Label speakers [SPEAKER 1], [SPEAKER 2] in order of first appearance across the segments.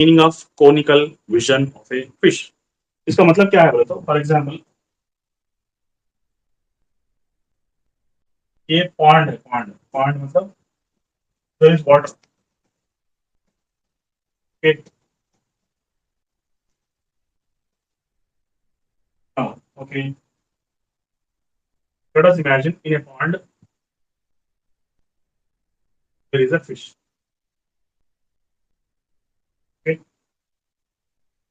[SPEAKER 1] Meaning of conical vision of a fish. इसका मतलब क्या है बोले तो, फॉर एग्जाम्पल ये पॉन्ड है, पॉन्ड पॉन्ड मतलब there is water. Okay, let us imagine in a pond there is a fish. Okay,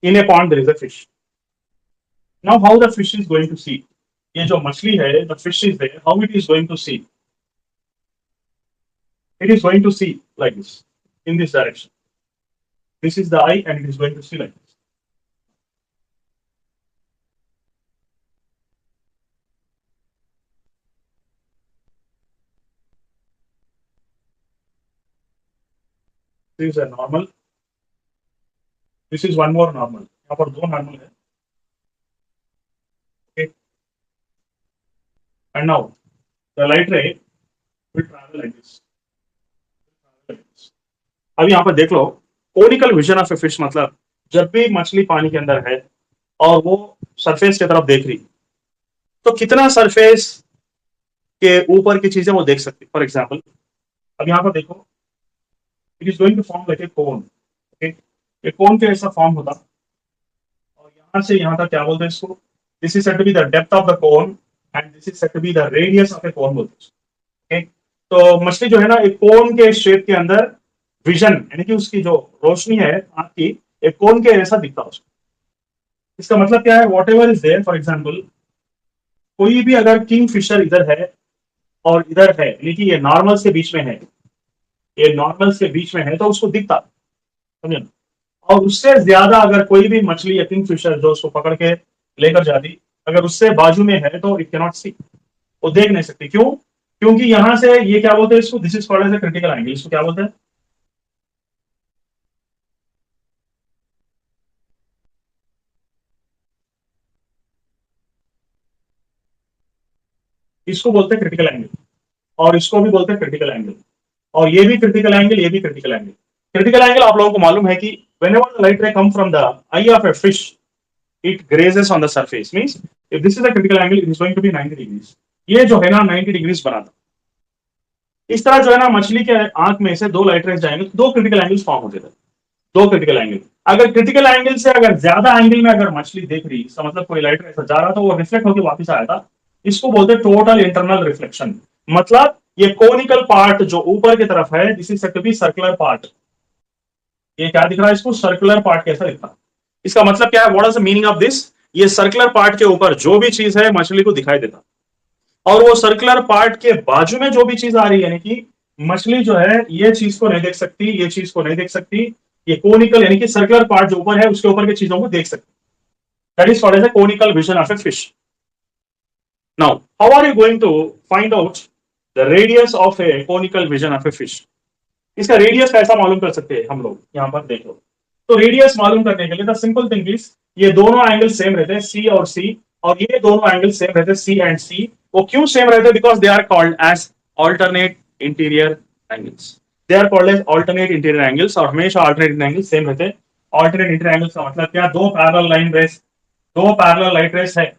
[SPEAKER 1] in a pond there is a fish. Now how the fish is going to see? ये जो मछली है, the fish is there, how it is going to see? It is going to see like this, in this direction. This is the eye and it is going to see like this. This is a normal. This is one more normal. यहाँ पर दो normal है. Okay. And now the light ray will travel like this. अभी यहाँ पर देख लो, conical vision of a fish मतलब जब भी मछली पानी के अंदर है और वो सरफेस की तरफ देख रही, तो कितना सरफेस के ऊपर की चीजें वो देख सकती। फॉर एग्जाम्पल अब यहाँ पर देखो, it is going to form like a cone. Okay, एक कोन के ऐसा फॉर्म होता और यहाँ से यहाँ तक क्या बोलते हैं इसको, this is said to be the depth of the cone and this is said to be the radius of a cone बोलते हैं। ओके, तो मछली जो है ना, एक कोन के शेप के अंदर विजन यानी कि उसकी जो रोशनी है आंख की, एक कोन के ऐसा दिखता है उसको। इसका मतलब क्या है, whatever is there, for example कोई भी अगर किंग फिशर इधर है और इधर है, यानी कि ये नॉर्मल्स के बीच में है, ये नॉर्मल्स के बीच में है तो उसको दिखता, समझे। और उससे ज्यादा अगर कोई भी मछली या किंग फिशर जो उसको पकड़ के लेकर जाती, अगर उससे बाजू में है तो इट कैनॉट सी, वो देख नहीं सकती। क्यों? क्योंकि यहां से ये क्या बोलते हैं इसको, this is called as a critical angle. इसको क्या बोलते हैं? इसको बोलते हैं क्रिटिकल एंगल, और इसको भी बोलते हैं क्रिटिकल एंगल, और ये भी क्रिटिकल एंगल, ये भी क्रिटिकल एंगल। क्रिटिकल एंगल आप लोगों को मालूम है कि whenever the light ray come from the eye of a fish, it grazes on the surface. Means if this is a critical angle, it is going to be 90 degrees. ये जो है ना 90 डिग्रीज बनाता। इस तरह जो है ना मछली के आंख में से दो लाइट रेज जाएंगे तो दो क्रिटिकल एंगल्स फॉर्म होते थे, दो क्रिटिकल एंगल। अगर क्रिटिकल एंगल से अगर ज्यादा एंगल में अगर मछली देख रही, इसका मतलब कोई लाइट रेज जा रहा था, वो रिफ्लेक्ट होकर वापस आया था, इसको बोलते हैं टोटल इंटरनल रिफ्लेक्शन। मतलब ये कोनिकल पार्ट जो ऊपर की तरफ है, this is said to be circular part. ये क्या दिख रहा है इसको, सर्कुलर पार्ट कैसा दिख रहा है। इसका मतलब क्या है, what is the meaning of this, ये सर्कुलर पार्ट के ऊपर जो भी चीज है मछली को दिखाई देता, और वो सर्कुलर पार्ट के बाजू में जो भी चीज आ रही है, यानी कि मछली जो है ये चीज को नहीं देख सकती, ये चीज को नहीं देख सकती, ये कोनिकल यानी कि सर्कुलर पार्ट जो ऊपर है उसके ऊपर की चीजों को देख सकती। That is called as a conical vision of a fish. Now how are you going to find out the radius of a conical vision of a fish. इसका रेडियस कैसा मालूम कर सकते हैं हम लोग, यहां पर देख लो। तो रेडियस मालूम करने के लिए द सिंपल थिंग इज, ये दोनों एंगल सेम रहते हैं, सी और सी, और ये दोनों एंगल सेम रहते हैं, सी एंड सी। वो क्यों सेम रहते हैं? Because they are called as alternate interior angles. They are called as alternate interior angles, और हमेशा ऑल्टरनेट एंगल सेम रहते हैं। ऑल्टरनेट इंटीरियर एंगल्स का मतलब क्या, दो पैरेलल लाइन रेस, दो पैरेलल लाइट रेस है,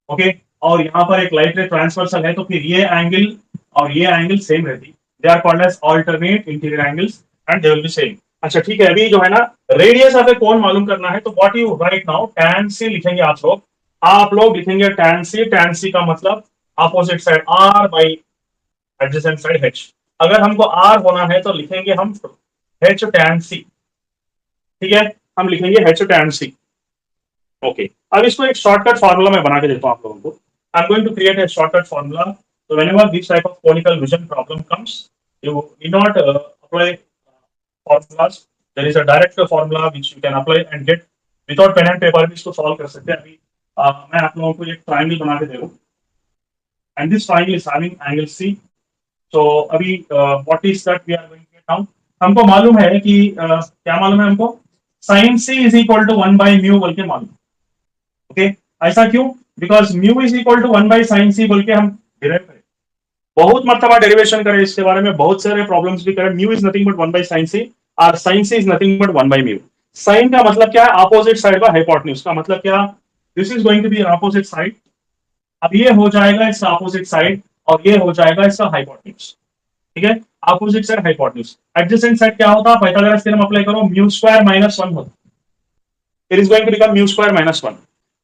[SPEAKER 1] ओके, और यहाँ पर एक लाइट रे ट्रांसवर्सल है, तो फिर ये एंगल और ये एंगल सेम रहती। They are called as alternate interior angles and they will be same. अच्छा ठीक है, अभी जो है ना रेडियस ऑफ ए कोन मालूम करना है, तो what you right now, tan सी लिखेंगे आप लोग लिखेंगे tan सी। tan सी का मतलब opposite side r by adjacent side h। अगर हमको r होना है तो लिखेंगे हम h tan सी, ठीक है, हम लिखेंगे h tan सी। ओके, अब इसको एक शॉर्टकट फार्मूला मैं बना के देता हूं आप लोगों को। I am going to create a shortcut formula. So whenever this type of conical vision problem comes, you need not apply formulas. There is a direct formula which you can apply and get without pen and paper भी इसको solve कर सकते हैं। अभी मैं आप लोगों को एक triangle बना के दे रहा हूँ, and this triangle is having angle C. So अभी what is that we are going to get now? हमको मालूम है कि क्या मालूम है हमको, sin C is equal to 1 by mu बोल के मालूम। ओके, ऐसा क्यों? Because mu is equal to 1 by sine C बोल के हम डिराइव करें, बहुत मरतबा डेरिवेशन करें इसके बारे में, बहुत सारे प्रॉब्लम्स भी करें। Mu is nothing but 1 by sine C, और sine C is nothing but 1 by mu. Sine का मतलब क्या है? अपोजिट साइड बाय हाइपोटेन्यूज का मतलब क्या? This is going to be an opposite side. अब ये हो जाएगा इसका अपोजिट साइड और ये हो जाएगा इसका हाइपोटेन्यूज। ठीक है, opposite side hypotenuse. Adjacent side क्या होता है? पाइथागोरस थ्योरम अप्लाई करो, म्यू स्क्वायर माइनस 1 होता, it is going to become mu square minus 1।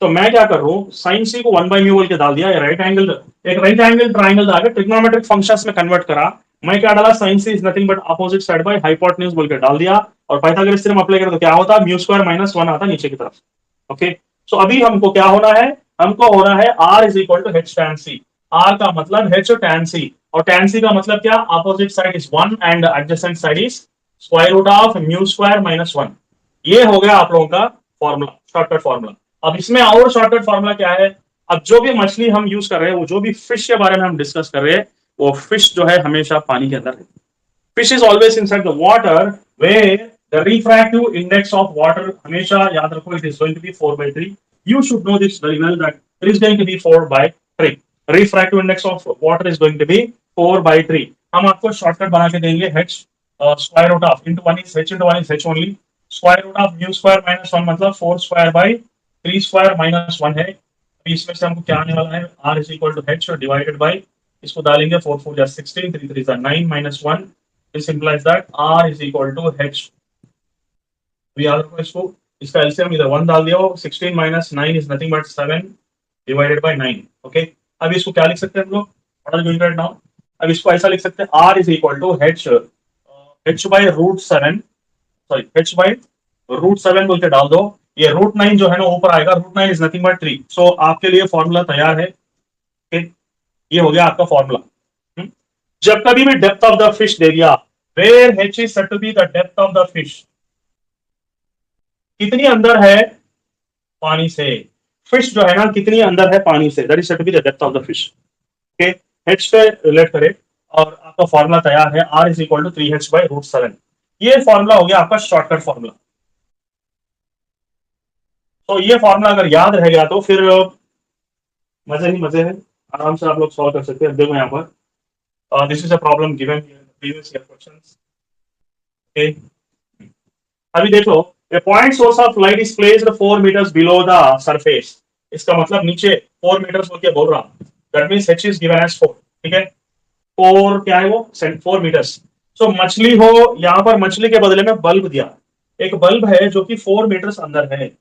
[SPEAKER 1] तो मैं क्या कर रहा हूँ, साइन सी को 1 बाय म्यू बोल के डाल दिया, राइट एंगल, एक राइट एंगल ट्राइंगल डाल ट्रिग्नोमेट्रिक फंक्शंस में कन्वर्ट करा। मैं क्या डाला, sine C is nothing but opposite side by hypotenuse बोल के डाल दिया, और पाइथागोरस थ्योरम अप्लाई करो तो क्या होता? म्यू स्क्वायर माइनस 1 आता नीचे की तरफ। ओके, सो अभी हमको क्या होना है? हमको होना है r is equal to h tan c। r का मतलब h tan c, और tan c का मतलब क्या? Opposite side is 1 and adjacent side is square root of mu square minus 1। ये हो गया आप लोगों का फॉर्मूला, शॉर्टकट फॉर्मूला। अब इसमें और शॉर्टकट फॉर्मूला क्या है? अब जो भी मछली हम यूज कर रहे हैं, वो जो भी फिश के बारे में हम डिस्कस कर रहे हैं, वो फिश जो है हमेशा पानी के अंदर है। Fish is always inside the water where the refractive index of water, हमेशा याद रखो, it is going to be 4/3। You should know this very well that it is going to be 4/3। Refractive index of water is going to be 4/3। हम आपको shortcut बना के देंगे, h square root of into 1 is h into 1 is h only, square root of mu square minus 1 मतलब 4 square by 3 square minus 1 है। अभी इसमें से हमको क्या आने वाला है? r is equal to h divided by, इसको डालेंगे 4 4 16, 3 3 9 minus 1। This implies that r is equal to h। अभी याद रखो इसको, इसका एलसीएम इधर 1 डाल दिया, 16 minus 9 is nothing but 7 divided by 9। Okay, अब इसको क्या लिख सकते हैं हम लोग? What are going right now? अब इसको ऐसा लिख सकते हैं, r is equal to h by root 7, sorry h by root 7 बोल के डाल दो। ये रूट 9 जो है ना ऊपर आएगा, रूट 9 इज नथिंग बट 3। सो आपके लिए फॉर्मूला तैयार है। ये हो गया आपका फॉर्मूला। जब कभी भी डेप्थ ऑफ द फिश दे दिया, where h is said to be the depth of the fish, कितनी अंदर है पानी से, फिश जो है ना कितनी अंदर है पानी से, that is said to be the depth of the fish. Okay, h से रिलेट करें और आपका फॉर्मूला तैयार है, r is equal to 3h by root 7। ये फॉर्मूला हो गया आपका शॉर्टकट फॉर्मूला। तो ये फॉर्मूला अगर याद रह गया तो फिर मजे ही मजे हैं, आराम से आप लोग सॉल्व कर सकते हैं। देखो यहाँ पर this is a problem given previous year questions. Okay, अभी देखो, a point source of light is placed 4 meters below the surface. इसका मतलब नीचे 4 मीटर्स बोल के बोल रहा हूं, that means h is given as 4। ठीक है, 4 क्या है वो? 4 मीटर्स। सो मछली हो, यहाँ पर मछली के बदले में बल्ब दिया, एक बल्ब है जो कि 4 मीटर्स अंदर है।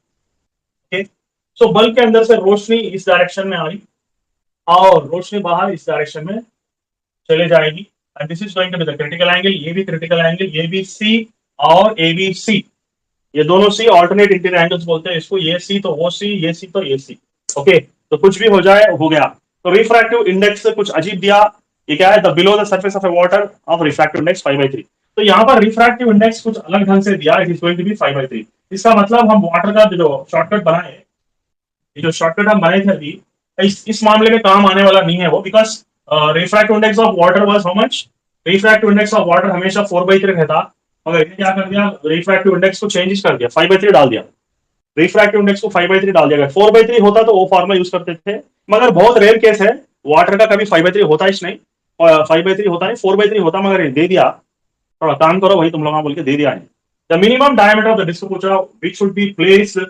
[SPEAKER 1] सो बल्ब के अंदर से रोशनी इस डायरेक्शन में आ रही और रोशनी बाहर इस डायरेक्शन में चले जाएगी, and this is going to be the critical angle. ये भी क्रिटिकल एंगल, ये भी सी और ए बी सी, ये दोनों सी ऑल्टरनेट इंटीरियर एंगल्स बोलते हैं इसको। ये सी तो वो सी, ये सी तो ये सी। ओके, तो कुछ भी हो जाए हो गया। तो रिफ्रैक्टिव इंडेक्स कुछ अजीब दिया, ये क्या है? The below the surface of A water of refractive index 5/3। तो यहाँ पर रिफ्रैक्टिव इंडेक्स कुछ अलग ढंग से दिया, it is going to be 5/3। इसका मतलब हम वाटर का जो शॉर्टकट बनाए, ये जो शॉर्टकट हम बनाए थे अभी, इस मामले में काम आने वाला नहीं है वो, because refractive index of water was how much? Refractive index of water हमेशा 4/3 रहता, मगर इसने क्या कर दिया? रिफ्रैक्टिव इंडेक्स को चेंजेस कर दिया, 5/3 डाल दिया। रिफ्रैक्टिव इंडेक्स को 5/3 डाल दिया। 4/3 होता तो वो फॉर्मूला यूज करते थे, मगर बहुत रेयर केस है, वाटर का कभी 5/3 होता ही नहीं, 5/3 होता नहीं, 4/3 होता, मगर दे दिया। थोड़ा काम करो, वही तुम लोग बोल के दे दिया है। The minimum diameter of the disc पूछा, which should be placed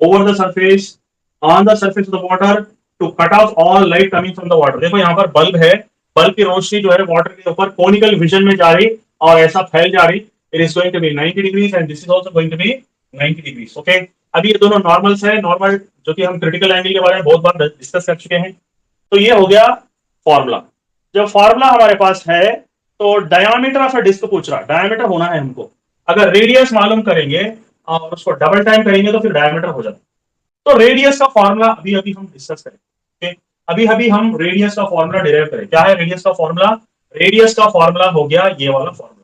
[SPEAKER 1] over the surface on the surface of the water to cut off all light coming from the water. देखो यहाँ पर बल्ब है, बल्ब की रोशनी जो है वाटर के ऊपर कोनिकल विजन में जा रही और ऐसा फैल जा रही। It is going to be 90 degrees and this is also going to be 90 degrees. Okay, अभी ये दोनों नॉर्मल्स है, नॉर्मल जो कि हम क्रिटिकल एंगल के बारे में बहुत बार डिस्कस कर चुके हैं। तो ये हो गया फॉर्मूला। जब फॉर्मूला हमारे पास है तो डायमीटर ऑफ अ डिस्क पूछ रहा, डायमीटर होना है हमको। अगर रेडियस मालूम करेंगे और उसको डबल टाइम करेंगे तो फिर डायमीटर हो जाता। तो रेडियस का फॉर्मूला अभी अभी हम डिस्कस करें। अभी अभी हम रेडियस का फॉर्मूला डिराइव करें। क्या है रेडियस का फॉर्मूला? रेडियस का फॉर्मूला हो गया ये वाला फॉर्मूला।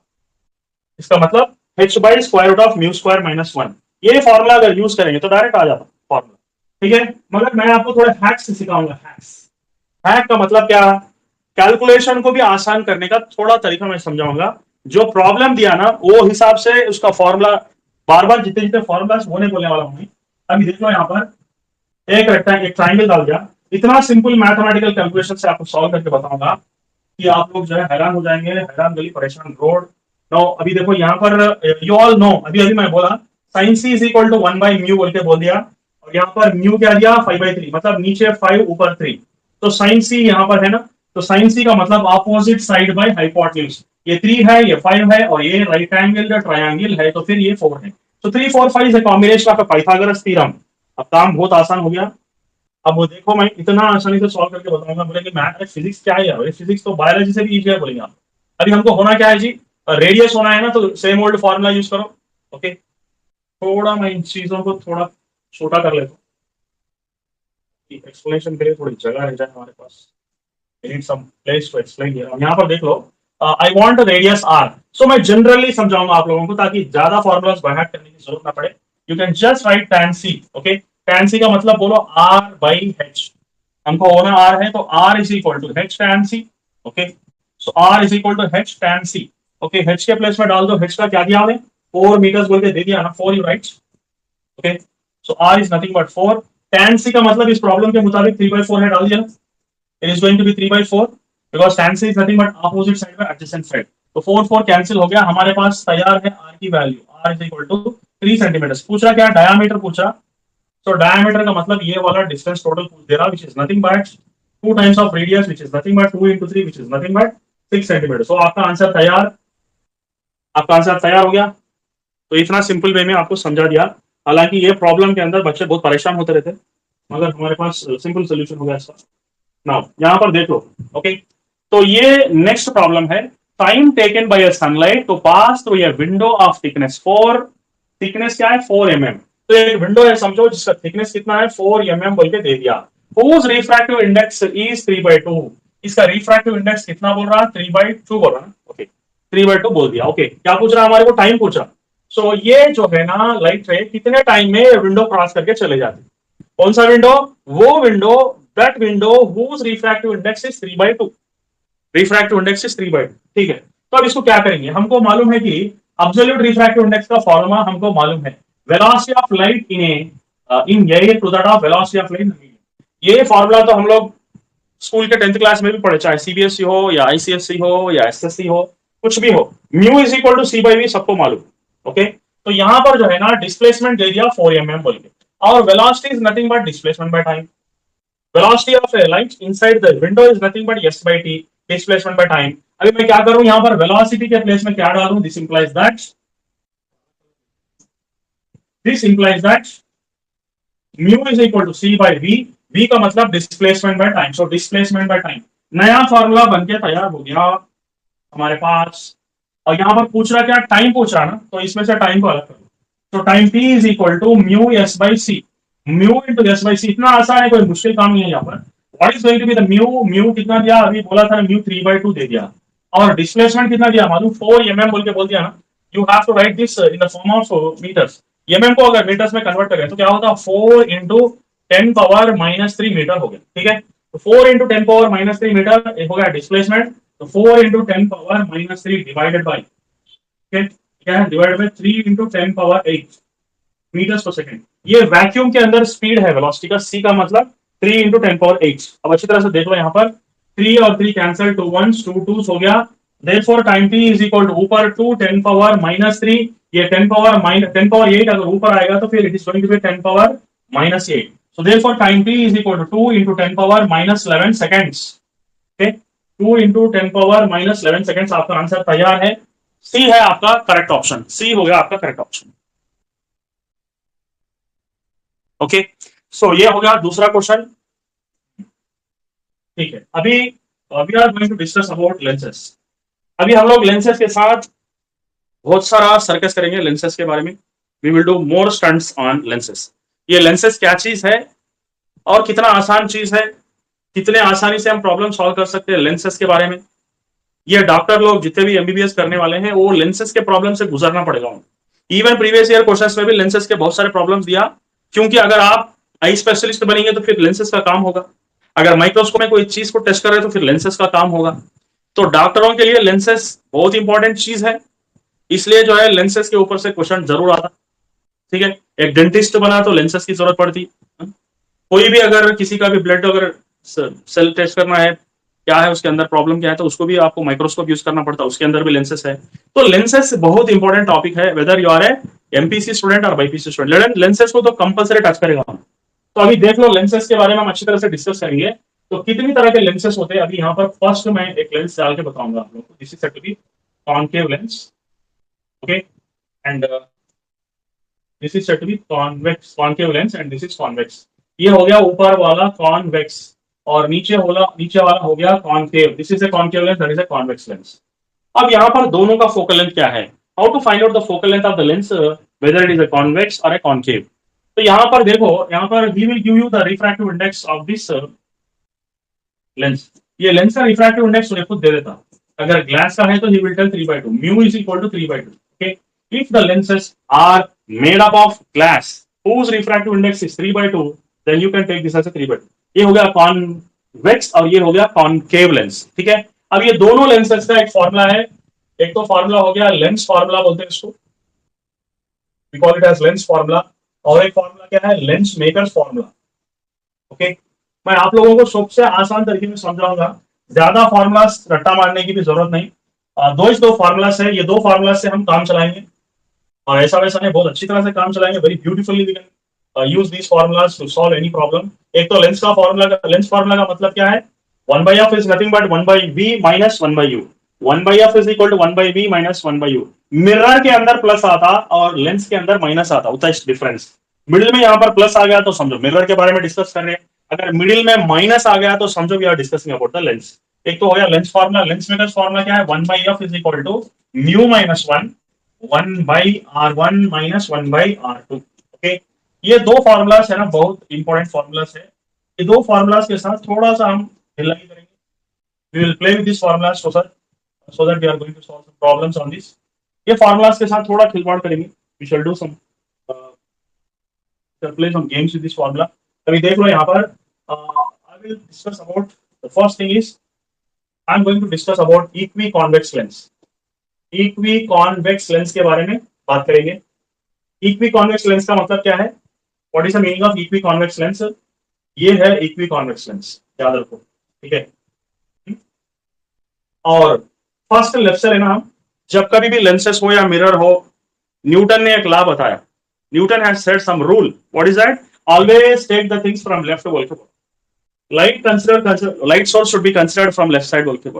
[SPEAKER 1] इसका मतलब h by square root of mu square minus 1। ये फॉर्मूला अगर यूज करेंगे तो डायरेक्ट आ जाता फॉर्मूला। ठीक है, मगर मैं आपको थोड़े हैक्स सिखाऊंगा। हैक्स, हैक का मतलब क्या? कैलकुलेशन को भी आसान करने का थोड़ा तरीका मैं समझाऊंगा। जो प्रॉब्लम दिया ना वो हिसाब से उसका फॉर्मूला बार बार जितने जितने फॉर्मूला वो नहीं बोलने वाला हूं। अभी देखो यहाँ पर एक ट्राइंगल डाल दिया, इतना सिंपल मैथमेटिकल कैलकुलेशन से आपको सॉल्व करके बताऊंगा कि आप लोग जो है हैरान हो जाएंगे। हैरान गली परेशान रोड। नो, अभी देखो यहाँ पर यू ऑल नो, अभी अभी मैं बोला sine C is equal to 1/μ बोल के बोल दिया, और यहाँ पर म्यू क्या दिया 5/3, मतलब नीचे 5 ऊपर 3, तो साइन सी यहाँ पर है ना, तो साइन सी का मतलब ऑपोजिट साइड बाय हाइपोटेन्यूज, ये 3 है ये 5 है और ये राइट एंगल का ट्रायंगल है, तो फिर ये 4 है, तो 3 4 5 है कॉम्बिनेशन ऑफ पाइथागोरस थ्योरम। अब काम बहुत आसान हो गया। अब वो देखो मैं इतना आसानी से सॉल्व करके बताऊंगा, बोले कि मैथ फिजिक्स क्या है यार, फिजिक्स तो बायोलॉजी से भी इजी है बोलेंगे आप। अभी हमको होना क्या है जी, रेडियस होना है ना, तो सेम ओल्ड फॉर्मूला यूज करो। ओके, थोड़ा मैं इन चीजों को थोड़ा छोटा कर लेता हूँ, एक्सप्लेनेशन के लिए थोड़ी जगह रह जाए हमारे पास, need some place to explain here. यहाँ पर देख लो, I want radius R, so मैं जनरली समझाऊंगा आप लोगों को ताकि ज्यादा फॉर्मूलाज बाय हार्ट करने की जरूरत ना पड़े। You can just right tan c, okay, tan c का मतलब बोलो r बाई h, हमको होना r है तो r is equal to h tan c, okay, so r is equal to h tan c, okay, h के place में डाल दो, h का क्या दिया हमने 4 मीटर्स बोल के दे दिया ना, 4 you right, okay, so r is nothing but 4, tan c का मतलब इस प्रॉब्लम के मुताबिक 3/4 है, डाल दिया, it is going to be 3/4 because tan c is nothing but opposite side by adjacent side, तो 4 4 कैंसिल हो गया, हमारे पास तैयार है r की value, r is equal to 3 centimetre. पूछ रहा क्या, डायमीटर पूछ रहा, तो डायमीटर का मतलब ये वाला डिस्टेंस टोटल पूछ दे रहा, which is nothing but 2 times of radius, which is nothing but 2 into 3, which is nothing but 6 सेंटीमीटर। सो आपका आंसर तैयार, आपका आंसर तैयार हो गया। तो इतना सिंपल वे में आपको समझा दिया, हालांकि ये प्रॉब्लम के अंदर बच्चे बहुत परेशान होते रहते, मगर हमारे पास सिंपल सोल्यूशन हो गया इसका। नाउ यहां पर देख लो, ओके, तो ये नेक्स्ट प्रॉब्लम है, time taken by a sunlight to pass through a window of thickness 4, thickness क्या है 4 mm, तो एक विंडो है समझो जिसका थिकनेस कितना है 4 mm बोल के दे दिया, whose refractive index is 3/2, इसका रिफ्रैक्टिव इंडेक्स कितना बोल रहा, 3/2 बोल रहा ना, ओके, 3/2 बोल दिया, ओके, क्या पूछ रहा हमारे को, टाइम पूछ रहा। सो ये जो है ना लाइट रे कितने टाइम में विंडो क्रॉस करके चले जाते, कौन सा विंडो, वो window, that window whose refractive index is 3/2, refractive index is 3/2, ठीक है। तो अब इसको क्या करेंगे, हमको मालूम है कि absolute refractive index का फॉर्मूला हमको मालूम है, velocity of light in air to that of velocity of light, ये फॉर्मूला तो हम लोग स्कूल के 10th क्लास में भी पढ़े, चाहे सीबीएसई हो या आईसीएसई हो या एसएससी हो, कुछ भी हो, mu is equal to c by v सबको मालूम, ओके। तो यहां पर जो है ना डिस्प्लेसमेंट दे दिया 4 mm बोल के, और velocity is nothing but displacement by time, velocity of a light inside the window is nothing but s by t, displacement by time। अभी मैं क्या करूं, यहां पर velocity के प्लेस में क्या डालूं, this implies that mu is equal to c by v, v का मतलब displacement by time, so displacement by time, नया फॉर्मूला बनके तैयार हो गया हमारे पास। और यहां पर पूछ रहा क्या, टाइम पूछ रहा ना, तो इसमें से टाइम को अलग करो, तो time t is equal to mu s by c, mu into S by C, इतना आसान है, कोई मुश्किल काम नहीं है यहाँ पर। What is going to be the mu, mu कितना दिया, अभी बोला था म्यू 3/2 दे दिया, और डिस्प्लेसमेंट कितना दिया मालूम 4 mm बोल के बोल दिया ना, you have to write this in the form of meters, mm को अगर मीटर्स में कन्वर्ट करें तो क्या होता है 4 इंटू 10 पावर -3 मीटर हो गया, ठीक है, तो 4 इंटू 10 पावर -3 मीटर हो गया डिस्प्लेसमेंट, तो 4 इंटू 10 पावर -3 डिवाइडेड बाई, क्या है, divided by 3 into 10 power 8 meters पर सेकंड, ये वैक्यूम के अंदर स्पीड है वेलोसिटी का, c का मतलब 3 इंटू 10 पावर 8। अब अच्छी तरह से देख लो यहाँ पर 3 और 3 कैंसिल, 2 1s 2 2s हो गया, therefore time t is equal to ऊपर 2 10 पावर -3, ये 10 पावर 8 अगर ऊपर आएगा तो फिर it is going to be 10 power -8, so therefore time t is equal to 2 into 10 power -11 seconds, okay, 2 into 10 power -11 seconds, आपका आंसर तैयार है, सी है आपका करेक्ट ऑप्शन, सी हो गया आपका करेक्ट ऑप्शन, ओके। सो ये हो गया दूसरा क्वेश्चन, ठीक है। अभी we are going to discuss about lenses, अभी हम लोग लेंसेस के साथ बहुत सारा सर्कस करेंगे, लेंसेस के बारे में, we will do more stunts on lenses. ये लेंसेस क्या चीज है और कितना आसान चीज है, कितने आसानी से हम प्रॉब्लम सॉल्व कर सकते हैं लेंसेस के बारे में, ये डॉक्टर लोग जितने भी एमबीबीएस करने वाले हैं वो लेंसेस के प्रॉब्लम से गुजरना पड़ेगा। इवन प्रीवियस ईयर क्वेश्चंस में भी लेंसेस के बहुत सारे प्रॉब्लम्स दिया, क्योंकि अगर आप आई स्पेशलिस्ट बनेंगे तो फिर लेंसेस का काम होगा, अगर माइक्रोस्कोप में कोई चीज को टेस्ट कर रहे तो फिर लेंसेस का काम होगा, तो डॉक्टरों के लिए लेंसेस बहुत इंपॉर्टेंट चीज है, इसलिए जो है लेंसेस के ऊपर से क्वेश्चन जरूर आता, ठीक है। एक डेंटिस्ट बना तो लेंसेस की जरूरत पड़ती, कोई भी अगर किसी का भी ब्लड अगर सेल टेस्ट करना है, क्या है उसके अंदर, प्रॉब्लम क्या है, तो उसको भी आपको माइक्रोस्कोप यूज करना पड़ता है, उसके अंदर भी लेंसेस है। तो लेंसेस बहुत इंपॉर्टेंट टॉपिक है, whether you are a MPC student और बाईपीसी स्टूडेंट, लेंसेस को तो कंपलसरी टच करेगा हम। तो अभी देख लो लेंसेस के बारे में हम अच्छी तरह से डिस्कस करेंगे। तो कितनी तरह के लेंसेस होते हैं, अभी यहाँ पर फर्स्ट मैं एक लेंस डाल के बताऊंगा आप लोगों को। This is said to be concave lens, okay, and this is said to be convex, concave lens, and this is convex. ये हो गया ऊपर वाला कॉन्वेक्स, और नीचे वाला हो गया concave. This is a concave lens, that is a convex lens. अब यहाँ पर दोनों का फोकल लेंथ क्या है, how to find out the focal length of the lens, whether it is a convex और ए कॉनकेव। तो यहाँ पर देखो, यहाँ पर he will give you the refractive index of this lens. ये लेंस का रिफ्रैक्टिव इंडेक्स उन्हें खुद दे देता, अगर ग्लास का है तो he will tell 3/2, mu is equal to 3/2, okay. If the lenses are made up of glass whose refractive index is 3/2, then you can take this as a 3/2। ये हो गया कॉन्वेक्स और ये हो गया कॉनकेव लेंस, ठीक है। अब ये दोनों लेंसेस का एक फॉर्मूला है, एक तो फॉर्मूला हो गया लेंस फॉर्मूला बोलते हैं इसको, we call it as lens formula, और एक फॉर्मूला क्या है, लेंस मेकर्स फॉर्मूला, ओके। मैं आप लोगों को सबसे आसान तरीके में समझाऊंगा, ज्यादा फॉर्मूलास रट्टा मारने की भी जरूरत नहीं। दो फॉर्मूलास है, ये दो फॉर्मूलास से हम काम चलाएंगे, और ऐसा वैसा नहीं, बहुत अच्छी तरह से काम चलाएंगे, very beautifully we can use these formulas to solve any problem. एक तो लेंस का फॉर्मूला, लेंस फॉर्मूला का मतलब क्या है, 1/f is nothing but 1/v minus 1/u। 1/f is equal to 1/v minus 1/u। Mirror के अंदर प्लस आता और लेंस के अंदर माइनस आता, उतना डिफरेंस। मिडिल में यहाँ पर प्लस आ गया तो समझो मिरर के बारे में डिस्कस कर रहे हैं, अगर मिडिल में माइनस आ गया तो समझो we are discussing about the lens. एक तो हो गया lens formula, lens makers formula क्या है, 1/f is equal to mu minus 1/r1 minus 1/r2, okay. ये दो फॉर्मूलास है ना, बहुत इंपॉर्टेंट फॉर्मूलास है। ये दो फॉर्मूलास के साथ थोड़ा सा हम ढिलाई करेंगे, we will play with this formulas so that we are going to solve some problems on this। ये फॉर्मूलास के साथ थोड़ा खिलवाड़ करेंगे, we shall do some play some games with this formula। अभी देख लो यहाँ पर I will discuss about, the first thing is I am going to discuss about equiconvex lens। Equiconvex lens के बारे में बात करेंगे। इक्विकॉन्वेक्स लेंस का मतलब क्या है, what is the meaning of equiconvex lens. ये है इक्विकॉन्वेक्स लेंस, याद रखो, ठीक है। और फर्स्ट लेक्चर है ना, हम जब कभी भी लेंसेस हो या मिरर हो, न्यूटन ने एक लॉ बताया, Newton has said some rule, what is that, always take the things from left बोल के, light source should be considered from left side बोल के,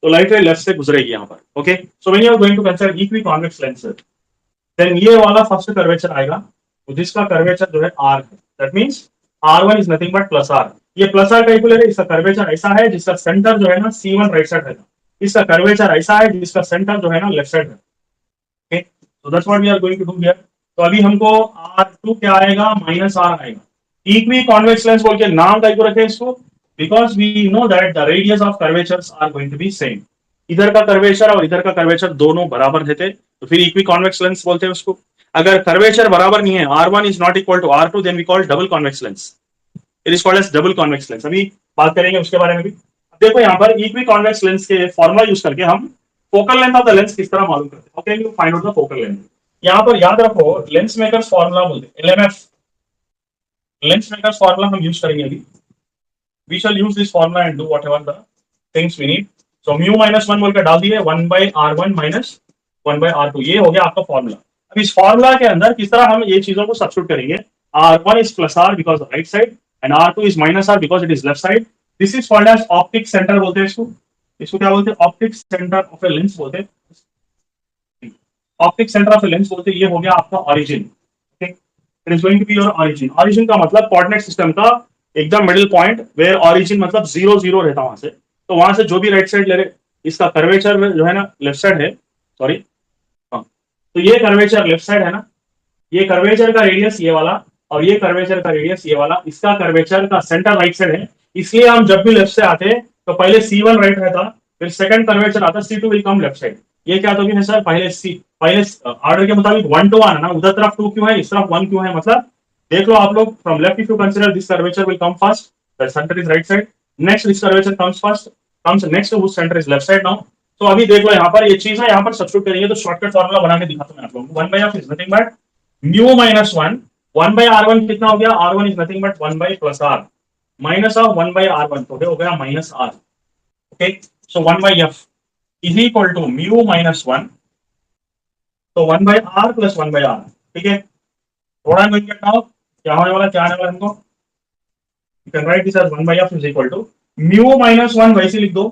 [SPEAKER 1] तो लाइट रे लेफ्ट से गुजरेगी यहाँ पर, okay. So when you are going to consider equiconvex lens, then ये वाला फर्स्ट कर्वेचर आएगा, तो जिसका कर्वेचर जो है r है, that means r1 is nothing but plus r। ये प्लस r कैलकुलेट है, इसका कर्वेचर ऐसा है जिसका सेंटर जो है ना c1 राइट साइड है, इसका कर्वेचर ऐसा है जिसका सेंटर जो है ना लेफ्ट साइड है, okay. So that's what we are going to do here. तो अभी हमको r2 क्या आएगा, माइनस r आएगा। इक्विकॉन्वेक्स लेंस बोल के नाम टाइप रखे इसको, because we know that the radius of curvatures are going to be same। इधर का कर्वेचर और इधर का कर्वेचर दोनों बराबर रहते, तो फिर इक्विकॉन्वेक्स लेंस बोलते हैं उसको। अगर कर्वेचर बराबर नहीं है, r1 is not equal to r2, then we call double convex lens, it is called as double convex lens। अभी बात करेंगे उसके बारे में भी। देखो यहाँ पर इक्विकॉन्वेक्स लेंस के फॉर्मूला यूज करके हम focal length of the lens किस तरह मालूम करते हैं, okay, you find out the focal length. यहाँ पर याद रखो लेंस मेकर्स फॉर्मूला बोलते हैं, LMF, लेंस मेकर्स फॉर्मूला हम यूज करेंगे अभी। We shall use this formula and do whatever the things we need। So mu minus 1 बोल के डाल दिए, 1/r1 minus 1/r2, ये हो गया आपका फॉर्मूला। अब इस फॉर्मूला के अंदर किस तरह हम ये चीजों को सब्स्टिट्यूट करेंगे, r1 is plus r because of right side and r2 is minus r because it is left side। This is called as optic center बोलते हैं इसको। इसको क्या बोलते हैं, optic centre of a lens बोलते हैं, optic centre of a lens बोलते हैं। ये हो गया आपका origin, okay, it is going to be your origin. Origin का मतलब कोऑर्डिनेट सिस्टम का एकदम मिडिल पॉइंट, वेयर ऑरिजिन मतलब 0 0 रहता वहां से, तो वहां से जो भी राइट साइड ले रहे, इसका कर्वेचर जो है ना लेफ्ट साइड है, सॉरी, हाँ, तो ये कर्वेचर लेफ्ट साइड है ना, ये कर्वेचर का रेडियस ये वाला और ये कर्वेचर का रेडियस ये वाला, इसका कर्वेचर का सेंटर राइट साइड है। इसलिए हम जब भी लेफ्ट से आते तो पहले C1 राइट रहता, फिर सेकंड कर्वेचर आता C2 will come left side. ये क्या तो भी है सर, पहले ऑर्डर के मुताबिक 1 to 1 ना, उधर तरफ 2 क्यों है, इस तरफ 1 क्यों है, मतलब देख लो आप लोग, from left if you consider this curvature will come first, that centre is right side, next this curvature comes first, comes next which centre is left side now. तो अभी देख लो यहाँ पर ये चीज है, यहाँ पर सब्स्टिट्यूट करेंगे तो शॉर्टकट फार्मूला बना के दिखाता हूं मैं आप लोगों को। 1/f is nothing but mu minus 1, 1/r1 कितना हो गया, r1 is nothing but 1 by plus r, minus of 1/r1 तो हो गया minus r, okay, so 1/f is equal to mu minus 1, तो 1/r प्लस 1/r, ठीक है। थोड़ा गोइंग गेट नाउ, क्या होने वाला, क्या आने वाला हमको, you can write this as 1/f is equal to mu minus 1 वैसे लिख दो,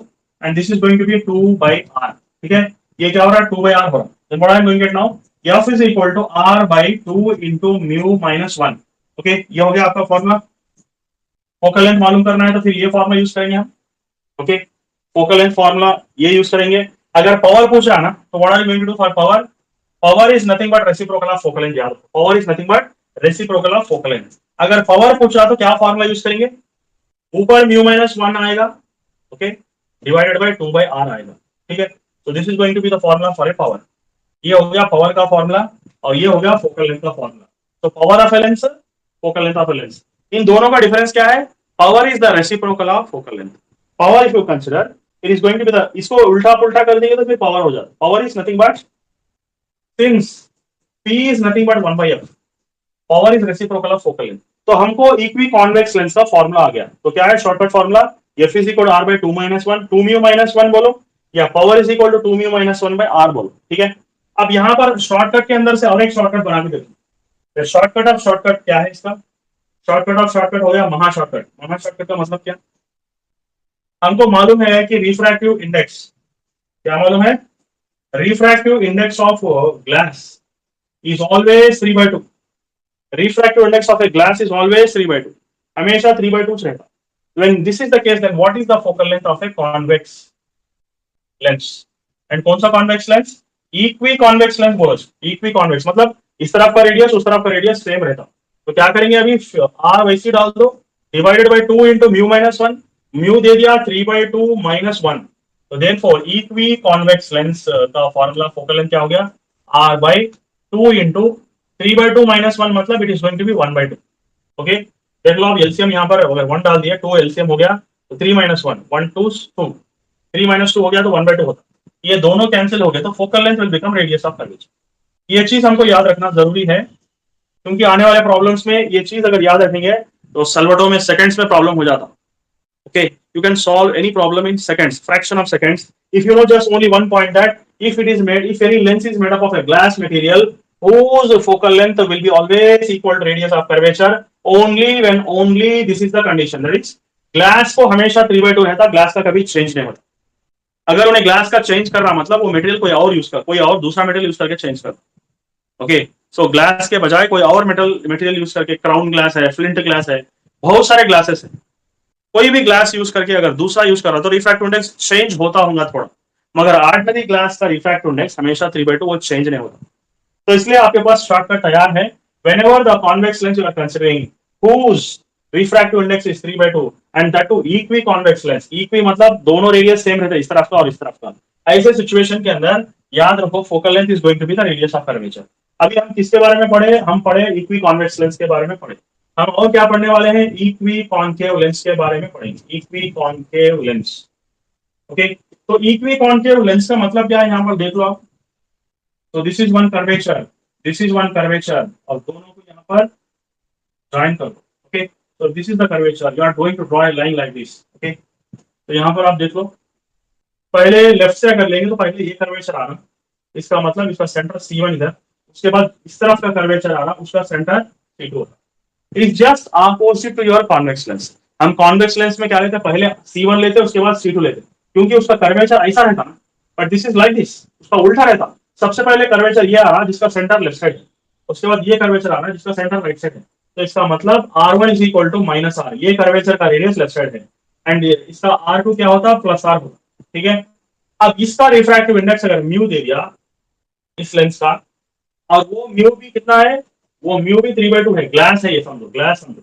[SPEAKER 1] and this is going to be 2/r, ठीक है। ये क्या हो रहा है, 2/r हो रहा है। then what I am going to get now, f is equal to r/2 into mu minus 1, okay. ये हो गया आपका फॉर्मूला। फोकल लेंथ मालूम करना है तो फिर ये फॉर्मूला यूज करेंगे हम, ओके। फोकल लेंथ फॉर्मूला ये यूज करेंगे। अगर पावर पूछ रहा ना तो what are you going to do for power, power is nothing but reciprocal of focal length, याद रखो power is nothing but reciprocal of focal length. अगर पावर पूछ रहा तो क्या फॉर्मूला यूज करेंगे, ऊपर म्यू माइनस 1 आएगा, ओके, डिवाइडेड बाय 2/r आएगा, ठीक है। तो this is going to be the formula for a power. ये हो गया पावर का फॉर्मूला और ये हो गया फोकल लेंथ का फॉर्मूला। तो power of a lens, focal length of a lens, इन दोनों का डिफरेंस क्या है, power is the reciprocal of focal length. Power if you consider it is going to be the, इसको उल्टा पुल्टा कर देंगे तो फिर पावर हो जाता। Power is nothing but, since P is nothing but 1/f, power is reciprocal of focal length. तो हमको इक्वी कॉन्वेक्स लेंस का फॉर्मूला आ गया। तो क्या है shortcut formula, f is equal to r by 2 minus 1, 2 mu minus 1 बोलो, या power is equal to 2 mu minus 1 by r बोलो, ठीक है। अब यहाँ पर शॉर्टकट के अंदर से और एक शॉर्टकट बना के देखो। शॉर्टकट ऑफ शॉर्टकट क्या है इसका, शॉर्टकट ऑफ शॉर्टकट हो गया महा शॉर्टकट। महा शॉर्टकट का मतलब क्या, हमको मालूम है कि रिफ्रैक्टिव इंडेक्स, क्या मालूम है, refractive index of glass is always 3/2, refractive index of a glass is always 3/2, हमेशा 3/2 रहता। when this is the case then what is the focal length of a convex lens, and कौन सा convex lens, equi convex lens बोलो। Equi convex मतलब इस तरफ का radius उस तरफ का रेडियस सेम रहता। तो क्या करेंगे अभी, r वैसे डाल दो, divided by 2 into mu minus 1, mu दे दिया 3/2 minus 1। तो देयरफॉर इक्वी कॉन्वेक्स लेंस का फॉर्मूला फोकल लेंथ क्या हो गया, r/2 into 3/2 minus 1 मतलब it is going to be 1/2, okay. देख लो अब एलसीएम यहाँ पर अगर 1 डाल दिया 2 एलसीएम हो गया, तो 3 minus 1 1 2 2, 3 minus 2 हो गया तो 1/2 होता। ये दोनों कैंसिल हो गए तो focal length will become radius of curvature. ये चीज हमको याद रखना जरूरी है, क्योंकि आने वाले प्रॉब्लम्स में ये चीज अगर याद रखेंगे तो सलवटो में सेकंड्स में प्रॉब्लम हो जाता, okay, you can solve any problem in seconds, fraction of seconds, if you know just only one point, that if it is made, if any lens is made up of a glass material whose focal length will be always equal to radius of curvature, only when only this is the condition, that is glass को हमेशा 3/2 रहता, glass का कभी change नहीं होता। अगर उन्हें glass का चेंज कर रहा मतलब वो मटेरियल कोई और यूज कर, कोई और दूसरा मटेरियल यूज करके चेंज कर, ओके। सो ग्लास के बजाय कोई और मटेरियल यूज करके, क्राउन ग्लास है, फ्लिंट ग्लास है, बहुत सारे ग्लासेस है, कोई भी ग्लास यूज करके अगर दूसरा यूज कर रहा तो रिफ्रैक्टिव इंडेक्स चेंज होता होगा थोड़ा, मगर आर्डिनरी ग्लास का रिफ्रैक्टिव इंडेक्स हमेशा 3/2, वो चेंज नहीं होता। तो इसलिए आपके पास शॉर्टकट तैयार है। Whenever the convex lens you are considering whose refractive index is 3/2 and that too equi convex lens, equi मतलब दोनों रेडियस सेम रहते हैं, इस तरफ का और इस तरफ का। ऐसे सिचुएशन के अंदर याद रखो focal length is going to be the radius of curvature. अभी हम किसके बारे में पढ़े, हम पढ़े इक्वी कॉन्वेक्स लेंस के बारे में पढ़े। हम और क्या पढ़ने वाले हैं, इक्वी कॉन्केव लेंस के बारे में पढ़ेंगे, इक्वी कॉन्केव लेंस, ओके। तो इक्वी कॉन्केव लेंस का मतलब क्या है, यहाँ पर देख लो आप। तो this is one curvature, this is one curvature, और दोनों को यहाँ पर ज्वाइन कर दो, ओके। तो this is the curvature, you are going to draw a line like this, okay. तो यहाँ पर आप देख लो, पहले लेफ्ट से अगर लेंगे तो पहले ये कर्वेचर आ रहा, इसका मतलब इसका सेंटर C1 इधर, उसके बाद इस तरफ का कर्वेचर आ रहा, उसका सेंटर C2 होता। Is just opposite to your convex lens. हम कॉन्वेक्स लेंस में क्या लेते हैं, पहले C1 लेते हैं उसके बाद C2 लेते हैं, क्योंकि उसका कर्वेचर ऐसा रहता ना, but this is like this, उसका उल्टा रहता। सबसे पहले कर्वेचर ये आ रहा जिसका सेंटर लेफ्ट साइड है, उसके बाद ये कर्वेचर आ रहा है जिसका सेंटर राइट साइड है। तो इसका मतलब R1 is equal to minus R, ये कर्वेचर का रेडियस लेफ्ट साइड है, एंड इसका R2 क्या होता है, प्लस R होता, ठीक है। अब इसका रिफ्रैक्टिव इंडेक्स अगर म्यू दे दिया इस लेंस का, और वो म्यू भी कितना है, वो म्यू भी 3/2 है, ग्लास है ये समझो, ग्लास समझो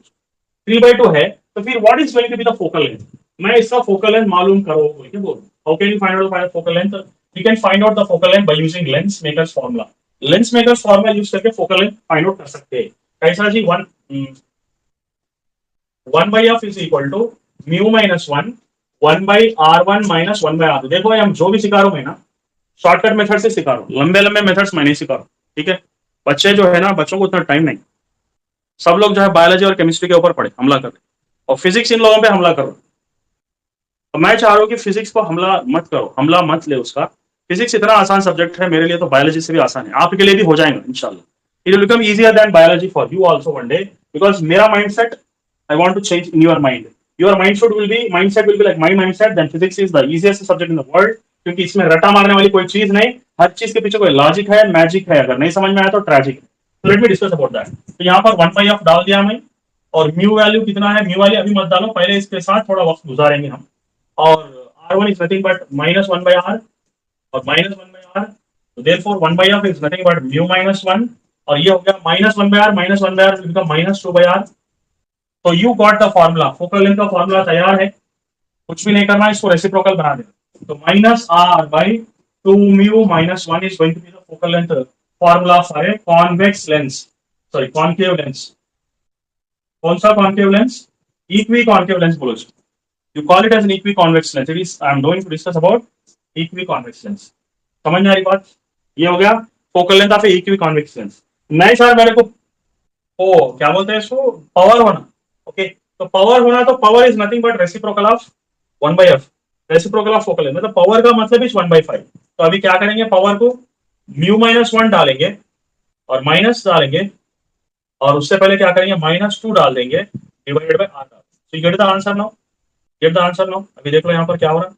[SPEAKER 1] 3/2 है, तो फिर what is going to be the focal length, मैं इसका फोकल लेंथ मालूम करो बोल के बोल। How can you find out focal length, you can find out the focal length by using lens makers formula. Lens makers formula use करके focal length find out कर सकते हैं। कैसा जी, 1/f is equal to mu minus 1 1/r1 minus 1/r2। देखो हम जो भी सिखा रहा हूं मैं ना, शॉर्टकट मेथड से सिखा रहा हूं, लंबे लंबे मेथड्स मैं नहीं सिखा रहा हूं, ठीक है। बच्चे जो है ना, बच्चों को उतना टाइम नहीं, सब लोग जो है बायोलॉजी और केमिस्ट्री के ऊपर पढ़े हमला कर रहे, और फिजिक्स इन लोगों पे हमला कर रहे। तो मैं चाह रहा हूँ कि फिजिक्स को हमला मत करो, हमला मत ले उसका। फिजिक्स इतना आसान सब्जेक्ट है, मेरे लिए तो बायोलॉजी से भी आसान है, आपके लिए भी हो जाएगा इंशाल्लाह। It will become easier than biology for you also one day, because मेरा mindset I want to change in your mind. Your mindset will be like my mindset, then physics is the easiest subject in the world, क्योंकि इसमें रटा मारने वाली कोई चीज नहीं, हर चीज के पीछे कोई लॉजिक है, मैजिक है, अगर नहीं समझ में आया तो ट्रेजिक है। तो let me discuss about that. तो यहाँ पर 1/f डाल दिया मैं, और म्यू वैल्यू कितना है, म्यू वैल्यू अभी मत डालो, पहले इसके साथ थोड़ा वक्त गुजारेंगे हम। और R1 is nothing but -1/r, और -1/r, तो therefore 1/f is nothing but mu -1, और ये हो गया -1/r, -1/r will become -2/r। तो you got the formula, focal length का फॉर्मूला तैयार है, कुछ भी नहीं करना, इसको रेसिप्रोकल बना देना। तो -r/2 mu -1 is going to be the focal length formula for a convex lens, sorry concave lens। कौन सा concave lens? Equi concave lens बोलो इसको। You call it as an equiconvex lens. It is, I am going to discuss about equiconvex lens. समझ में आ रही बात? ये हो गया focal length of equiconvex lens। नहीं सर मेरे को ओ क्या बोलते हैं इसको, पावर होना। ओके, तो पावर होना, तो power is nothing but reciprocal of 1/f, reciprocal of focal length, मतलब पावर का मतलब इज 1/5। तो अभी क्या करेंगे, पावर को म्यू -1 डालेंगे और माइनस डालेंगे, और उससे पहले क्या करेंगे, -2 डाल देंगे divided by r। So get the answer now, get the answer now. अभी देख लो यहाँ पर क्या हो रहा है,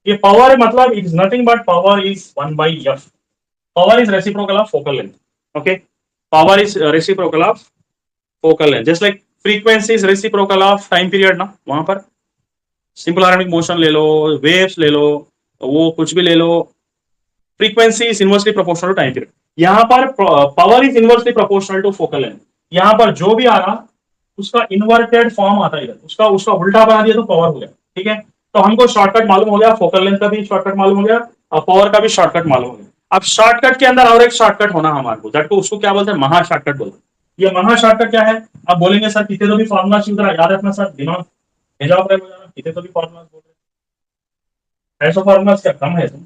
[SPEAKER 1] ये पावर मतलब it is nothing but power is 1/f, power is reciprocal of focal length. Okay, power is reciprocal of focal length, just like frequency is reciprocal of time period ना, वहां पर सिंपल हार्मोनिक मोशन ले लो, waves ले लो, वो कुछ भी ले लो, frequency is inversely proportional to time period. यहाँ पर power is inversely proportional to focal length. यहाँ पर जो भी आ रहा उसका इन्वर्टेड फॉर्म आता है इधर, उसका उसका उल्टा बना दिया तो पावर हो गया। ठीक है, तो हमको शॉर्टकट मालूम हो गया, फोकल लेंथ का भी शॉर्टकट मालूम हो गया और पावर का भी शॉर्टकट मालूम हो गया। अब शॉर्टकट के अंदर और एक शॉर्टकट होना हमारे को, दैट को उसको क्या बोलते हैं, महा शॉर्टकट बोलते हैं। ये महा शॉर्टकट क्या है? अब बोलेंगे सर कितने तो भी फॉर्मुला याद रखना सर, दिमाग भेजा कितने तो भी फॉर्मुला बोल रहे, ऐसा फॉर्मुला क्या कम है तुम,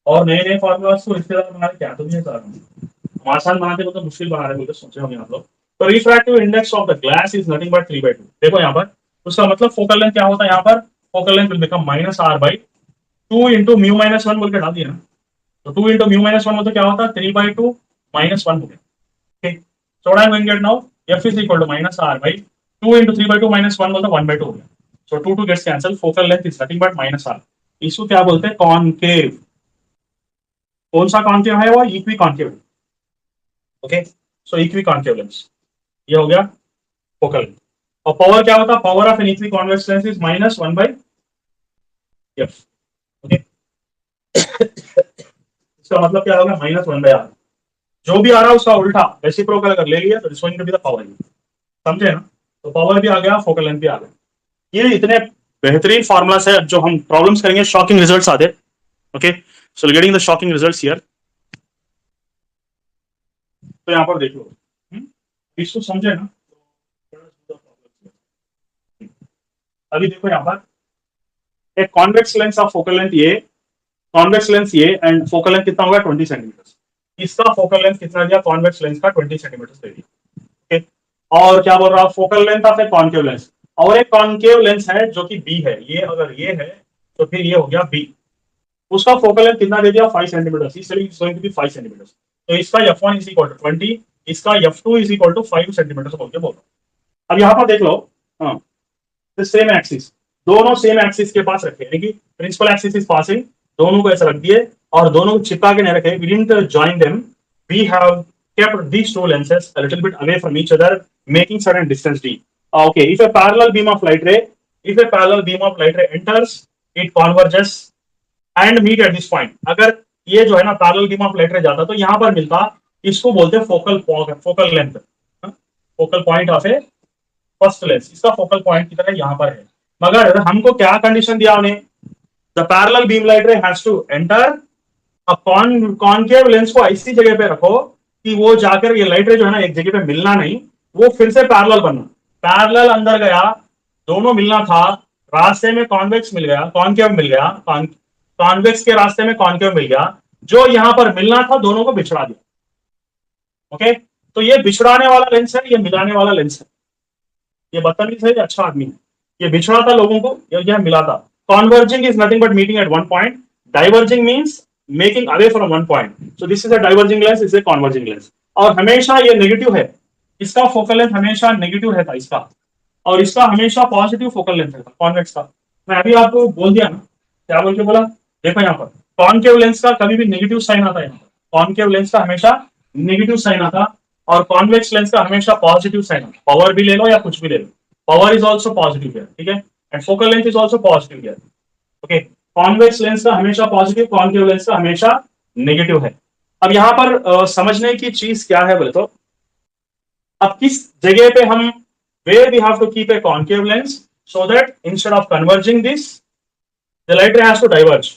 [SPEAKER 1] और नए नए फॉर्मुला को रिश्तेदार बना रहे, क्या तुम ये सर हम आसान बनाते तो मुश्किल बना रहे बोलते सोचे होंगे आप लोग। तो refractive index of the glass is nothing but 3/2। देखो यहाँ पर उसका मतलब फोकल लेंथ क्या होता है, यहाँ पर focal length will become -r/2 into mu -1 बोल के डाल दिया ना, तो 2 इंटू म्यू -1 मतलब क्या होता है, 3/2 -1 हो गया। ठीक, so what I'm going to get now, f is equal to -r/2 into 3/2 -1 मतलब 1/2 हो गया। So 2 gets cancelled, focal length is nothing but -r। इसको क्या बोलते हैं, कॉनकेव। कौन सा कॉनकेव है वो, इक्वी कॉनकेव। ओके, सो इक्वी कॉनकेव लेंस ये हो गया फोकल लेंथ। और पावर क्या होता है, power of an equi convex lens is -1/f। Okay, इसका मतलब क्या होगा, -1/r। जो भी आ रहा है उसका उल्टा रेसिप्रोकल अगर ले लिया तो this going to be the power. समझे ना, तो पावर भी आ गया, फोकल लेंथ भी आ गया। ये इतने बेहतरीन फार्मूलास है, जो हम प्रॉब्लम्स करेंगे शॉकिंग रिजल्ट्स आते। Okay, so getting the shocking results here. तो यहाँ पर देख लो, इसको समझे ना। अभी देखो यहाँ पर एक convex lens of focal length ये, कॉन्वेक्स लेंस ये, एंड फोकल लेंथ कितना होगा, 20 सेंटीमीटर। इसका फोकल लेंथ कितना दिया, कॉन्वेक्स लेंस का 20 सेंटीमीटर दे दिया। ओके, और क्या बोल रहा हूं, focal length of a concave lens, और एक कॉन्केव लेंस है जो कि बी है, ये अगर ये है तो फिर ये हो गया बी, उसका फोकल लेंथ कितना दे दिया, 5 सेंटीमीटर, इसलिए 5 सेंटीमीटर। तो इसका f1 इज इक्वल टू 20, इसका f2 is equal to 5 centimetre बोल के बोल रहा हूं। अब यहाँ पर देख लो, हाँ, सेम एक्सिस, दोनों सेम एक्सिस के पास रखे, यानी कि प्रिंसिपल एक्सिस इज पासिंग, दोनों को ऐसा रख दिए और दोनों को चिपका के नहीं रखे, we didn't join them, we have kept these two lenses a little bit away from each other, making certain distance d. Okay, if a parallel beam of light ray, if a parallel beam of light ray enters, it converges and meet at this point। अगर ये जो है ना parallel beam of light ray जाता तो यहाँ पर मिलता, इसको बोलते हैं focal length, focal point of A first lens. इसका फोकल पॉइंट की तरह यहाँ पर है, मगर हमको क्या कंडीशन दिया उन्हें, the parallel beam light ray has to enter, अब कॉनकेव लेंस को ऐसी जगह पे रखो कि वो जाकर ये लाइट रे जो है ना एक जगह पे मिलना नहीं, वो फिर से पैरेलल बनना, पैरेलल अंदर गया, दोनों मिलना था, रास्ते में कॉन्वेक्स मिल गया, कॉनकेव मिल गया, कॉन्वेक्स के रास्ते में कॉनकेव मिल गया, जो यहां पर मिलना था दोनों को बिछड़ा दिया। ओके, तो ये बिछड़ाने वाला लेंस है, ये मिलाने वाला लेंस है। ये बदतमीज है, ये अच्छा आदमी है, ये बिछड़ा था लोगों को, यह मिला था। Converging is nothing but meeting at one point. Diverging means making away from one point. So this is a diverging lens, this is a converging lens. और हमेशा ये नेगेटिव है, इसका फोकल लेंथ हमेशा नेगेटिव रहता है इसका, और इसका हमेशा पॉजिटिव फोकल लेंथ रहता है कॉन्वेक्स का। मैं अभी आपको बोल दिया ना, क्या बोल के बोला, देखो यहाँ पर कॉनकेव लेंस का कभी भी नेगेटिव साइन आता है, यहाँ पर कॉनकेव लेंस का हमेशा नेगेटिव साइन आता, और कॉन्वेक्स लेंस का हमेशा पॉजिटिव साइन आता। पावर भी ले लो या कुछ भी ले लो, power is also positive here, ठीक है, and focal length is also positive here. Okay, convex lens का हमेशा पॉजिटिव, कॉनकेव लेंस का हमेशा नेगेटिव है। अब यहाँ पर समझने की चीज क्या है बोले तो, अब किस जगह पे हम, where we have to keep a concave lens so that instead of converging this the light ray has to diverge,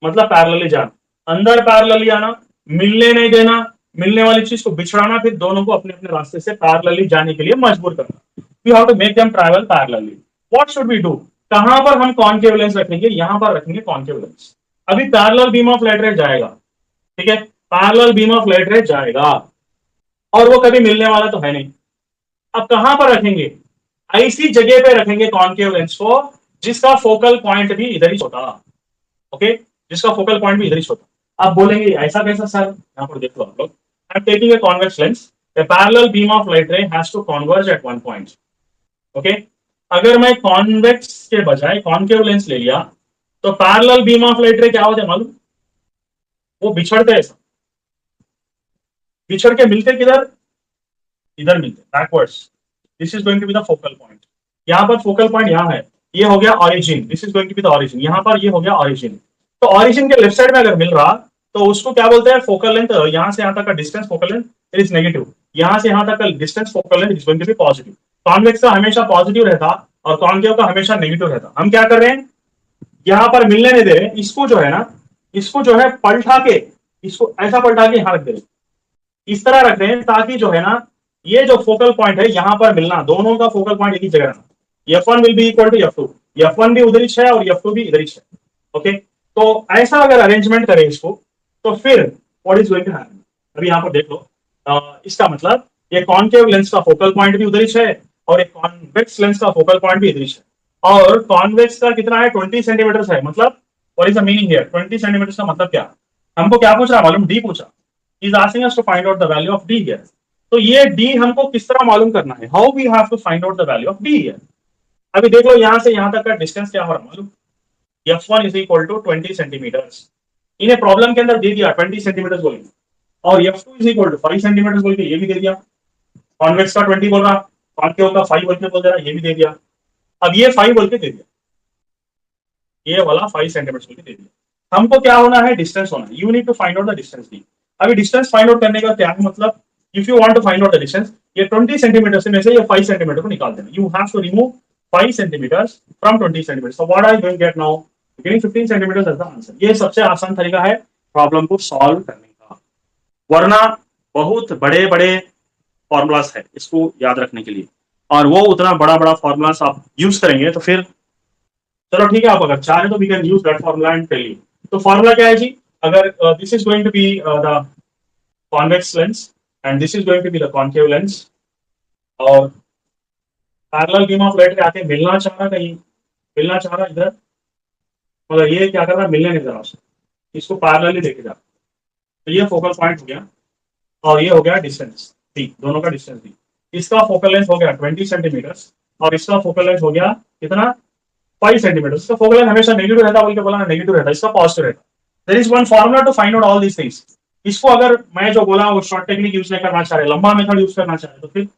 [SPEAKER 1] मतलब पैरेलली जाना, अंदर पैरेलली आना, मिलने नहीं देना, मिलने वाली चीज को बिछड़ाना, फिर दोनों को अपने अपने रास्ते से पैरेलली जाने के लिए मजबूर करना। we have to make them travel parallelly. What should we do? कहां पर हम कॉनकेव लेंस रखेंगे, यहां पर रखेंगे कॉनकेव लेंस। अभी पैरेलल बीम ऑफ लाइट रे जाएगा, ठीक है, पैरेलल बीम ऑफ लाइट रे जाएगा, और वो कभी मिलने वाला तो है नहीं। अब कहां पर रखेंगे, ऐसी जगह पे रखेंगे कॉनकेव लेंस को जिसका फोकल पॉइंट भी इधर ही छोटा, ओके, जिसका फोकल पॉइंट भी इधर ही छोटा। आप बोलेंगे ऐसा कैसा सर, यहाँ पर देखो आप लोग, आई am taking a convex lens, a parallel beam of light ray has to converge at one point, okay. अगर मैं कॉन्वेक्स के बजाय कॉनकेव लेंस ले लिया तो पैरेलल बीम ऑफ लाइट रे क्या होता है मालूम, वो बिछड़ते हैं, बिछड़ के मिलते किधर, इधर मिलते backwards. This is going to be the focal point, यहाँ पर फोकल पॉइंट यहाँ है, ये हो गया origin, this is going to be the origin, यहाँ पर ये हो गया ऑरिजिन। तो ऑरिजिन के लेफ्ट साइड में अगर मिल रहा तो उसको क्या बोलते हैं, फोकल लेंथ, यहाँ से यहाँ तक का distance focal length it is negative, यहाँ से यहाँ तक का distance focal length is going to be positive. Convex का हमेशा पॉजिटिव रहता और कॉनकेव का हमेशा नेगेटिव रहता। हम क्या कर रहे हैं, यहाँ पर मिलने नहीं दे रहे, इसको जो है ना, इसको जो है पलटा के, इसको ऐसा पलटा के यहाँ रख दे रहे, इस तरह रख रहे हैं ताकि जो है ना, ये जो फोकल पॉइंट है यहाँ पर मिलना, दोनों का फोकल पॉइंट एक ही जगह रहना। F1 will be equal to F2, F1 भी उधर ही है और F2 भी इधर ही है, ओके। तो ऐसा अगर अरेंजमेंट करें इसको तो फिर what is going to happen, अभी यहाँ पर देख लो, इसका मतलब ये कॉनकेव लेंस का फोकल पॉइंट भी उधर ही है और एक कॉन्वेक्स लेंस का फोकल पॉइंट भी इधर ही है, और कॉन्वेक्स का कितना है, 20 सेंटीमीटर है। मतलब what is the meaning here, 20 centimetre का मतलब क्या, हमको क्या पूछ रहा मालूम, डी पूछा, is asking us to find out the value of D here. तो ये डी हमको किस तरह मालूम करना है, how we have to find out the value of D here. अभी देख लो यहाँ से यहाँ तक का डिस्टेंस क्या हो रहा मालूम, F1 is equal to 20 centimetre, इन्हें प्रॉब्लम के अंदर दे दिया 20 सेंटीमीटर बोल के, और F2 is equal to 5 centimetre बोल के ये भी दे दिया। कॉन्वेक्स का 20 बोल रहा, कॉनकेव का 5 बोल के बोल दे रहा, ये भी दे दिया। अब ये 5 बोल के दे दिया, ये वाला 5 सेंटीमीटर बोल के दे दिया। हमको क्या होना है, डिस्टेंस होना है, you need to find out the distance D. अभी डिस्टेंस फाइंड आउट करने का क्या है मतलब, if you want to find out the distance, ये 20 सेंटीमीटर से में से ये 5 सेंटीमीटर को निकाल देना, you have to remove 5 centimeters from 20 centimeters. So what are you going to get now? Getting 15 centimeters as the answer. ये सबसे आसान तरीका है प्रॉब्लम को सॉल्व करने का, वरना बहुत बड़े बड़े फॉर्मूलास है इसको याद रखने के लिए, और वो उतना बड़ा बड़ा फॉर्मूलास आप यूज करेंगे तो फिर चलो ठीक है, आप अगर चाहें तो we can use that formula and tell you. तो फॉर्मूला क्या है जी, अगर this is going to be the convex lens and this is going to be the concave lens, और पैरेलल बीम ऑफ लाइट आके मिलना चाह रहा, कहीं मिलना चाह रहा इधर, मतलब ये क्या कर रहा है, मिलने नहीं दे रहा, इसको पैरेलली लेके जा। तो ये फोकल पॉइंट हो गया और ये हो गया डिस्टेंस डी, दोनों का डिस्टेंस डी। इसका फोकल लेंथ हो गया 20 सेंटीमीटर और इसका फोकल लेंथ हो गया कितना, 5 सेंटीमीटर। इसका फोकल लेंथ हमेशा नेगेटिव रहता, बोल के बोला नेगेटिव रहता, इसका पॉजिटिव रहता। There is one formula to find out all these things. इसको अगर मैं जो बोला वो शॉर्ट टेक्निक यूज नहीं करना चाह रहे, लंबा मेथड यूज करना चाह रहे, तो फिर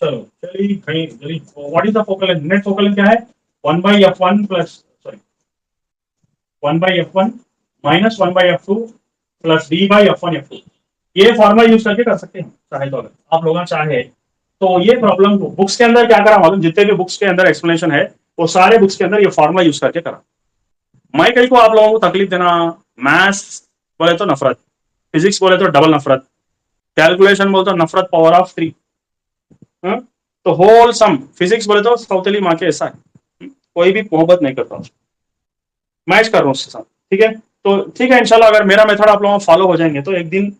[SPEAKER 1] चलो चलिए कहीं जल्दी, what is the focal length, net focal length क्या है, 1/f1 plus sorry 1/f1 minus 1/f2 plus d/f1f2। ये फॉर्मूला यूज करके कर सकते हैं चाहे तो, अगर आप लोग चाहे तो। ये प्रॉब्लम को बुक्स के अंदर क्या करा मालूम, जितने भी बुक्स के अंदर एक्सप्लेनेशन है वो सारे बुक्स के अंदर ये फॉर्मूला यूज करके करा। मैं कहीं को आप लोगों को तकलीफ देना, मैथ्स बोले तो नफरत, फिजिक्स बोले तो डबल नफरत, कैलकुलेशन बोले तो नफरत पावर ऑफ 3, तो होल सम फिजिक्स बोले तो सौतेली माँ के ऐसा है, कोई भी मोहब्बत नहीं करता, मैच कर रहा हूँ उसके साथ, ठीक है। तो ठीक है, इंशाल्लाह अगर मेरा मेथड आप लोगों को फॉलो हो जाएंगे तो एक दिन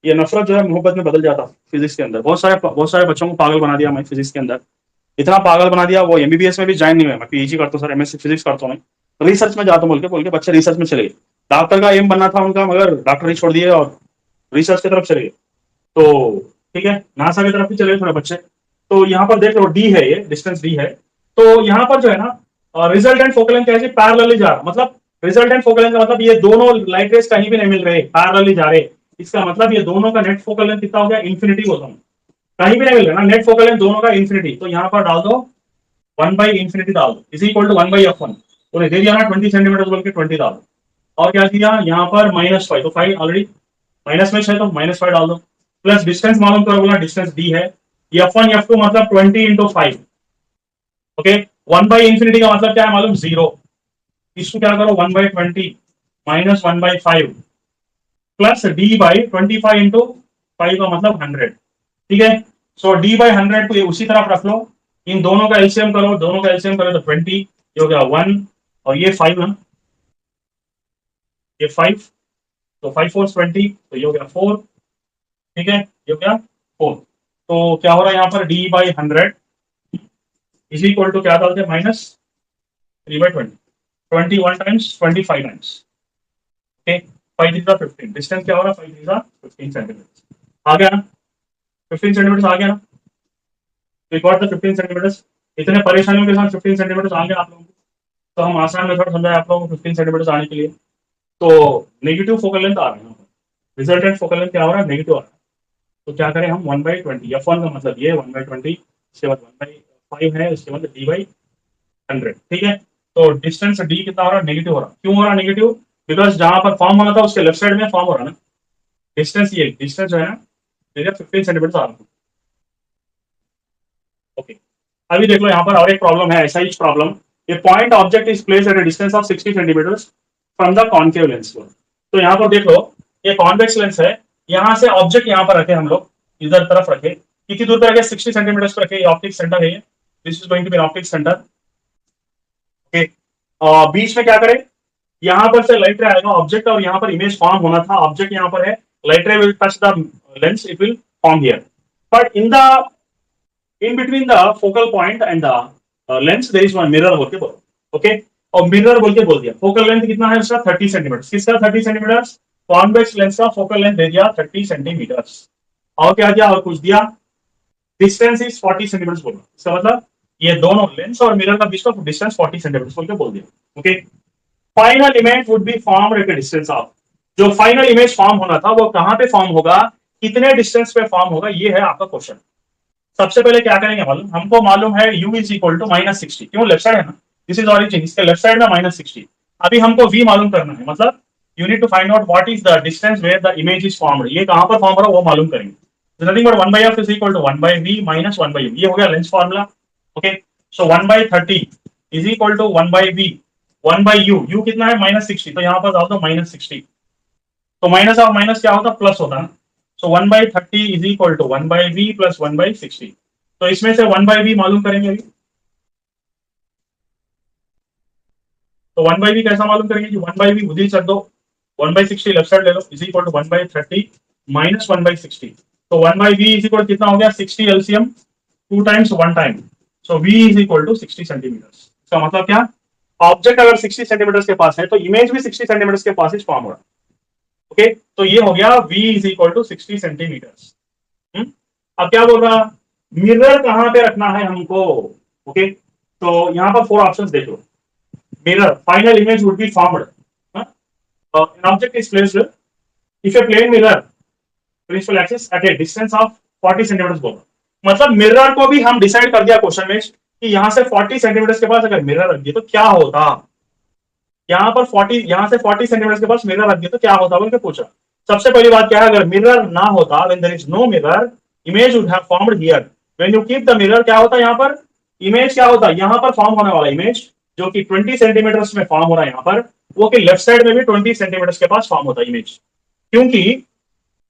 [SPEAKER 1] ये नफरत जो है मोहब्बत में बदल जाता। फिजिक्स के अंदर बहुत सारे बच्चों को पागल बना दिया मैं फिजिक्स के अंदर, इतना पागल बना दिया, वो एमबीबीएस में भी ज्वाइन नहीं हुआ, मैं पीएचडी करता हूँ सर, एमएससी फिजिक्स करता हूँ, रिसर्च में जाता बोल के बच्चे रिसर्च में चले गए। डॉक्टर का एम बनना था उनका, मगर डॉक्टर ही छोड़ दिए और रिसर्च की तरफ चले गए। तो ठीक है, नासा की तरफ भी चले गए थोड़े बच्चे। तो यहाँ पर देख लो डी है, ये डिस्टेंस डी है। तो यहाँ पर जो है ना रिजल्टेंट फोकल लेंथ क्या है, पैरेलली जा रहा, मतलब रिजल्टेंट फोकल लेंथ का मतलब ये दोनों लाइट रेस कहीं भी नहीं मिल रहे, पैरेलली जा रहे। इसका मतलब ये दोनों का नेट फोकल लेंथ कितना हो गया, इन्फिनिटी बोलता हूँ। कहीं भी नहीं मिल रहा ना, नेट फोकल लेंथ दोनों का इन्फिनिटी। तो यहाँ पर डाल दो 1/इन्फिनिटी डाल दो, इज इक्वल टू 1/f1। उन्हें दे दिया ना 20 सेंटीमीटर बोल के 20 डाल दो। और क्या किया यहाँ पर -5, तो 5 ऑलरेडी माइनस में है तो -5 डाल दो। प्लस डिस्टेंस मालूम करो, बोला डिस्टेंस डी है। f1 f2 मतलब 20 इंटू 5। ओके, 1/इन्फिनिटी का मतलब क्या है मालूम, 0। इसको क्या करो 1/20 माइनस 1/5 प्लस d/25 इंटू 5 का मतलब 100। ठीक है, सो d/100 को उसी तरफ रख लो। इन दोनों का एलसीएम करो, दोनों का एलसीएम करो तो 20, ये हो गया 1 और ये 5 ना, ये 5, तो 5 4 20, तो ये हो गया 4। ठीक है, ये हो गया 4। तो क्या हो रहा है यहाँ पर d/100 इज इक्वल टू क्या डालते हैं, -3/20, 21 टाइम्स 25 टाइम्स। ओके, 5 3 15, डिस्टेंस क्या हो रहा है, 5 3 15 सेंटीमीटर आ गया ना, 15 सेंटीमीटर आ गया ना। तो गॉट द 15 सेंटीमीटर। इतने परेशानियों के साथ 15 सेंटीमीटर आ गया आप लोगों को, तो हम आसान मेथड समझाए आप लोगों को 15 सेंटीमीटर आने के लिए। तो नेगेटिव फोकल लेंथ आ रहा है, रिजल्टेंट फोकल लेंथ क्या हो रहा है, नेगेटिव आ रहा है। तो क्या करें हम 1/20, f1 का मतलब ये 1/20, इसके बाद 1/5 है, इसके बाद d/100। ठीक है, तो डिस्टेंस d कितना हो रहा है, नेगेटिव हो रहा है। क्यों हो रहा है नेगेटिव, बिकॉज जहां पर फॉर्म होना था उसके लेफ्ट साइड में फॉर्म हो रहा है ना। डिस्टेंस ये डिस्टेंस जो है ना 15 सेंटीमीटर आ रहा है। ओके, अभी देख लो यहाँ पर और एक प्रॉब्लम है, ऐसा ही प्रॉब्लम। ये point object is placed at a distance of 60 centimetre from the concave lens. तो यहाँ पर देख लो ये कॉन्वेक्स लेंस है, यहाँ से ऑब्जेक्ट यहाँ पर रखे हम लोग, इधर तरफ रखे, कितनी दूर पे रखे, 60 सेंटीमीटर पर रखे। ऑप्टिक सेंटर है ये, this is going to be optic centre. Okay, बीच में क्या करें, यहाँ पर से लाइट रे आएगा ऑब्जेक्ट और यहाँ पर इमेज फॉर्म होना था। ऑब्जेक्ट यहाँ पर है, लाइट रे will touch the lens, it will form here, but in the in between the focal point and the lens there is one mirror बोल के बोलो। ओके, और मिरर बोल के बोल दिया। फोकल लेंथ कितना है उसका, 30 सेंटीमीटर। किसका 30 सेंटीमीटर, कॉन्वेक्स लेंस का फोकल लेंथ दे दिया 30 सेंटीमीटर। और क्या दिया, और कुछ दिया, डिस्टेंस इज 40 सेंटीमीटर बोला। इसका मतलब ये दोनों लेंस और मिरर का बीच का डिस्टेंस 40 सेंटीमीटर बोल के बोल दिया। Okay, final image would B form at a distance of, जो फाइनल इमेज फॉर्म होना था वो कहां पे फॉर्म होगा, कितने डिस्टेंस पे फॉर्म होगा, ये है आपका क्वेश्चन। सबसे पहले क्या करेंगे मालूम, हमको मालूम है u इज इक्वल टू -60, क्यों लेफ्ट साइड है ना, दिस इज ऑरिजिन, इसके लेफ्ट साइड में -60। अभी हमको v मालूम करना है, मतलब you need to find out what is the distance where the image is formed, ये कहां पर फॉर्म हो रहा है वो मालूम करेंगे। Nothing but 1/f is equal to 1/v minus 1/u, ये हो गया lens formula. Okay, so 1/30 is equal to 1/v 1/u, u कितना है -60, तो यहां पर डाल दो -60। तो माइनस ऑफ माइनस क्या होता, प्लस होता है। So 1/30 is equal to 1/v plus 1/60। तो इसमें से 1/v मालूम करेंगे अभी। तो 1/v कैसा मालूम करेंगे कि 1/v उधर चढ़ दो, 1/60 लेफ्ट साइड ले लो, इज इक्वल टू 1/30 माइनस 1/60। तो 1/v इज इक्वल कितना हो गया, 60 LCM 2 times 1 time, so v is equal to 60 centimetre. इसका मतलब क्या, ऑब्जेक्ट अगर 60 सेंटीमीटर के पास है तो इमेज भी 60 सेंटीमीटर के पास ही फॉर्म हो रहा है। ओके, तो ये हो गया v is equal to 60 centimetre. अब क्या बोल रहा, मिरर कहां पे रखना है हमको। ओके, तो यहां पर 4 ऑप्शंस देख लो। Mirror, final image would be formed, an object is placed if a plane mirror principal axis at a distance of 40 centimetre बोल, मतलब मिरर को भी हम डिसाइड कर दिया क्वेश्चन में कि यहां से 40 सेंटीमीटर के पास अगर मिरर रख दिए तो क्या होता, यहाँ पर 40, यहाँ से 40 सेंटीमीटर के पास मिरर रख दिया तो क्या होता बोल के पूछा। सबसे पहली बात क्या है, अगर मिरर ना होता, when there is no mirror image would have formed here, when you keep the mirror क्या होता, यहाँ पर इमेज क्या होता, यहाँ पर फॉर्म होने वाला इमेज जो कि 20 सेंटीमीटर में फॉर्म हो रहा है यहाँ पर, वो कि लेफ्ट साइड में भी 20 सेंटीमीटर के पास फॉर्म होता है इमेज। क्योंकि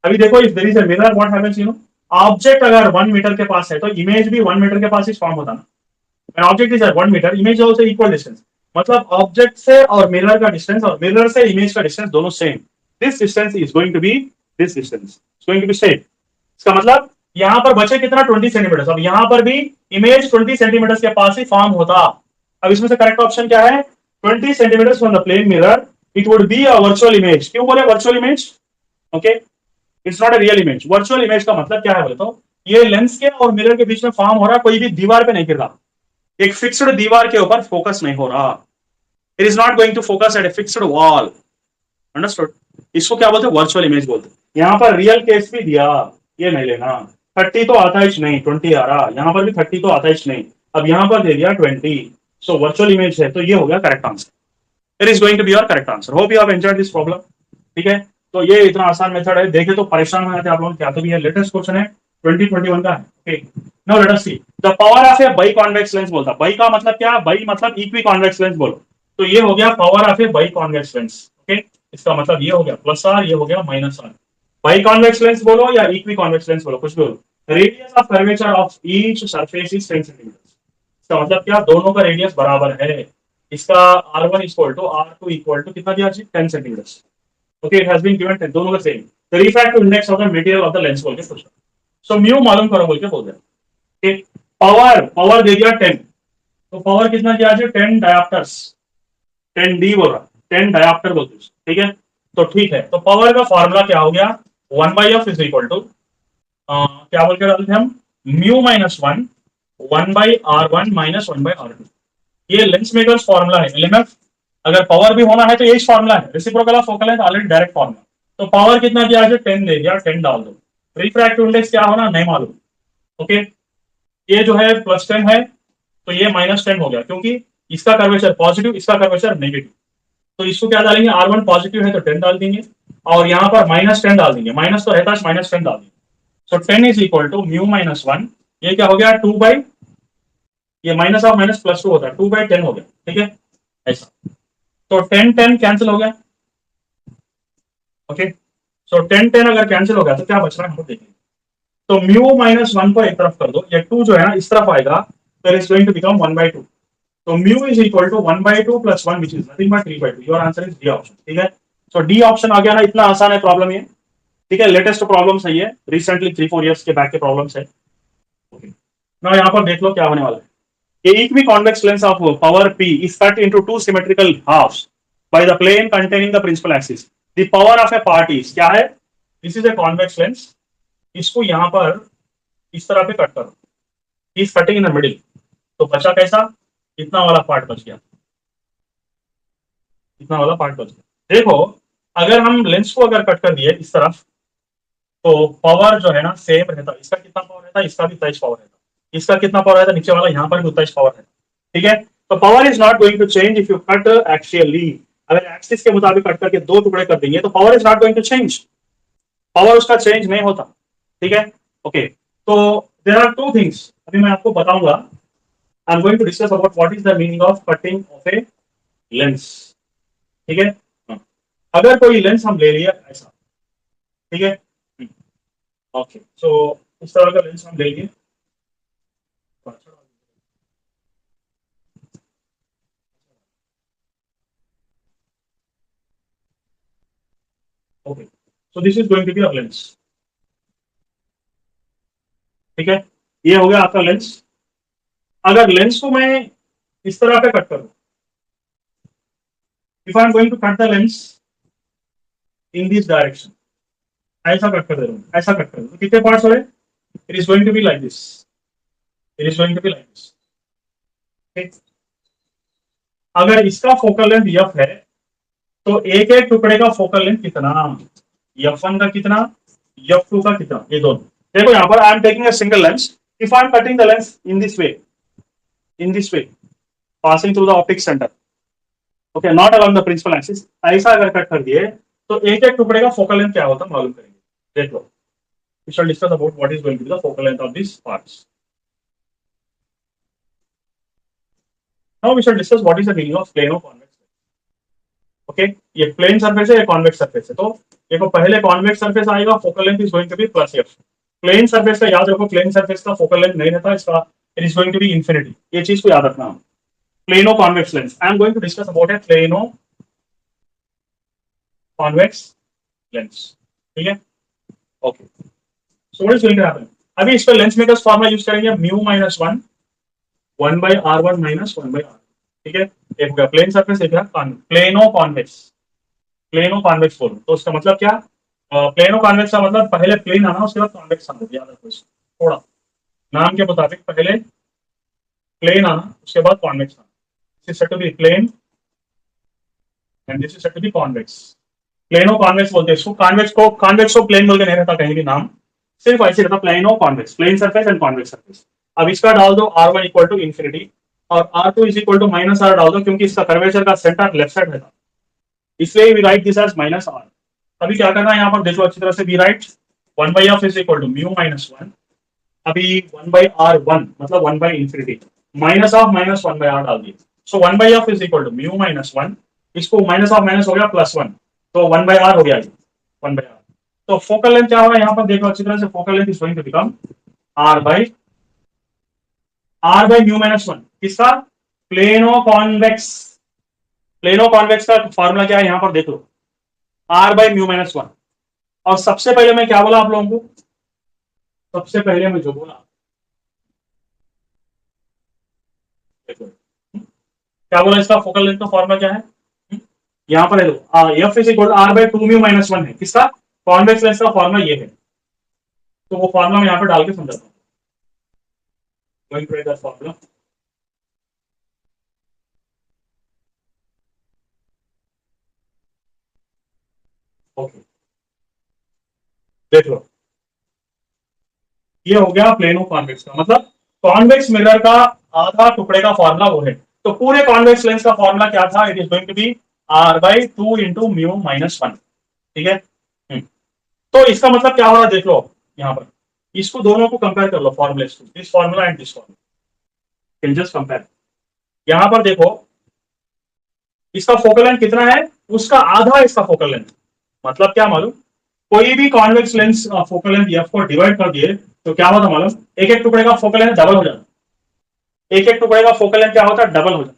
[SPEAKER 1] अभी देखो if there is a mirror what happens, you know, object अगर 1 मीटर के पास है तो इमेज भी 1 मीटर के पास ही फॉर्म होता ना। When object is at 1 metre, image also equal distance, मतलब ऑब्जेक्ट से और मिरर का डिस्टेंस और मिरर से इमेज का डिस्टेंस दोनों same. This distance is going to be, this distance is going to be same. इसका मतलब यहां पर बचे कितना, 20 सेंटीमीटर। अब यहां पर भी इमेज 20 सेंटीमीटर के पास ही फॉर्म होता। अब इसमें से करेक्ट ऑप्शन क्या है, 20 centimeters from the plane mirror, it would be a virtual image. क्यों बोले virtual image? Okay, it's not a real image. Virtual image का मतलब क्या है बोले तो ये लेंस के और मिरर के बीच में फॉर्म हो रहा, कोई भी दीवार पे नहीं गिर रहा, एक फिक्स्ड दीवार के ऊपर फोकस नहीं हो रहा. It is not going to focus at a fixed wall. Understood? इसको क्या बोलते हैं? वर्चुअल इमेज बोलते हैं. यहाँ पर रियल केस भी दिया, ये नहीं लेना. 30 तो आता ही नहीं, 20 आ रहा, यहाँ पर भी 30 तो आता ही नहीं, अब यहाँ पर दे दिया 20. सो वर्चुअल इमेज है, तो ये हो गया correct answer. It is going to be your correct answer. Hope you have enjoyed this problem. ठीक है, तो ये इतना आसान मेथड है. देखे तो परेशान हो जाते आप लोग, क्या तो भी है. लेटेस्ट क्वेश्चन है 2021 का है. Okay, now let us see the power of A by convex lens. बोलता बाई का मतलब क्या? बाई मतलब इक्वी कॉन्वेक्स लेंस बोलो, तो ये हो गया power of A by convex lens. Okay, इसका मतलब ये हो गया प्लस आर, ये हो गया minus R. Bi convex lens बोलो या इक्वी कॉन्वेक्स लेंस बोलो, कुछ भी बोलो. Radius of curvature of each surface is 10 centimetre. इसका मतलब क्या? दोनों का रेडियस बराबर है. इसका R1 equal to R2 equal to कितना दिया? 10 centimetre. Okay, it has been given 10, दोनों का same. The refractive index of the material of the lens बोल के पूछा. सो म्यू मालूम करो बोल के बोल दिया. पावर दे दिया 10, तो पावर कितना दिया? 10 डायोप्टर्स. 10 डी बोल रहा, 10 डायोप्टर बोलते. ठीक है, तो ठीक है. तो पावर का फॉर्मूला क्या हो गया? 1/f इज इक्वल टू क्या बोल के डालते हैं हम? Mu minus 1/r1 minus 1/r2. ये लेंस मेकर्स फॉर्मूला है. एलएमएफ अगर पावर भी होना है तो यही फॉर्मूला है. Reciprocal of focal length already direct formula. तो पावर कितना दिया? 10 दे दिया, 10 डाल दो. रिफ्रैक्टिव इंडेक्स क्या होना नहीं मालूम. ओके, ये जो है +10 है, तो ये -10 हो गया, क्योंकि इसका कर्वेचर पॉजिटिव, इसका कर्वेचर नेगेटिव. तो इसको क्या डालेंगे? R1 पॉजिटिव है तो 10 डाल देंगे, और यहाँ पर -10 डाल देंगे. माइनस तो रहता है, -10 डाल देंगे. So 10 is equal to mu minus 1. ये क्या हो गया? 2 बाई, ये माइनस ऑफ माइनस +2 होता है, 2/10 हो गया. ठीक है, ऐसा. तो 10 कैंसिल हो गया. ओके, सो 10 अगर कैंसिल हो गया तो क्या बच रहा है हम लोग देखेंगे. तो म्यू माइनस 1 को एक तरफ कर दो, ये 2 जो है ना इस तरफ आएगा, तो it is going to become 1/2. तो mu is equal to 1/2 + 1 which is nothing but 3/2. Your answer is D option. ठीक है, सो डी ऑप्शन आ गया ना. इतना आसान है प्रॉब्लम ये. ठीक है, लेटेस्ट प्रॉब्लम्स है ये, रिसेंटली 3-4 इयर्स के बैक के प्रॉब्लम्स है. ओके, ना यहाँ पर देख लो क्या होने वाला है. A equiconvex lens of power P is cut into two symmetrical halves by the plane containing the principal axis. The power of a part is क्या है? This is a convex lens. इसको यहाँ पर इस तरह पे कट करो. He is cutting in the middle. तो बचा कैसा? इतना वाला पार्ट बच गया, इतना वाला पार्ट बच गया. देखो, अगर हम लेंस को अगर कट कर दिए इस तरफ, तो पावर जो है ना सेम रहता. इसका कितना पावर रहता है? इसका भी उतना पावर रहता. इसका कितना पावर रहता है? नीचे वाला, यहाँ पर भी उतना पावर है. ठीक है, तो power is not going to change if you cut axially. अगर एक्सिस के मुताबिक कट करके 2 टुकड़े कर देंगे तो power is not going to change. Power उसका चेंज नहीं होता. ठीक है, ओके. तो देयर आर 2 थिंग्स अभी मैं आपको बताऊंगा. I am going to discuss about what is the meaning of cutting of a lens. ठीक है, अगर कोई लेंस हम ले लिया ऐसा, ठीक है, ओके, सो इस तरह का लेंस हम ले लिए. Okay, so this is going to be a lens. ठीक है, ये हो गया आपका लेंस. अगर लेंस को मैं इस तरह पे कट करूं, if I am going to cut the lens in this direction, ऐसा कट कर दे रहा हूं, ऐसा कट कर, तो कितने पार्ट्स हो रहे? It is going to be like this. It is going to be like this. ठीक, अगर इसका फोकल लेंथ f है, तो एक एक टुकड़े का फोकल लेंथ कितना? f1 का कितना, f2 का कितना, ये दोनों. देखो यहाँ पर I am taking a single lens. If I am cutting the lens in this way passing through the optic centre, okay, not along the principal axis. ऐसा अगर कट कर दिए तो एक एक टुकड़े का फोकल लेंथ क्या होता है मालूम करेंगे. देख लो, we shall discuss about what is going to be the focal length of this parts. Now we shall discuss what is the meaning of plano convex. Okay, ये प्लेन सरफेस है, ये कॉन्वेक्स सरफेस है. तो देखो, पहले convex surface आएगा, focal length is going to be +f. Plane surface का याद रखो, प्लेन सरफेस का फोकल लेंथ नहीं रहता, इसका it is going to B infinity. ये चीज को याद रखना. Plano convex lens, I am going to discuss about a plano convex lens. ठीक है, okay, so what is going to happen. अभी इस पे लेंस मेकर्स फॉर्मूला यूज करेंगे, म्यू -1 1/r1 - 1/r. ठीक है, एक हो गया प्लेन सरफेस, एक है प्लेनो कॉन्वेक्स। प्लेनो कॉन्वेक्स बोलो तो उसका मतलब क्या? प्लेनो कॉन्वेक्स का मतलब पहले प्लेन आना उसके बाद कॉन्वेक्स आना, याद रखो इसको थोड़ा। नाम के मुताबिक पहले प्लेन आना उसके बाद कॉन्वेक्स आना। This is said to be plane and this is said to be convex. Plano convex बोलते हैं इसको। कॉन्वेक्स को प्लेन बोल के नहीं रहता कहीं भी नाम, सिर्फ ऐसे रहता plano convex, plane surface and convex surface. अब इसका डाल दो R1 इक्वल टू इंफिनिटी और R2 is equal to minus R डाल दो, क्योंकि इसका कर्वेचर का सेंटर लेफ्ट साइड रहता, इसलिए we write this as minus R। अभी क्या करना है यहाँ पर देखो अच्छी तरह से, we write 1 by f is equal to mu minus 1। अभी 1 by R1 मतलब 1 by infinity, minus of minus 1 by R डाल दिए। So 1 by f is equal to mu minus 1, इसको माइनस ऑफ माइनस हो गया प्लस 1, तो 1 by R हो गया, 1 by R। तो फोकल लेंथ क्या होगा यहाँ पर देखो अच्छी तरह से, focal length is going to become R by mu minus 1, किसका? Plano convex. प्लेनो कॉन्वेक्स का फॉर्मूला क्या है यहाँ पर देख लो, R by म्यू माइनस 1। और सबसे पहले मैं क्या बोला आप लोगों को, सबसे पहले मैं जो बोला क्या बोला, इसका फोकल लेंथ का फॉर्मूला क्या है? यहाँ पर है F is equal R by two mu minus 1 है, किसका? कॉन्वेक्स लेंस का फॉर्मूला ये है। तो वो फॉर्मूला मैं यहाँ पर डाल के समझाता हूँ। फॉर्मूला ओके, देख लो ये हो गया प्लेनो कॉन्वेक्स का मतलब कॉन्वेक्स मिरर का आधा टुकड़े का फॉर्मूला वो है। तो पूरे कॉन्वेक्स लेंस का फॉर्मूला क्या था? It is going to be R by two into mu minus 1, ठीक है। तो इसका मतलब क्या हो रहा है देख लो यहाँ पर, इसको दोनों को कंपेयर कर लो फॉर्मूले, this formula and this formula, can just compare. यहाँ पर देखो इसका फोकल लेंथ कितना है, उसका आधा इसका फोकल लेंथ। मतलब क्या मालूम, कोई भी convex lens focal length F को डिवाइड कर दिए तो क्या होता मालूम, एक एक टुकड़े का फोकल लेंथ डबल हो जाता। एक एक टुकड़े का फोकल लेंथ क्या होता है? डबल हो जाता।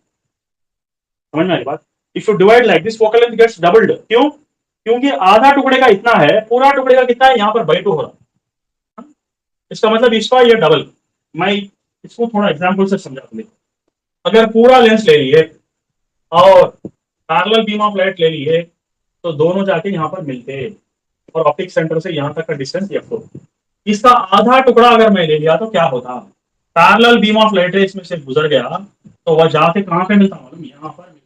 [SPEAKER 1] समझ में आई बात? If you divide like this focal length gets doubled, क्यों? क्योंकि आधा टुकड़े का इतना है, पूरा टुकड़े का कितना है यहाँ पर बाई 2 हो रहा। इसका मतलब इसका ये डबल। मैं इसको थोड़ा एग्जाम्पल से समझा दूं। अगर पूरा लेंस ले लिए और पैरेलल बीम ऑफ लाइट ले लिए तो दोनों जाके यहाँ पर मिलते हैं और ऑप्टिक सेंटर से यहाँ तक का डिस्टेंस एफ हो। इसका आधा टुकड़ा अगर मैं ले लिया तो क्या होता, पैरेलल बीम ऑफ लाइट इसमें से गुजर गया तो वह जाके कहाँ पे मिलता मालूम, यहाँ पर मिलता।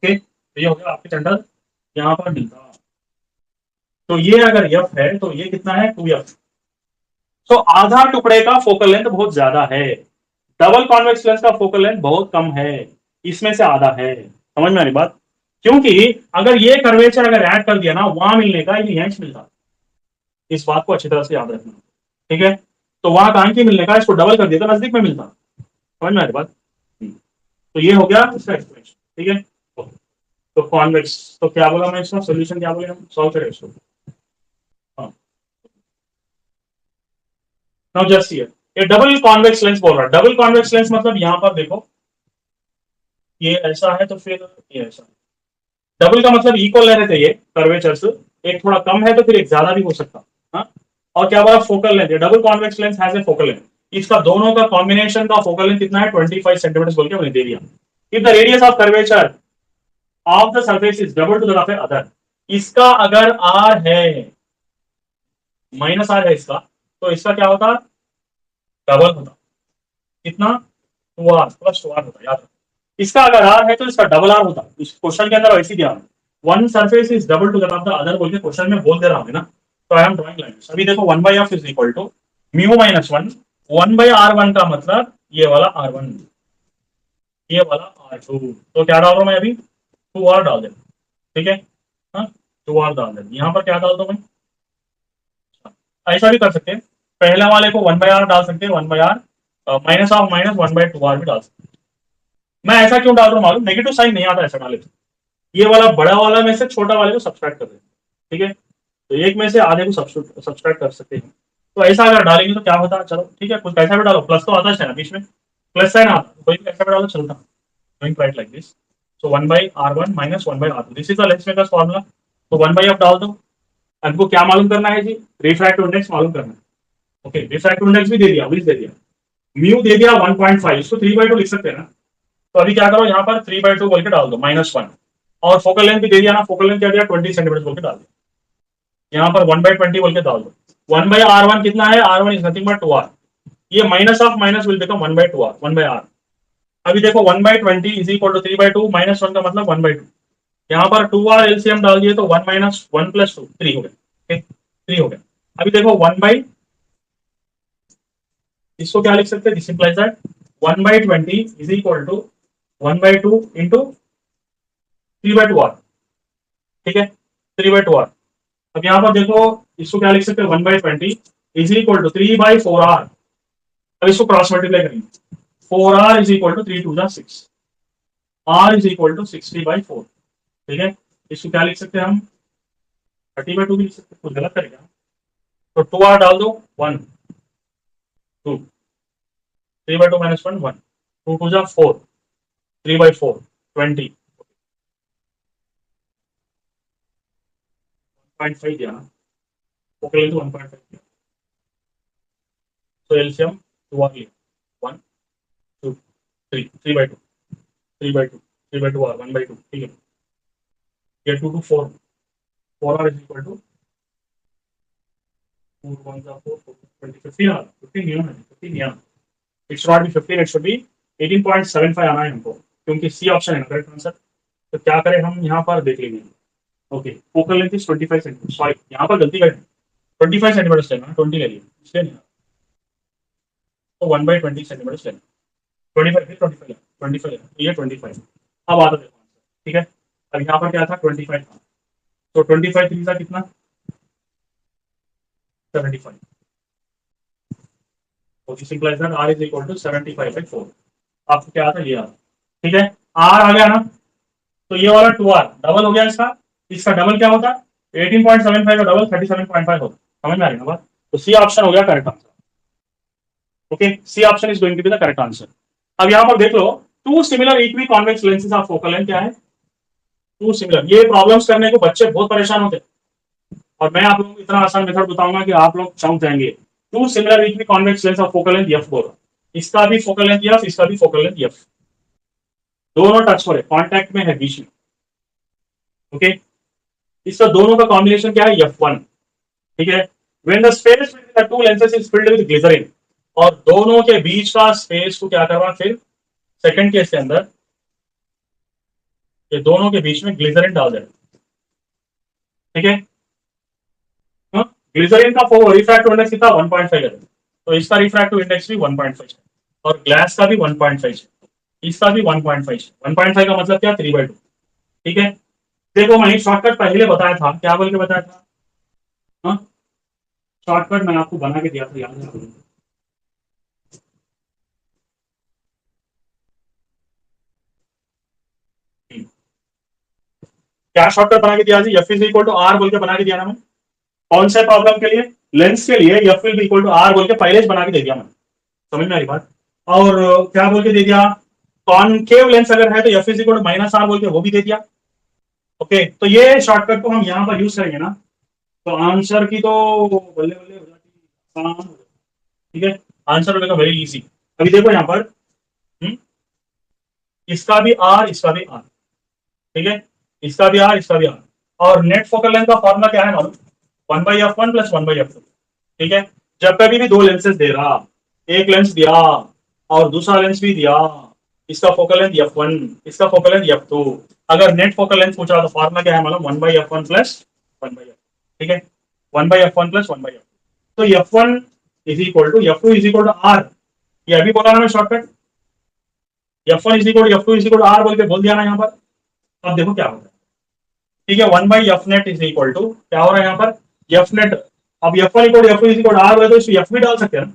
[SPEAKER 1] ओके, तो ये हो गया आपके सेंटर यहाँ पर मिलता। तो ये अगर एफ है तो ये कितना है? 2f। तो आधा टुकड़े का फोकल लेंथ बहुत ज्यादा है, डबल कॉन्वेक्स लेंस का फोकल लेंथ बहुत कम है, इसमें से आधा है। समझ में आ रही बात? क्योंकि अगर ये कर्वेचर अगर ऐड कर दिया ना वहां मिलने का, ये यहीं से मिलता। इस बात को अच्छी तरह से याद रखना, ठीक है। तो वहां कहां की मिलने का, इसको डबल कर दिया तो नजदीक में मिलता। समझ में आ रही बात? तो ये हो गया इसका एक्सप्लेनेशन, ठीक है। तो कॉन्वेक्स, तो क्या बोला मैं इसका सोल्यूशन, क्या बोले हम सॉल्व करें इसको। नाउ जस्ट हियर ये डबल कॉन्वेक्स लेंस बोल रहा है। डबल कॉन्वेक्स लेंस मतलब यहां पर देखो ये ऐसा है तो फिर ये ऐसा। डबल का मतलब इक्वल नहीं रहते ये कर्वेचर्स, एक थोड़ा कम है तो फिर एक ज्यादा भी हो सकता। हाँ, और क्या बोला focal length, double convex lens has a focal length, इसका दोनों का कॉम्बिनेशन का फोकल लेंथ कितना है? 25 सेंटीमीटर बोल के मैंने दे दिया। If the radius of curvature of the surface is double two the of other, इसका अगर आर है माइनस आर है इसका, तो इसका क्या होता? डबल होता। कितना? 2r प्लस 2r होता, याद रखो। इसका अगर आर है तो इसका डबल आर होता। इस क्वेश्चन के अंदर वैसे दिया one surface is double two the of the other बोल के क्वेश्चन में बोल दे रहा हूं ना, तो आई एम ड्राइंग लाइन। अभी देखो 1 by f is equal to mu minus 1, 1 by r1 का मतलब ये वाला r1, ये वाला r2। तो क्या डाल रहा हूं मैं अभी? 2r डाल दे, ठीक है। हाँ, 2r डाल दे। यहाँ पर क्या डाल दो मैं, ऐसा भी कर सकते हैं, पहले वाले को 1 by r डाल सकते हैं, 1 by r minus of minus 1 by 2r भी डाल सकते हैं। मैं ऐसा क्यों डाल रहा हूँ मालूम, नेगेटिव साइन नहीं आता ऐसा डाले तो। ये वाला बड़ा वाला में से छोटा वाले को सब्सट्रैक्ट कर दें, ठीक है। तो एक में से आधे को सब्सट्रैक्ट कर सकते हैं। तो ऐसा अगर डालेंगे तो क्या होता है, चलो ठीक है, कुछ कैसा भी डालो, प्लस तो आता है ना बीच में, प्लस साइन आता, कोई भी कैसा भी डालो चलता। Going right like this, so 1 by r1 minus 1 by r2, this is the lens makers formula. तो 1 by f डाल दो। हमको क्या मालूम करना है जी? रिफ्रैक्टिव इंडेक्स मालूम करना है। ओके, रिफ्रैक्टिव इंडेक्स भी दे दिया, विच दे दिया, म्यू दे दिया 1.5, इसको 3/2 लिख सकते हैं ना। तो अभी क्या करो, यहाँ पर 3/2 बोल के डाल दो -1, और फोकल लेंथ भी दे दिया ना, फोकल लेंथ क्या दिया 20 सेंटीमीटर बोल के डाल दिया, यहाँ पर 1/20 बोल के डाल दो। 1/r1 कितना है, r1 is nothing but 2r, ये minus of minus will become 1/2r, 1/r। अभी देखो 1/20 इज इक्वल टू 3/2 -1 का मतलब 1/2, यहाँ पर 2r एलसीएम डाल दिए तो 1 - 1 + 2 3 हो गया, 3 हो गया। अभी देखो 1 इसको क्या लिख सकते हैं, this implies that 1/20 is equal to 1/2 into 3/2r, ठीक है, 3/2r। अब यहाँ पर देखो इसको क्या लिख सकते हैं, 1/20 इज इक्वल टू 3/4r। अब इसको क्रॉस मल्टीप्लाई करेंगे, 4r is equal to 3 × 2 = 6, r is equal to 60/4, ठीक है। इसको क्या लिख सकते हैं हम, 30/2 भी लिख सकते हैं, कुछ गलत करेगा तो 2r डाल दो, 1 2, 3/2 - 1 1, 2 × 2 = 4, 3/4 20, 1.5 दिया ना, ओके तो 1.5 दिया, तो एलसीएम 2r लिया, 1 2 3, 3/2 3/2 3/2r 1/2, ठीक है। ये 2 to 4, 4r is equal to 4 1 4 20 15 r 15 नियम है, 15 नियम, it should not be 15, it should be 18.75 आना है हमको, क्योंकि सी ऑप्शन है ना करेक्ट आंसर। तो क्या करें हम यहाँ पर देख लेंगे, okay focal length is 25 centimetre, sorry यहाँ पर गलती करें, 25 सेंटीमीटर लेना, 20 ले लिया इसलिए नहीं, तो 1/20 सेंटीमीटर लेना, 25 फिर 25 25, ये 25। अब आता देखो आंसर, ठीक है। अब यहाँ पर क्या था, 25 था, तो 25 3 था कितना, 75, तो this implies that r is equal to 75/4। आपको क्या आता है, ये आता, ठीक है, r आ गया ना, तो ये वाला 2r डबल हो गया इसका, इसका डबल क्या होता है 18.75 का डबल 37.5 होता, समझ में आ रही है ना बात। तो सी ऑप्शन हो गया correct answer, okay, C option is going to be the correct answer. अब यहाँ पर देख लो, two similar equiconvex lenses of focal length क्या है, टू सिमिलर, ये प्रॉब्लम्स करने को बच्चे बहुत परेशान होते हैं, और मैं आप लोगों को इतना आसान मेथड बताऊंगा कि आप लोग चौंक जाएंगे। Two similar equi convex lens of focal length F बोलो, इसका भी फोकल लेंथ एफ, इसका भी फोकल लेंथ एफ, दोनों टच हो रहे, कॉन्टैक्ट में है बीच में, ओके। इसका दोनों का कॉम्बिनेशन क्या है, F1, ठीक है। When the space between the two lenses is filled with glycerine, और दोनों के बीच का स्पेस को क्या करवा, फिर सेकंड केस के अंदर ये दोनों के बीच में ग्लिसरीन डाल देना, ठीक है। ग्लिसरीन का रिफ्रैक्टिव इंडेक्स कितना 1.5 है, तो इसका रिफ्रैक्टिव इंडेक्स भी 1.5 है, और ग्लास का भी 1.5 है, इसका भी 1.5 है। 1.5 का मतलब क्या, 3/2, ठीक है। देखो मैं शॉर्टकट पहले बताया था, क्या बोल के बताया था, हाँ शॉर्टकट मैंने आपको बना के दिया था, याद है, क्या शॉर्टकट बना के दिया जी, F is equal to R बोल के बना के दिया ना मैं, कौन से प्रॉब्लम के लिए, लेंस के लिए F will be equal to R बोल के पहले ही बना के दे दिया मैंने, समझ में आ रही बात। और क्या बोल के दे दिया, कॉनकेव लेंस अगर है तो F is equal to -r बोल के वो भी दे दिया, ओके। तो ये शॉर्टकट को हम यहाँ पर यूज करेंगे ना, तो आंसर की तो बल्ले बल्ले हो जाती है, आसान हो जाती है, ठीक है, आंसर हो जाएगा वेरी इजी। अभी देखो यहाँ पर, इसका भी आर, इसका भी आर, ठीक है, इसका भी आर, इसका भी आर, और नेट फोकल लेंथ का फॉर्मूला क्या है मालूम, 1/f1 + 1/f2, ठीक है। जब कभी भी दो लेंसेज दे रहा, एक लेंस दिया और दूसरा लेंस भी दिया, इसका फोकल लेंथ f1, इसका फोकल लेंथ f2, अगर नेट फोकल लेंथ पूछा तो फॉर्मूला क्या है मालूम, 1/f1 + 1/f, ठीक है, 1/f1 + 1/f, तो f1 is equal to f2 is equal to r, ये अभी बोला ना मैं shortcut, f1 is equal to f2 is equal to r बोल के बोल दिया ना यहाँ पर। अब देखो क्या होगा, ठीक है, 1/f net is equal to क्या हो रहा है यहाँ पर, f net, अब f1 equal to f2 is equal to r हो तो इसमें f भी डाल सकते हैं ना,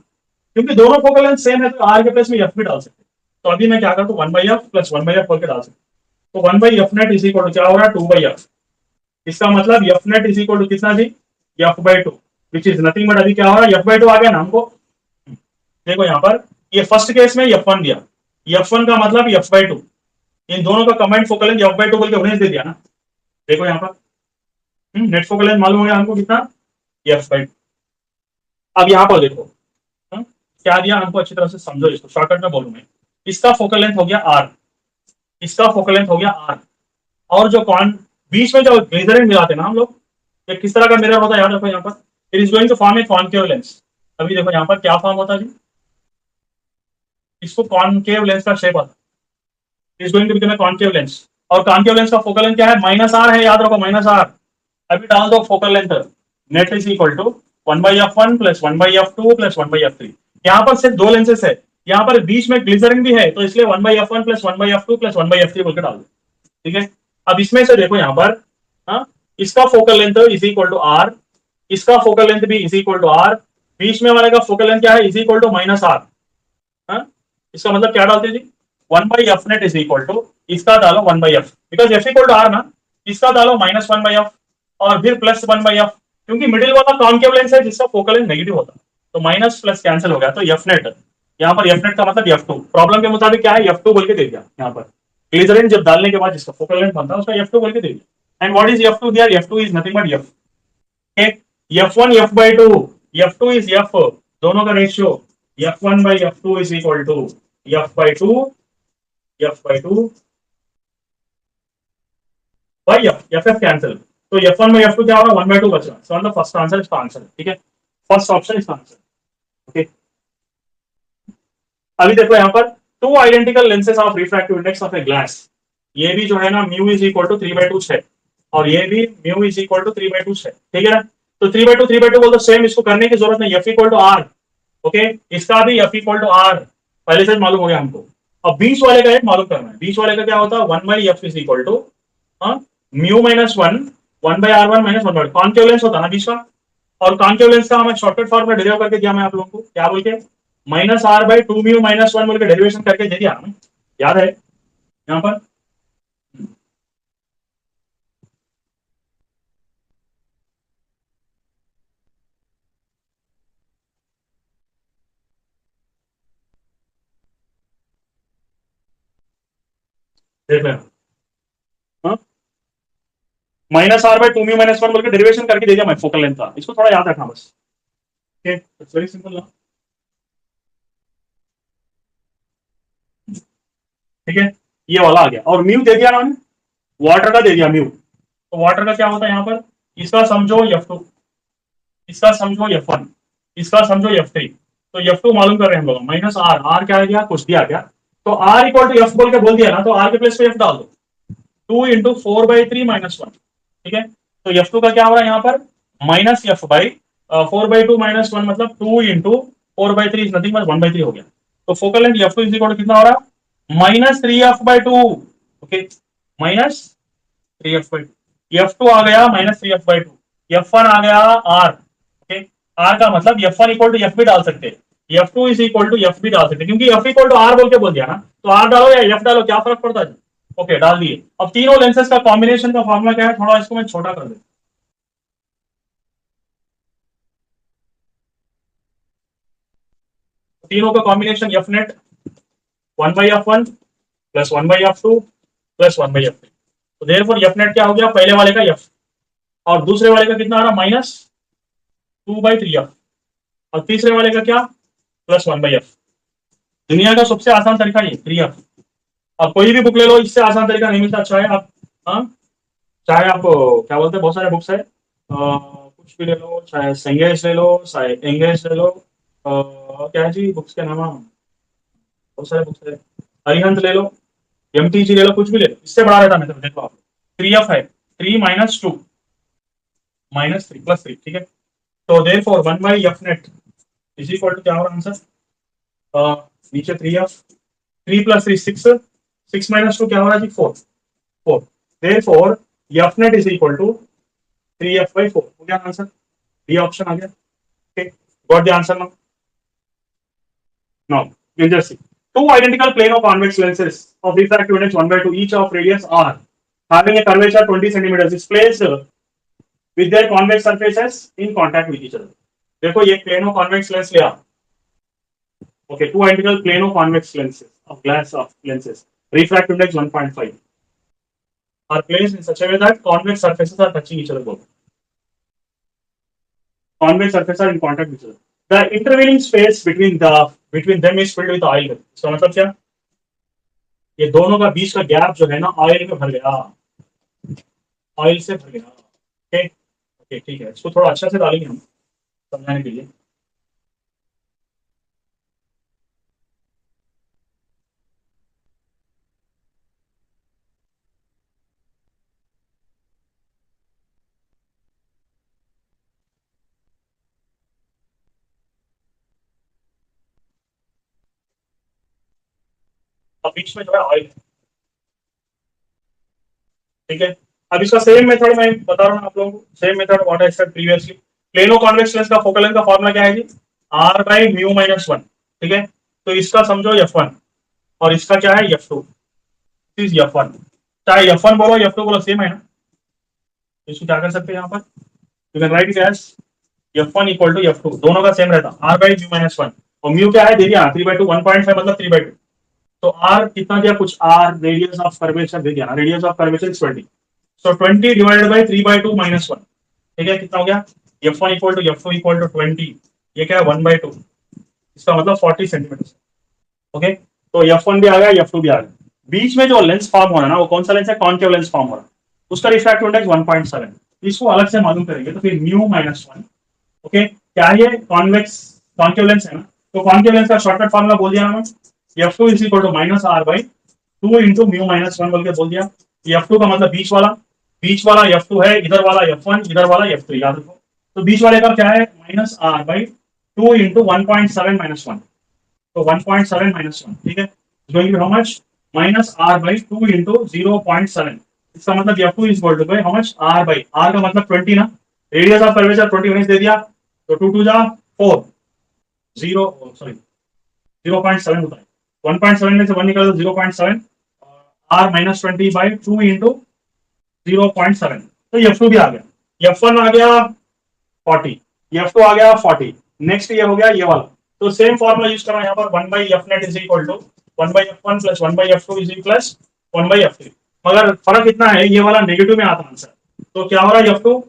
[SPEAKER 1] क्योंकि दोनों फोकल लेंथ सेम है, तो r के प्लेस में f भी डाल सकते हैं। तो अभी मैं क्या करता हूँ, 1/f + 1/f बोल के डाल सकते, तो 1/f net is equal to क्या हो रहा है, 2/f, इसका मतलब f net is equal to कितना जी, f/2, which is nothing but, अभी क्या हो रहा है, f/2 आ गया ना हमको। देखो यहाँ पर ये फर्स्ट केस में f1 दिया, f1 का मतलब f/2, इन दोनों का कमेंट फोकल लेंथ f/2 बोल के उन्हें दे दिया ना। देखो यहाँ पर नेट फोकल लेंथ मालूम हो गया हमको कितना, f/2। अब यहाँ पर देखो क्या दिया हमको, अच्छी तरह से समझो इसको, शॉर्टकट में बोलूं मैं, इसका फोकल लेंथ हो गया r, इसका फोकल लेंथ हो गया आर। और जो कॉन बीच में जो ग्लिसरीन मिलाते हैं ना हम लोग, ये किस तरह का मिरर होता है याद रखो यहाँ पर, it is going to form a concave lens. अभी देखो यहाँ पर क्या फॉर्म होता है जी, इसको कॉनकेव लेंस का शेप आता है, is going to become a concave lens. और कॉनकेव लेंस का फोकल लेंथ क्या है, माइनस आर है, याद रखो माइनस आर। अभी डाल दो focal length, net is equal to 1/f1 plus 1/f2 plus 1/f3। यहाँ पर सिर्फ दो लेंसेस है, यहाँ पर बीच में ग्लिसरीन भी है, तो इसलिए 1/f1 plus 1/f2 plus 1/f3 बोल के डाल दो। ठीक है, अब इसमें से देखो यहाँ पर, हाँ, इसका focal length is equal to R, इसका फोकल लेंथ भी इज इक्वल टू आर, बीच में वाले का फोकल लेंथ क्या है, is equal to minus R. इसका मतलब क्या डालते हैं जी, 1/f net is equal to, इसका डालो 1/f, because f equal to R ना, इसका डालो -1/f और फिर +1/f, क्योंकि मिडिल वाला कॉनकेव लेंस है जिसका फोकल लेंथ नेगेटिव होता है, तो माइनस प्लस कैंसिल हो गया, तो f नेट, यहाँ पर f नेट का मतलब f2, प्रॉब्लम के मुताबिक क्या है, f2 बोल के दे दिया यहाँ पर, ग्लिसरीन जब डालने के बाद जिसका फोकल लेंथ बनता है उसका f2 बोल के दे दिया। एंड व्हाट इज f2 दिया, f2 is nothing but f, f1 f/2, f2 is f, दोनों का ratio f1/f2 is equal to f/2, f/2 by f cancel, तो f1/f2 क्या होगा, 1/2 बच रहा, सो मतलब फर्स्ट आंसर इसका आंसर है। ठीक है, फर्स्ट ऑप्शन इसका आंसर। ओके, अभी देखो यहाँ पर two identical lenses of refractive index of a glass, ये भी जो है ना म्यू इज इक्वल टू 3/2 है, और ये भी म्यू इज इक्वल टू 3/2 है। ठीक है ना, तो 3/2 बोल तो सेम, इसको करने की जरूरत नहीं, f equal to R. Okay, इसका भी f इक्वल टू आर पहले से मालूम हो गया हमको। अब बीच वाले का एक मालूम करना है, बीच वाले का क्या होता है, 1/f is equal to mu -1 1/r1 -1, concave lens होता है ना बीच का, और कॉनकेव लेंस का हमें शॉर्टकट फॉर्मूला डिराइव करके दिया मैं आप लोगों को, क्या बोल के, -r/2 म्यू -1 बोल के डेरिवेशन करके दे दिया हमें, याद है यहाँ पर। देख लेना, -r/2 म्यू -1 बोल के डेरिवेशन करके दे दिया मैं फोकल लेंथ का, इसको थोड़ा याद रखना बस। ओके, इट्स वेरी सिंपल ना। ठीक है, ये वाला आ गया, और म्यू दे दिया ना, वाटर का दे दिया म्यू, तो वाटर का क्या होता है यहाँ पर, इसका समझो f2, इसका समझो f1, इसका समझो f3, तो f2 मालूम कर रहे हैं हम लोग, -r, r क्या आ गया, कुछ दिया क्या, तो r इक्वल टू f बोल के बोल दिया ना, तो r के प्लेस पे f डाल दो, 2 × 4/3 -1। ठीक है, तो f2 का क्या हो रहा है यहाँ पर, -f/4/2 -1, मतलब 2 × 4/3 इज नथिंग बट 1/3 हो गया, तो focal length f2 is equal to कितना हो रहा है, -3f/2। ओके, -3f/2, f2 आ गया -3f/2, f1 आ गया r। ओके, r का मतलब f1 इक्वल टू f भी डाल सकते हैं, f2 is equal to f भी डाल सकते हैं, क्योंकि f इक्वल टू r बोल के बोल दिया ना, तो r डालो या f डालो, क्या फर्क पड़ता है। ओके, डाल दिए। अब तीनों लेंसेज का कॉम्बिनेशन का फॉर्मूला क्या है, थोड़ा इसको मैं छोटा कर देता, तीनों का combination f net 1/f1 plus 1/f2 plus 1/f3, तो देयरफॉर f नेट क्या हो गया, पहले वाले का f, और दूसरे वाले का कितना आ रहा, -2/3f, और तीसरे वाले का क्या, +1/f। दुनिया का सबसे आसान तरीका ये 3f, आप कोई भी बुक ले लो, इससे आसान तरीका नहीं मिलता, चाहे आप, हाँ, चाहे आप क्या बोलते हैं, बहुत सारे बुक्स है, कुछ भी ले लो, चाहे सेंगेज ले लो, चाहे एंगेज ले लो, क्या है जी बुक्स के नाम, बहुत सारे बुक्स है, अरिहंत ले लो, एमटीजी ले लो, कुछ भी ले लो, इससे बड़ा रहता मैं तो, देखो आप 3f है, 3 -2 -3 +3। ठीक है, तो therefore 1/f net is equal to क्या होगा आंसर, नीचे 3f, 3 + 3 6, 6 -2 क्या हो रहा है जी, 4 4, therefore f net is equal to 3f/4 हो गया आंसर, बी ऑप्शन आ गया। Okay, got the answer now. Now, you just see two identical plano convex lenses of refractive index 1/2, each of radius r, having a curvature 20 centimeters, is placed with their convex surfaces in contact with each other. देखो ये plano convex lens लिया, okay, two identical plano convex lenses of glass of lenses, refractive index 1.5, are placed in such a way that convex surfaces are touching each other both. Convex surfaces are in contact with each other. The intervening space between them is filled with oil. इसका मतलब क्या? ये दोनों का बीच का gap जो है ना ऑयल में भर गया, ऑयल से भर गया। ओके ओके ठीक है, इसको थोड़ा अच्छा से डालेंगे हम समझाने के लिए। अब बीच में जो है ऑयल, ठीक है। अब इसका सेम मेथड मैं बता रहा हूँ आप लोगों को, same method what I said previously. Plano convex lens का फोकल लेंथ का फॉर्मूला क्या है जी, R by mu minus one, ठीक है। तो इसका समझो एफ वन और इसका क्या है F two, is F one, चाहे एफ वन बोलो एफ टू बोलो सेम है ना। इसको क्या कर सकते हैं यहाँ पर, you can write it as F one equal to F two, दोनों का सेम रहता, R by mu minus one. और म्यू क्या है दे दिया 3/2, 1.5 मतलब 3/2। तो आर कितना दिया, कुछ आर रेडियस ऑफ कर्वेचर दे दिया ना, radius of curvature is 20। So 20 divided by 3/2 minus one, ठीक है, कितना हो गया, F one equal to F two equal to 20, ये क्या है 1/2, इसका मतलब 40 सेंटीमीटर। ओके, तो एफ वन भी आ गया एफ टू भी आ गया। बीच में जो लेंस फॉर्म हो रहा है ना वो कौन सा लेंस है, कॉन्केव लेंस फॉर्म हो रहा है, उसका रिफ्रैक्टिव इंडेक्स 1.7। इसको अलग से मालूम करेंगे तो फिर म्यू माइनस वन। ओके, क्या ये कॉन्वेक्स कॉन्केव लेंस है ना, तो कॉन्केव लेंस का शॉर्टकट फॉर्मूला बोल दिया ना, F two is equal to minus R by two into mu minus one बोल के बोल दिया। एफ टू का मतलब बीच वाला एफ टू है, इधर वाला एफ वन, इधर वाला एफ थ्री, याद रखो। तो बीच वाले का क्या है minus R by two into 1.7 minus one, तो 1.7 माइनस वन, ठीक है, going to how much minus R by two into 0.7। इसका मतलब F two is equal to by how much R by, R का मतलब 20 ना, रेडियस ऑफ कर्वेचर 20 यूनिट्स दे दिया, तो 2 2 जा 4, 0 सॉरी 0.7 होता है, 1.7 में से 1 निकालो 0.7, R minus 20 by two into 0.7, तो एफ टू भी आ गया, एफ वन आ गया 40, एफ टू आ गया 40, नेक्स्ट ये हो गया ये वाला। तो सेम फॉर्मूला यूज करना यहाँ पर, 1 by F net is equal to 1 by F one plus 1 by F two is plus 1 by F three. मगर फर्क इतना है ये वाला नेगेटिव में आता आंसर, तो क्या हो रहा है एफ टू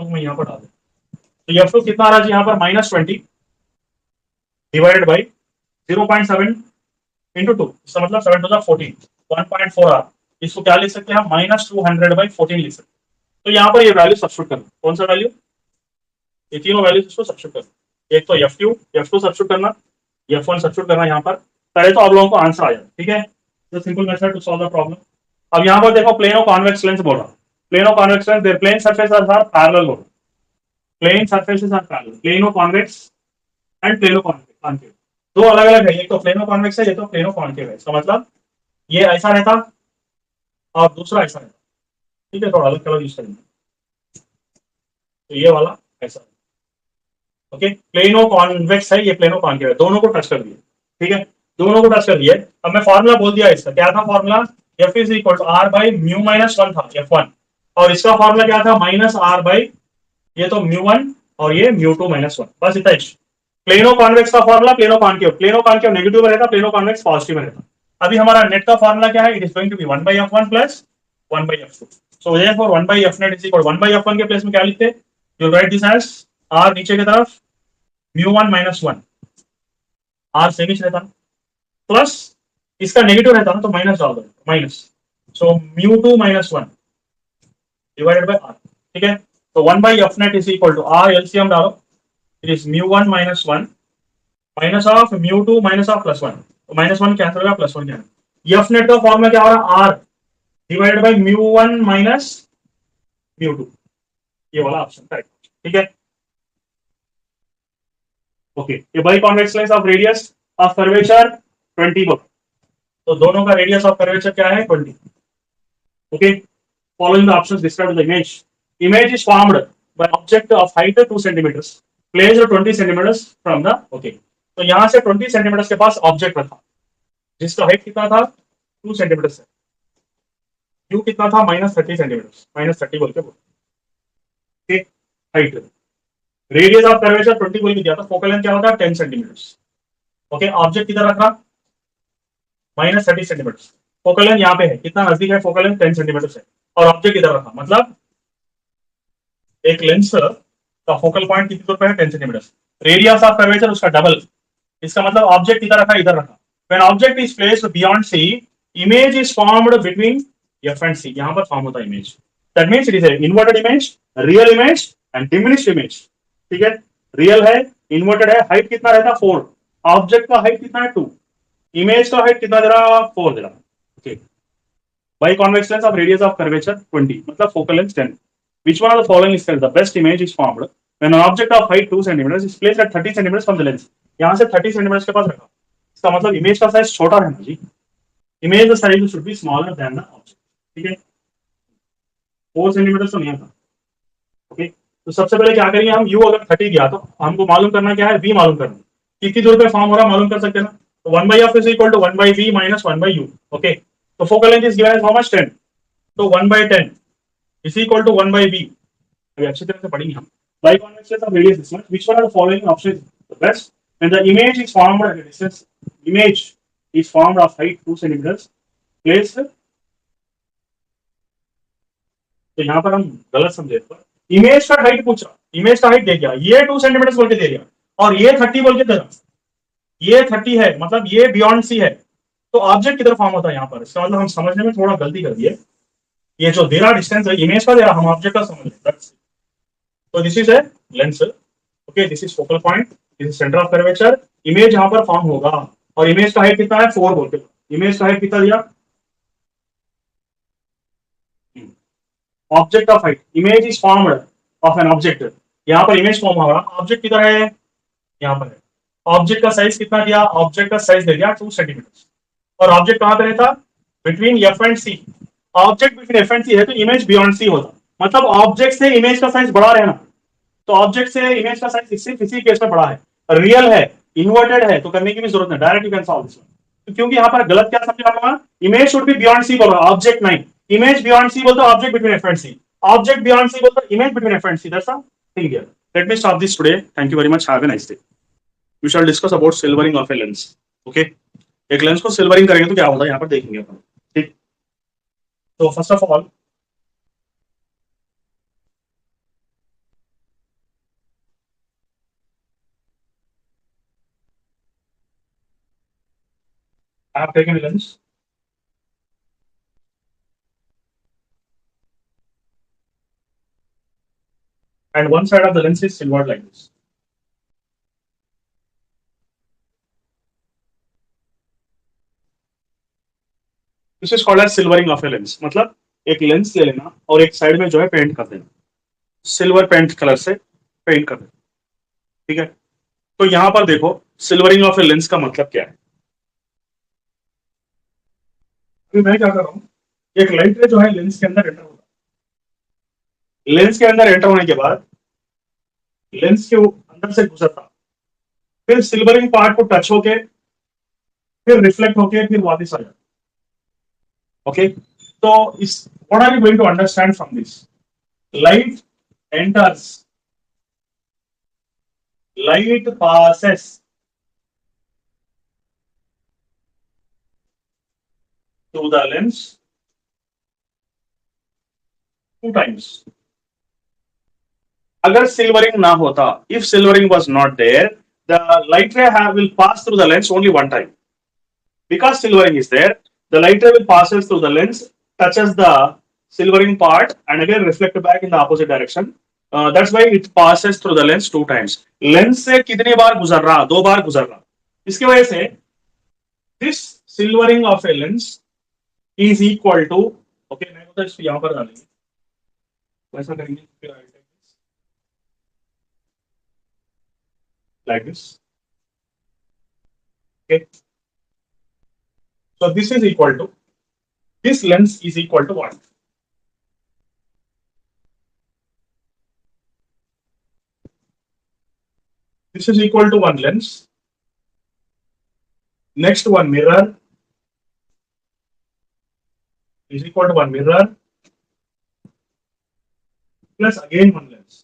[SPEAKER 1] में यहाँ पर डाल, तो एफ टू कितना आ रहा है यहाँ पर -20 डिवाइडेड बाई 0.7 इंटू टू, इसका मतलब 7 टू 14, 1.4 आर। इसको क्या लिख सकते हैं -200/14 लिख सकते हैं। तो यहाँ पर ये वैल्यू सब्स्टिट्यूट करना, कौन सा वैल्यू, ये तीनों वैल्यूज इसको सब्स्टिट्यूट करना, एक तो एफ टू सब्स्टिट्यूट करना, एफ वन सब्स्टिट्यूट करना यहाँ पर, पहले तो आप लोगों को आंसर आ जाए, ठीक है। Simple method to solve the problem. अब यहाँ पर देखो प्लेन ऑफ कॉन्वेक्स लेंस बोल रहा, plane of convex lens there plane surfaces are parallel बोल, plane surfaces are parallel, plano convex and plano concave, दो अलग अलग है, एक तो प्लेनो कॉन्वेक्स है, ये तो प्लेनो कॉन्केव है। इसका मतलब ये ऐसा रहता और दूसरा ऐसा रहता, ठीक है, थोड़ा अलग कलर यूज करेंगे, तो ये वाला ऐसा, ओके। प्लेनो कॉन्वेक्स है, ये प्लेनो कॉन्केव है, दोनों को टच कर दिए, ठीक है, दोनों को टच कर दिए। अब मैं फॉर्मूला बोल दिया इसका, क्या था formula, F is equal to R by mu minus one था एफ वन, और इसका फॉर्मूला क्या था माइनस आर बाई, ये तो म्यू वन और ये म्यू टू माइनस वन, बस इतना ही। प्लेनो कॉन्वेक्स का फॉर्मूला प्लेनो कॉन्केव नेगेटिव में रहता, प्लेनो कॉन्वेक्स पॉजिटिव में रहता। अभी हमारा नेट का फॉर्मूला क्या है, it is going to be 1 by F one plus 1 by F two. So therefore 1 by F net is equal 1 by F one के प्लेस में क्या लिखते, you write this as R नीचे की तरफ mu one minus one, R सेमिच रहता plus इसका नेगेटिव रहता ना तो माइनस डाल दो, minus, so mu two minus one divided by R, ठीक है। तो 1 by F net is equal to R LCM डालो, it is mu one minus one minus of mu two minus of plus one, तो minus one cancel होगा plus one cancel, F net का formula क्या हो रहा है R divided by mu one minus mu two, ये वाला option correct, ठीक है। ओके, ये by convex lens of radius of curvature 20 बोल, तो दोनों का रेडियस ऑफ कर्वेचर क्या है 20, okay. Following the options describe the image, image is formed by object of height 2 centimetre placed 20 centimetre from the, okay, तो यहां से 20 सेंटीमीटर के पास ऑब्जेक्ट रखा जिसका हाइट कितना था 2 सेंटीमीटर से, यू कितना था -30 सेंटीमीटर, -30 बोल के बोल, okay, height, radius of curvature 20 बोल के दिया था, फोकल लेंथ क्या होता है 10 सेंटीमीटर, ओके। ऑब्जेक्ट किधर रखा -30 सेंटीमीटर, फोकल लेंथ यहाँ पे है, कितना नजदीक है फोकल लेंथ 10 सेंटीमीटर से, और ऑब्जेक्ट इधर रखा, मतलब एक लेंस का फोकल पॉइंट कितनी दूर पे है 10 सेंटीमीटर, रेडियस ऑफ कर्वेचर उसका डबल, इसका मतलब ऑब्जेक्ट इधर रखा इधर रखा, when object is placed beyond C image is formed between F and C, यहां पर फॉर्म होता है image. That means it is inverted image, real image and diminished image. ठीक है, रियल है, इन्वर्टेड है, हाइट कितना रहता है 4, ऑब्जेक्ट का हाइट कितना है 2, इमेज का हाइट कितना दे रहा 4 दे रहा। Okay, by convex lens of radius of curvature 20, मतलब focal length 10। Which one of the following is correct? The best image is formed when an object of height 2 centimeters is placed at 30 centimeters from the lens. यहां से 30 centimeters के पास रखा, इसका मतलब image का size छोटा है ना जी, image size should be smaller than the object. ठीक है, 4 सेंटीमीटर तो नहीं आता। ओके, तो सबसे पहले क्या करेंगे हम, u अगर 30 दिया तो हमको मालूम करना क्या है, v मालूम करना, कितनी दूर पे फॉर्म हो रहा मालूम कर सकते हैं ना। तो 1/f is equal to 1/v minus 1/u। Okay, तो focal length is given as how much 10, तो 1/10 is equal to 1/v। अभी अच्छी तरह से पढ़ेंगे हम। By convex lens of radius this much, which one of the following options is the best? When the image is formed at a distance, image is formed of height 2 centimeters, placed, तो यहाँ पर हम गलत समझे, image का height पूछ रहा, image का हाइट दे दिया, ये 2 सेंटीमीटर बोल के दे दिया, और ये 30 बोल के दे रहा, ये 30 है, मतलब ये बियॉन्ड सी है, तो ऑब्जेक्ट किधर फॉर्म होता है यहाँ पर, इसका मतलब हम समझने में थोड़ा गलती कर दिए, ये जो दे रहा डिस्टेंस है इमेज का दे रहा, हम ऑब्जेक्ट का समझ रहे। तो this is a lens, okay, this is focal point, this is centre of curvature, image यहाँ पर फॉर्म होगा, और इमेज का हाइट कितना है 4 बोलते, इमेज का हाइट कितना दिया, object of height, image is formed of an object, यहाँ पर इमेज फॉर्म होगा, ऑब्जेक्ट किधर है, यहाँ पर है, ऑब्जेक्ट का साइज कितना दिया, ऑब्जेक्ट का साइज दे दिया 2 सेंटीमीटर, और ऑब्जेक्ट कहां पे रहता, between F and C, object between F and C है तो इमेज बियॉन्ड सी होता, मतलब ऑब्जेक्ट से इमेज का साइज बड़ा रहना, तो ऑब्जेक्ट से इमेज का साइज सिर्फ इसी केस में बड़ा है, रियल है, इन्वर्टेड है, तो करने की भी जरूरत नहीं, direct you can solve this one. तो क्योंकि यहाँ पर गलत क्या समझा होगा, image should be beyond C बोल रहा, ऑब्जेक्ट नहीं, इमेज बियॉन्ड सी बोलते object between F and C, object beyond C बोलते image between F and C, that's all thing here. Let me stop this today, thank you very much, have a nice day. We shall discuss about silvering of a lens. Okay, एक lens को silvering करेंगे तो क्या होता है यहाँ पर देखेंगे अपन। ठीक, तो first of all I have taken a lens and one side of the lens is silvered like this. This is called as silvering of a lens, मतलब एक लेंस ले लेना और एक साइड में जो है पेंट कर देना, सिल्वर पेंट कलर से पेंट कर देना। ठीक है, तो यहां पर देखो सिल्वरिंग ऑफ ए लेंस का मतलब क्या है। अभी मैं क्या कर रहा हूं, एक लाइट रे जो है लेंस के अंदर एंटर होगा, लेंस के अंदर एंटर होने के बाद लेंस के अंदर से गुजरता, फिर सिल्वरिंग पार्ट को टच होके, फिर रिफ्लेक्ट होके, फिर वापस आ जाता। ओके, तो इस what are you going to understand from this, light enters, light passes through the lens 2 times. अगर सिल्वरिंग ना होता, if silvering was not there, the light ray will pass through the lens only 1 time. Because silvering is there, the light ray will passes through the lens, touches the silvering part, and again reflect back in the opposite direction. That's why it passes through the lens 2 times. Lens से कितनी बार गुजर रहा, 2 बार गुजर रहा, इसकी वजह से this silvering of a lens is equal to, okay, मैं तो इसको यहां पर डालेंगे, वैसा करेंगे, फिर like this. Okay, so this is equal to, this lens is equal to what, this is equal to one lens, next one mirror is equal to one mirror plus again one lens.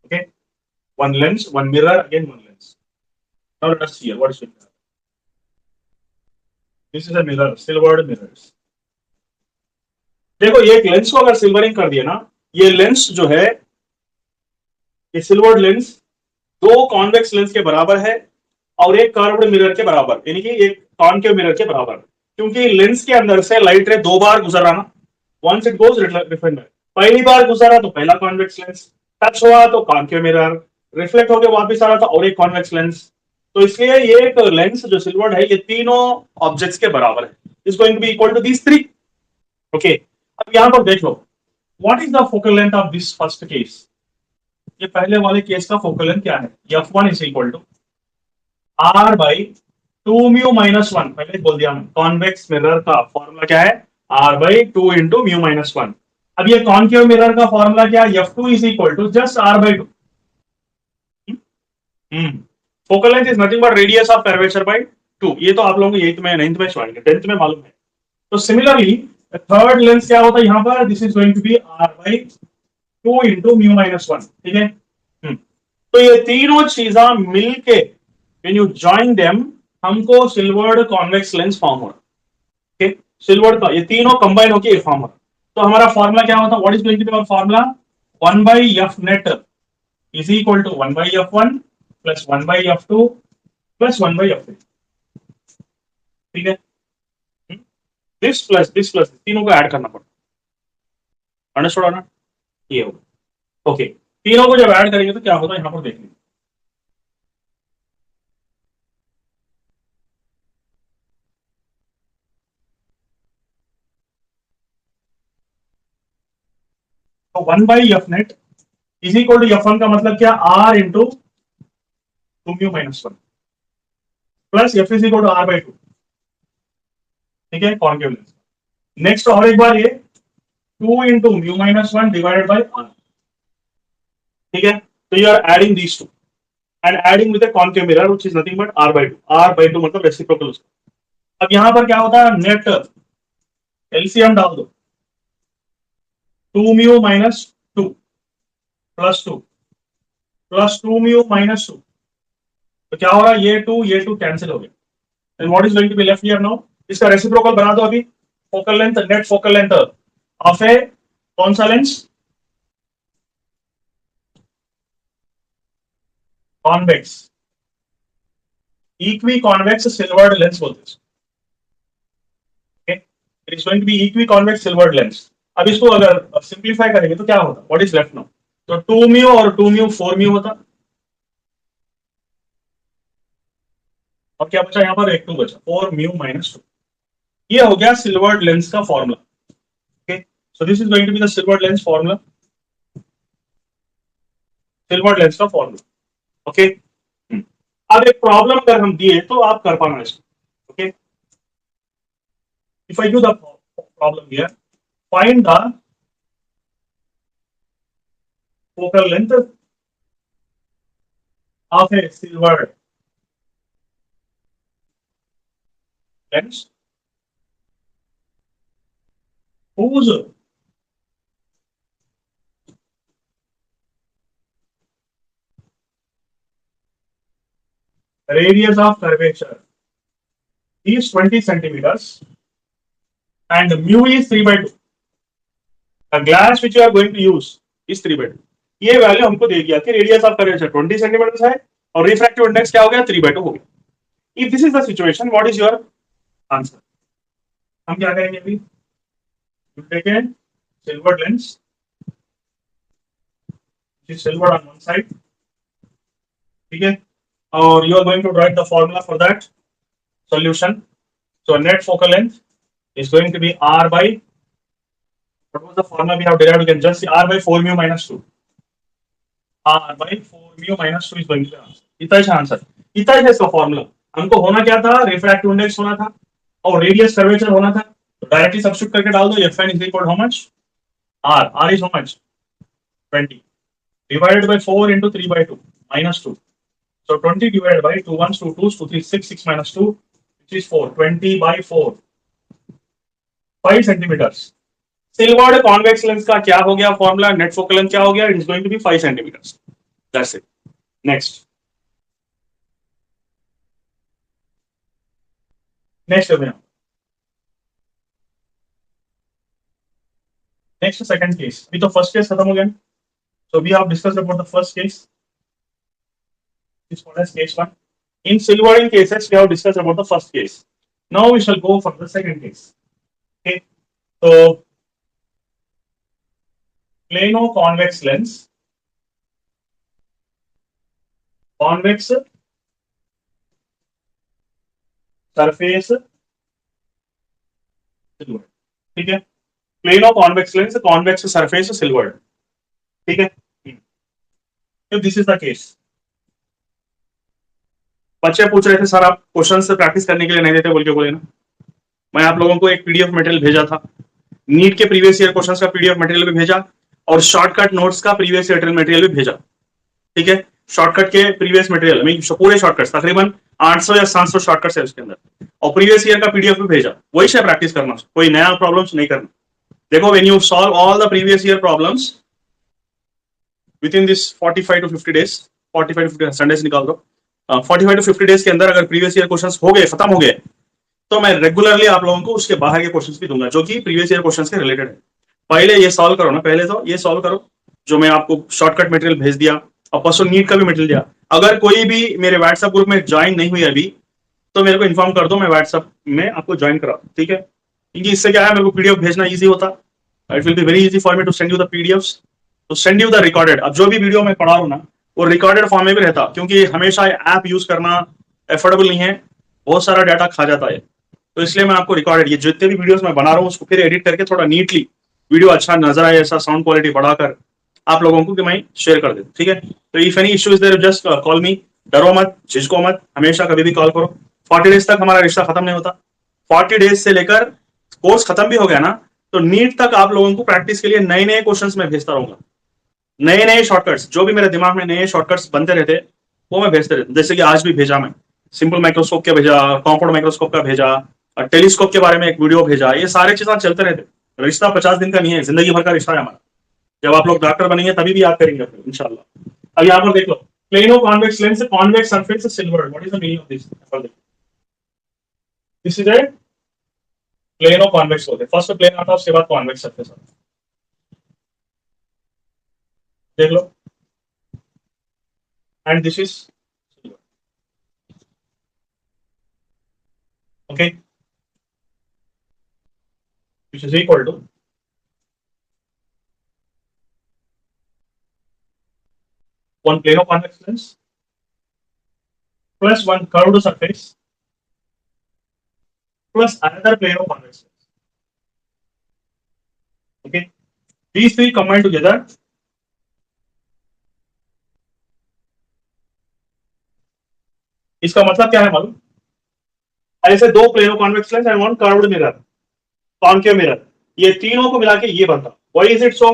[SPEAKER 1] Okay, one lens, one mirror, again one lens. Now let us see here what is it. This is a mirror, silvered mirrors. देखो ये lens को अगर silvering कर दिया ना, ये lens जो है, ये सिल्वर्ड लेंस 2 कॉन्वेक्स लेंस के बराबर है, और एक कर्व्ड मिरर के बराबर, यानी कि एक कॉनकेव मिरर के बराबर, क्योंकि लेंस के अंदर से लाइट रे दो बार गुजर रहा ना, वंस इट गोज रिफ्लेक्ट, पहली बार गुजरा तो पहला कॉन्वेक्स लेंस, टच हुआ तो कॉनकेव मिरर, रिफ्लेक्ट होकर वापस आ रहा था और एक कॉन्वेक्स लेंस। तो इसलिए ये एक लेंस जो सिल्वर्ड है ये तीनों ऑब्जेक्ट्स के बराबर है, is going to be equal to these three. Okay, अब यहां पर देख लो, what is the focal length of this first case. ये पहले वाले केस का फोकल लेंथ क्या है, f1 is equal to r by 2 μ-1, पहले बोल दिया हमने, कॉन्वेक्स मिरर का फॉर्मूला क्या है, r बाई 2 इंटू μ-1। अब ये कॉनकेव मिरर का फॉर्मूला क्या है, f2 is equal to just r by 2। Focal length is nothing but radius of curvature by 2। ये तो आप लोगों को 8th में 9th में 10th में मालूम है। तो सिमिलरली थर्ड लेंस क्या होता है यहां पर, this is going to be r by 2 into μ-1, ठीक है। तो ये तीनों चीजा मिलके व्हेन यू जॉइन देम हमको सिल्वर्ड कॉन्वेक्स लेंस फॉर्म हो रहा है। okay? सिल्वर्ड का ये तीनों कंबाइन होकर फॉर्म हो रहा है। तो हमारा फॉर्मूला क्या होता है, what is going to be our formula, 1 by F net is equal to 1 by f1 plus 1 by f2 plus 1 by f3, ठीक है। दिस प्लस तीनों को ऐड करना पड़ता, अंडरस्टूड ना, ये होगा। ओके, तीनों को जब ऐड करेंगे तो क्या होता है यहां पर देखिए, तो 1 by F net is equal to f1 का मतलब क्या, r into 2μ-1 plus f is equal to r by 2, ठीक है, कॉनकेव लेंस। नेक्स्ट और एक बार ये 2 इंटू μ-1 डिवाइडेड बाई r, ठीक है। तो you are adding these two and adding with concave mirror which is nothing but r by 2, r by 2 मतलब reciprocal उसका। अब यहां पर क्या होता है, नेट एलसीएम डाल दो, 2μ-2 प्लस 2 प्लस 2μ-2, तो क्या हो रहा है, ये टू कैंसिल हो गया, and what is going to be left here now, इसका रेसिप्रोकल बना दो अभी, focal length, net focal length of a कौन सा लेंस, convex equiconvex silvered lens बोलते हैं, it is going to be equiconvex silvered lens. अब इसको अगर सिंप्लीफाई करेंगे तो क्या होता, व्हाट इज लेफ्ट नाउ, तो 2μ और 2μ 4μ होता, और क्या बचा यहां पर, एक 2 बचा, 4μ-2, ये हो गया सिल्वर्ड लेंस का formula. Okay, so this is going to be the silvered lens formula, silvered lens का फॉर्मूला। ओके, अब एक प्रॉब्लम अगर हम दिए तो आप कर पाना इसको। Okay, if I do the problem here, find the focal length of A silvered lens whose radius of curvature is 20 centimeters and mu is 3 by 2. The glass which you are going to use is 3 by 2. ये value हमको दे दिया कि radius of curvature 20 centimetre है और refractive index क्या हो गया, 3 by 2 हो गया। If this is the situation, what is your answer, हम क्या करेंगे अभी, you take a silver lens which is silver on one side, ठीक है, और you are going to write the formula for that solution. So net focal length is going to be r by, what was the formula we have derived, you can just see r by 4μ-2, r by 4μ-2 is going to be answer, इतना ही answer, इतना ही इसका formula. हमको होना क्या था, refractive index होना था और रेडियस कर्वेचर होना था, तो डायरेक्टली सब्स्टिट्यूट करके डाल दो, fn is equal to how much, r is how much, 20 divided by 4 into 3 by 2 minus 2, so 20 divided by 2 1s 2 2s 2 3 6 6 minus 2 which is 4, 20 by 4, 5 centimeters। Silvered convex lens का क्या हो गया फॉर्मूला, नेट फोकल लेंथ क्या हो गया, it is going to be 5 centimeters, that's it. Next next second case, अभी तो first case खत्म हो गया, so we have discussed about the first case, is called as case 1। In silvering cases, we have discussed about the first case. Now we shall go for the second case. Okay, so plano convex lens, convex surface silver. ठीक है, plano convex lens, convex surface silver. ठीक है, तो this is the case. बच्चे पूछ रहे थे sir आप क्वेश्चन से प्रैक्टिस करने के लिए नहीं देते बोल के, बोले ना. मैं आप लोगों को एक पीडीएफ मटेरियल भेजा था, नीट के प्रीवियस ईयर क्वेश्चंस का पीडीएफ मटेरियल भी भेजा और शॉर्टकट नोट्स का प्रीवियस ईयर मटेरियल भी भेजा. ठीक है, शॉर्टकट के प्रीवियस मटेरियल में पूरे शॉर्टकट्स तकरीबन 800 या 700 शॉर्टकट्स है उसके अंदर, और प्रीवियस ईयर का पीडीएफ भी भेजा. वही से प्रैक्टिस करना, कोई नया प्रॉब्लम्स नहीं करना. देखो, when you solve all the previous year problems with in this 45 to 50 days, 45 to 50 Sunday से निकाल दो, 45 to 50 days के अंदर अगर प्रीवियस ईयर क्वेश्चंस हो गए, खत्म हो गए, तो मैं रेगुलरली आप लोगों को उसके बाहर के क्वेश्चंस भी दूंगा जो कि प्रीवियस ईयर क्वेश्चंस के रिलेटेड है. पहले ये सॉल्व करो ना, पहले तो ये सॉल्व करो जो मैं आपको शॉर्टकट मटेरियल भेज दिया, और परसों नीट का भी मटेरियल दिया. अगर कोई भी मेरे व्हाट्सएप ग्रुप में ज्वाइन नहीं हुई अभी, तो मेरे को इन्फॉर्म कर दो, मैं व्हाट्सएप में आपको ज्वाइन करा. ठीक है, क्योंकि इससे क्या है, मेरे को पीडीएफ भेजना ईजी होता. It will be very easy for me to send you the PDFs, to send you the recorded. अब जो भी वीडियो मैं पढ़ा रहा हूं ना, वो रिकॉर्डेड फॉर्म में भी रहता, क्योंकि हमेशा ऐप यूज करना एफोर्डेबल नहीं है, बहुत सारा डाटा खा जाता है. तो इसलिए मैं आपको रिकॉर्डेड, ये जितने भी वीडियोस मैं बना रहा हूँ उसको फिर एडिट करके थोड़ा नीटली वीडियो अच्छा नजर आए, ऐसा साउंड क्वालिटी बढ़ाकर आप लोगों को कि मैं शेयर कर देता. ठीक है, तो if any issue is there just call me. डरो मत, झिझको मत, हमेशा कभी भी कॉल करो. 40 डेज तक हमारा रिश्ता खत्म नहीं होता. 40 डेज से लेकर कोर्स खत्म भी हो गया ना, तो नीट तक आप लोगों को प्रैक्टिस के लिए नए नए क्वेश्चंस में भेजता रहूंगा. नए नए शॉर्टकट्स, जो भी मेरे दिमाग में नए शॉर्टकट्स बनते रहते, वो मैं भेजते रहता. जैसे कि आज भी भेजा मैं, सिंपल माइक्रोस्कोप का भेजा, कॉम्पाउंड माइक्रोस्कोप का भेजा, और टेलीस्कोप के बारे में एक वीडियो भेजा. ये सारे चीजें चलते रहते. रिश्ता 50 दिन का नहीं है, जिंदगी भर का रिश्ता है हमारा. जब आप लोग डॉक्टर बनेंगे तभी भी याद करेंगे इंशाल्लाह. अब यहाँ पर देख लो, plano convex lens, convex surface silver. What is the meaning of this? This is a plano convex होते. फर्स्ट प्लेन आता है, उसके बाद कॉन्वेक्स सरफेस आता है. देख लो, and this is okay, which is equal to one plano convex lens plus one curved surface plus another plano convex lens. Okay, these three combined together इसका मतलब क्या है मालूम? ऐसे दो plano convex lens and one curved mirror, concave mirror, ये तीनों को मिला के ये बनता. Why is it so?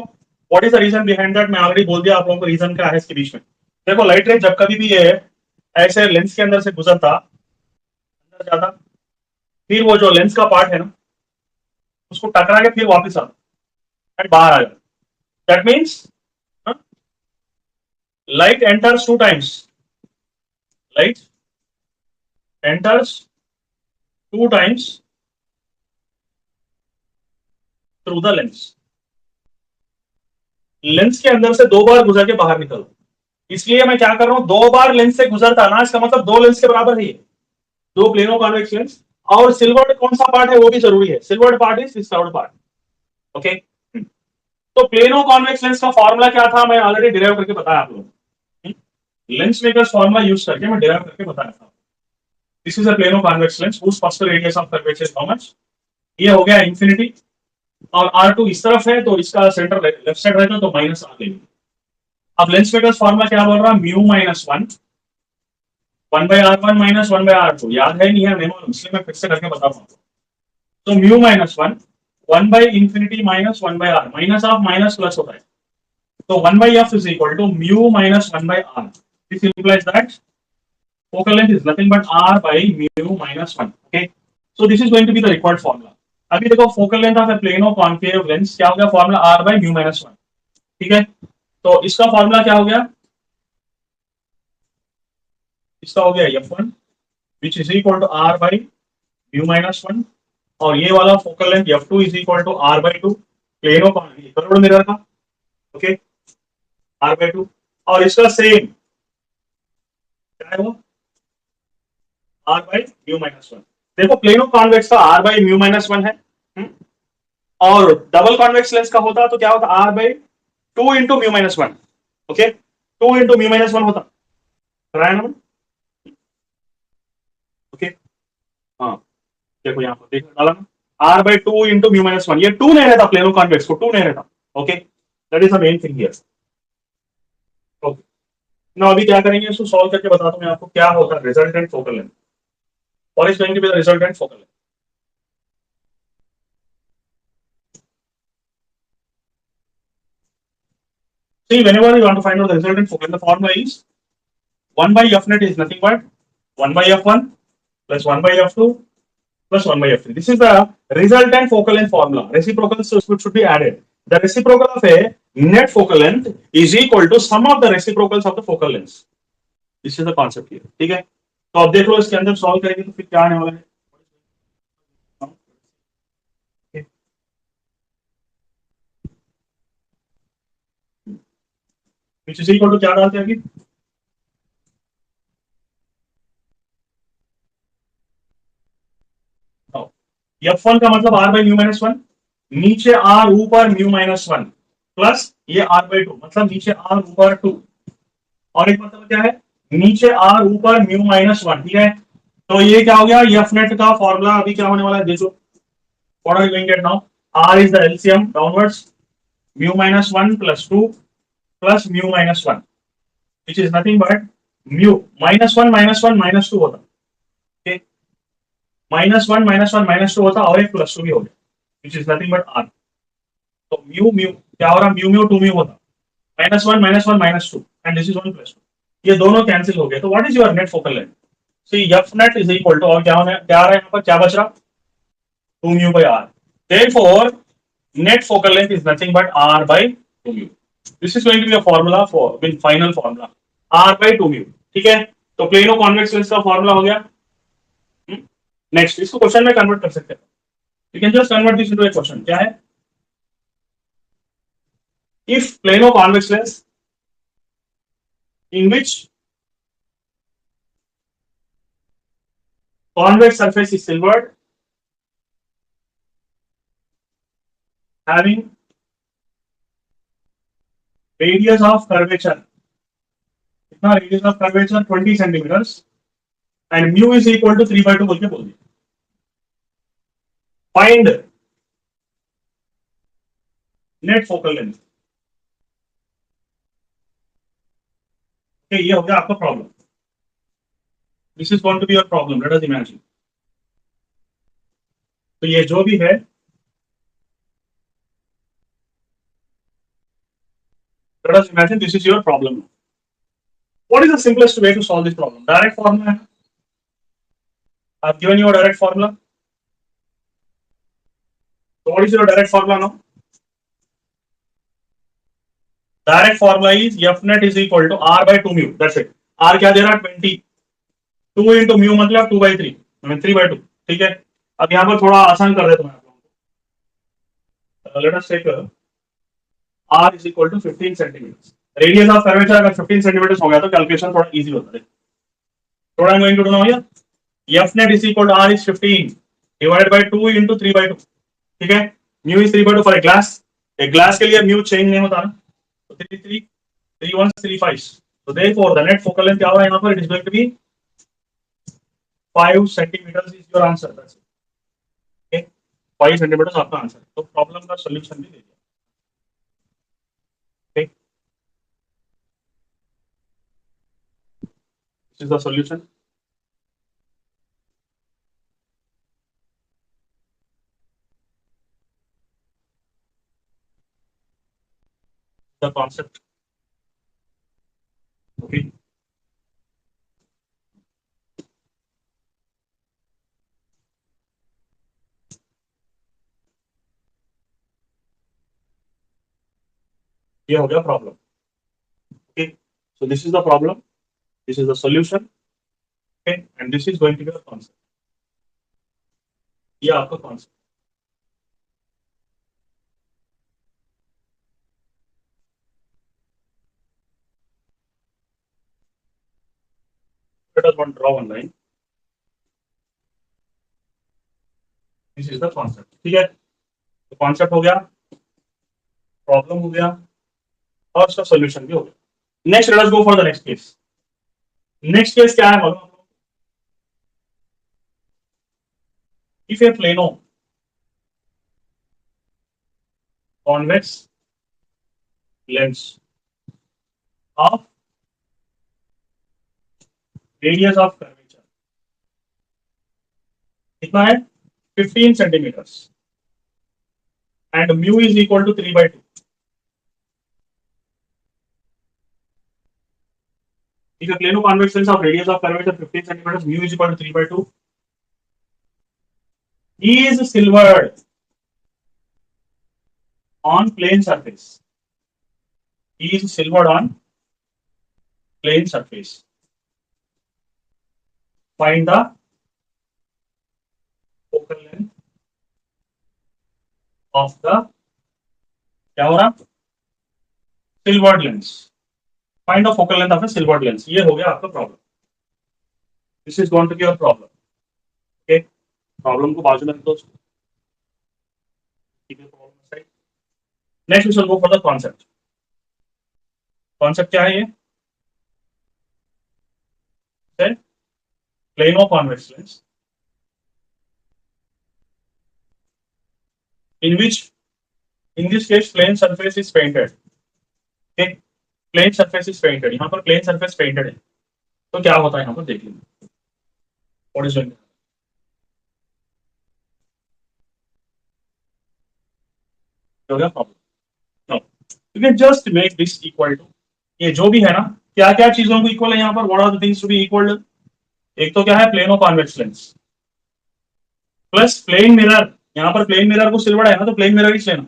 [SPEAKER 1] What is the reason behind that? मैं ऑलरेडी बोल दिया आप लोगों को रीजन क्या है इसके बीच में. देखो, लाइट रे जब कभी भी ये ऐसे लेंस के अंदर से गुजरता, अंदर जाता, फिर वो जो लेंस का पार्ट है ना, उसको टकरा के फिर वापस आता एंड बाहर आ जाता. That means light enters two times, light enters two times through the lens. Lens के अंदर से दो बार गुजर के बाहर निकल. इसलिए मैं क्या कर रहा हूं, दो बार लेंस से गुजरता ना, इसका मतलब दो लेंस के बराबर है ये, दो प्लेनो कॉन्वेक्स लेंस. और सिल्वर्ड कौन सा पार्ट है वो भी जरूरी है. Silvered part is this curved part. Okay, तो प्लेनो कॉन्वेक्स लेंस का फॉर्मूला क्या था, मैं ऑलरेडी डिराइव करके बताया आप लोगों. लेंस मेकर्स फॉर्मूला यूज करके मैं डिराइव करके बताया था. This is a plano convex lens whose first radius of curvature is how much? ये हो गया इंफिनिटी, और R2 इस तरफ है तो इसका सेंटर लेफ्ट साइड रहता तो माइनस R लेंगे. अब लेंस मेकर्स फॉर्मूला क्या बोल रहा है? Mu minus 1/R1 minus 1/R2. याद है नहीं है नहीं मालूम, इसलिए मैं फिर से करके बताऊंगा. तो mu minus 1 by infinity minus 1/R, minus of minus plus होता है, तो 1/F is equal to mu minus 1/R. This implies that focal length is nothing but R by mu minus 1. Okay, so this is going to be the required formula. अभी देखो, focal length of a plano concave lens क्या हो गया? Formula R by mu minus 1. ठीक है, तो इसका formula क्या हो गया? इसका हो गया F1 which is equal to R by mu minus 1, और ये वाला focal length F2 is equal to R by 2, plano curved mirror का. ओके, R by 2, और इसका सेम क्या है वो R by mu minus one. देखो प्लेनो कॉन्वेक्स का R by mu minus one है, और डबल कॉन्वेक्स लेंस का होता तो क्या होता, R by two into mu minus one. Okay, two into mu minus one होता, कराया ना। ओके, हाँ देखो यहाँ पर देखो डाला ना, R by two into mu minus one, ये टू नहीं रहता, प्लेनो कॉन्वेक्स को टू नहीं रहता। Okay, that is the main thing here. Okay, ना अभी क्या करेंगे, इसको सॉल्व करके बताता हूँ मैं आपको क्या होता है रिजल्टेंट फोकल लेंथ। और is going to be the resultant focal length. See, whenever you want to find out the resultant focal length, the formula is 1 by f net is nothing but 1 by f1 plus 1 by f2 plus 1 by f3. This is the resultant focal length formula. Reciprocals should be added. The reciprocal of a net focal length is equal to sum of the reciprocals of the focal lengths. This is the concept here. ठीक है, तो अब देख लो इसके अंदर solve करेंगे तो फिर क्या आने वाला है। which is equal to क्या डालते हैं अभी, f1 का मतलब r by mu minus one, नीचे r ऊपर म्यू माइनस वन, प्लस ये r बाई टू, मतलब नीचे r ऊपर टू, और एक मतलब क्या है, नीचे r ऊपर म्यू माइनस वन। ठीक है, तो ये क्या हो गया, एफ नेट का फॉर्मूला अभी क्या होने वाला है देखो, what are you going to get now, r is the LCM downwards, mu minus one plus two plus mu minus one, which is nothing but mu minus one minus two होता, minus one minus two होता, और एक plus two भी हो गया, which is nothing but R. तो mu mu क्या हो रहा, म्यू म्यू टू म्यू होता, minus one minus two, and this is one plus two, ये दोनों कैंसिल हो गए, तो what is your net focal length. See F net is equal to, और क्या होने क्या आ रहा है यहाँ पर, क्या बच रहा, two mu by R. Therefore net focal length is nothing but R by two mu. This is going to be a formula for with final formula, R by two mu. ठीक है, तो प्लेनो कॉन्वेक्स लेंस का formula हो गया। Next इसको question में convert कर सकते हैं, you can just convert this into A question. क्या है, if plano convex lens in which convex surface is silvered having radius of curvature, कितना radius of curvature 20 centimeters and mu is equal to 3 by 2 बोल के बोल दिया, find net focal length। ये हो गया आपका problem, this is going to be your problem, let us imagine. तो ये जो भी है, let us imagine this is your problem. What is the simplest way to solve this problem? Direct formula. I've given you a direct formula. So what is your direct formula now? Direct formula is f net is equal to r by 2 mu. That's it. R क्या दे रहा है 20, 2 into mu मतलब 2 by 3, मतलब 3 by 2। ठीक है, अब यहाँ पर थोड़ा आसान कर देता हूँ आप लोगों को। Let us take r is equal to 15 centimeters. Radius of curvature अगर 15 centimeters हो गया तो कैलकुलेशन थोड़ा इजी होता है। थोड़ा I'm going to do now here. F net is equal to r is 15 divided by 2 into 3 by 2। ठीक है, mu is 3 by 2 for a glass, एक ग्लास के लिए mu चेंज नहीं होता ना, तो 3 3 3 1 3 5, so therefore the net focal length क्या होगा यहाँ पर, it is going to be 5 centimeters is your answer, that's it। okay, 5 centimeters आपका आंसर, तो प्रॉब्लम का सॉल्यूशन भी दे दिया। okay, this is the solution। the concept। okay, ये हो गया problem. okay, so this is the problem, this is the solution। okay, and this is going to be the concept। ये आपका concept। let us one draw one line। This is the concept. ठीक है, तो concept हो गया, problem हो गया, और उसका सोल्यूशन भी हो गया। Next let's go for the next case. Next case क्या है मालूम? If a plano convex lens of radius of curvature कितना है 15 centimetres and mu is equal to 3/2। If a plano convex lens of radius of curvature 15 centimeters, mu is equal to 3/2, is silvered on plane surface. Is silvered on plane surface. Find the focal length of the क्या हो रहा silvered lens. Find the focal length of a silvered lens. ये हो गया आपका problem. This is going to be your problem. Okay, problem को बाजू में रख दो। ठीक है, problem side. Next we shall go for the concept. Concept क्या है ये? Plano convex lens in which in this case plane surface is painted. Okay, plane surface is painted. यहाँ पर plane surface painted है, तो क्या होता है यहाँ पर देख लीजिए। What is going to happen? Problem no, you can just make this equal to, ये जो भी है ना, क्या क्या चीजों को इक्वल है यहाँ पर? What are the things to be equal to? एक तो क्या है plano convex lens plus plane mirror. यहाँ पर प्लेन मिरर को सिल्वर्ड है ना, तो प्लेन मिरर ही लेना।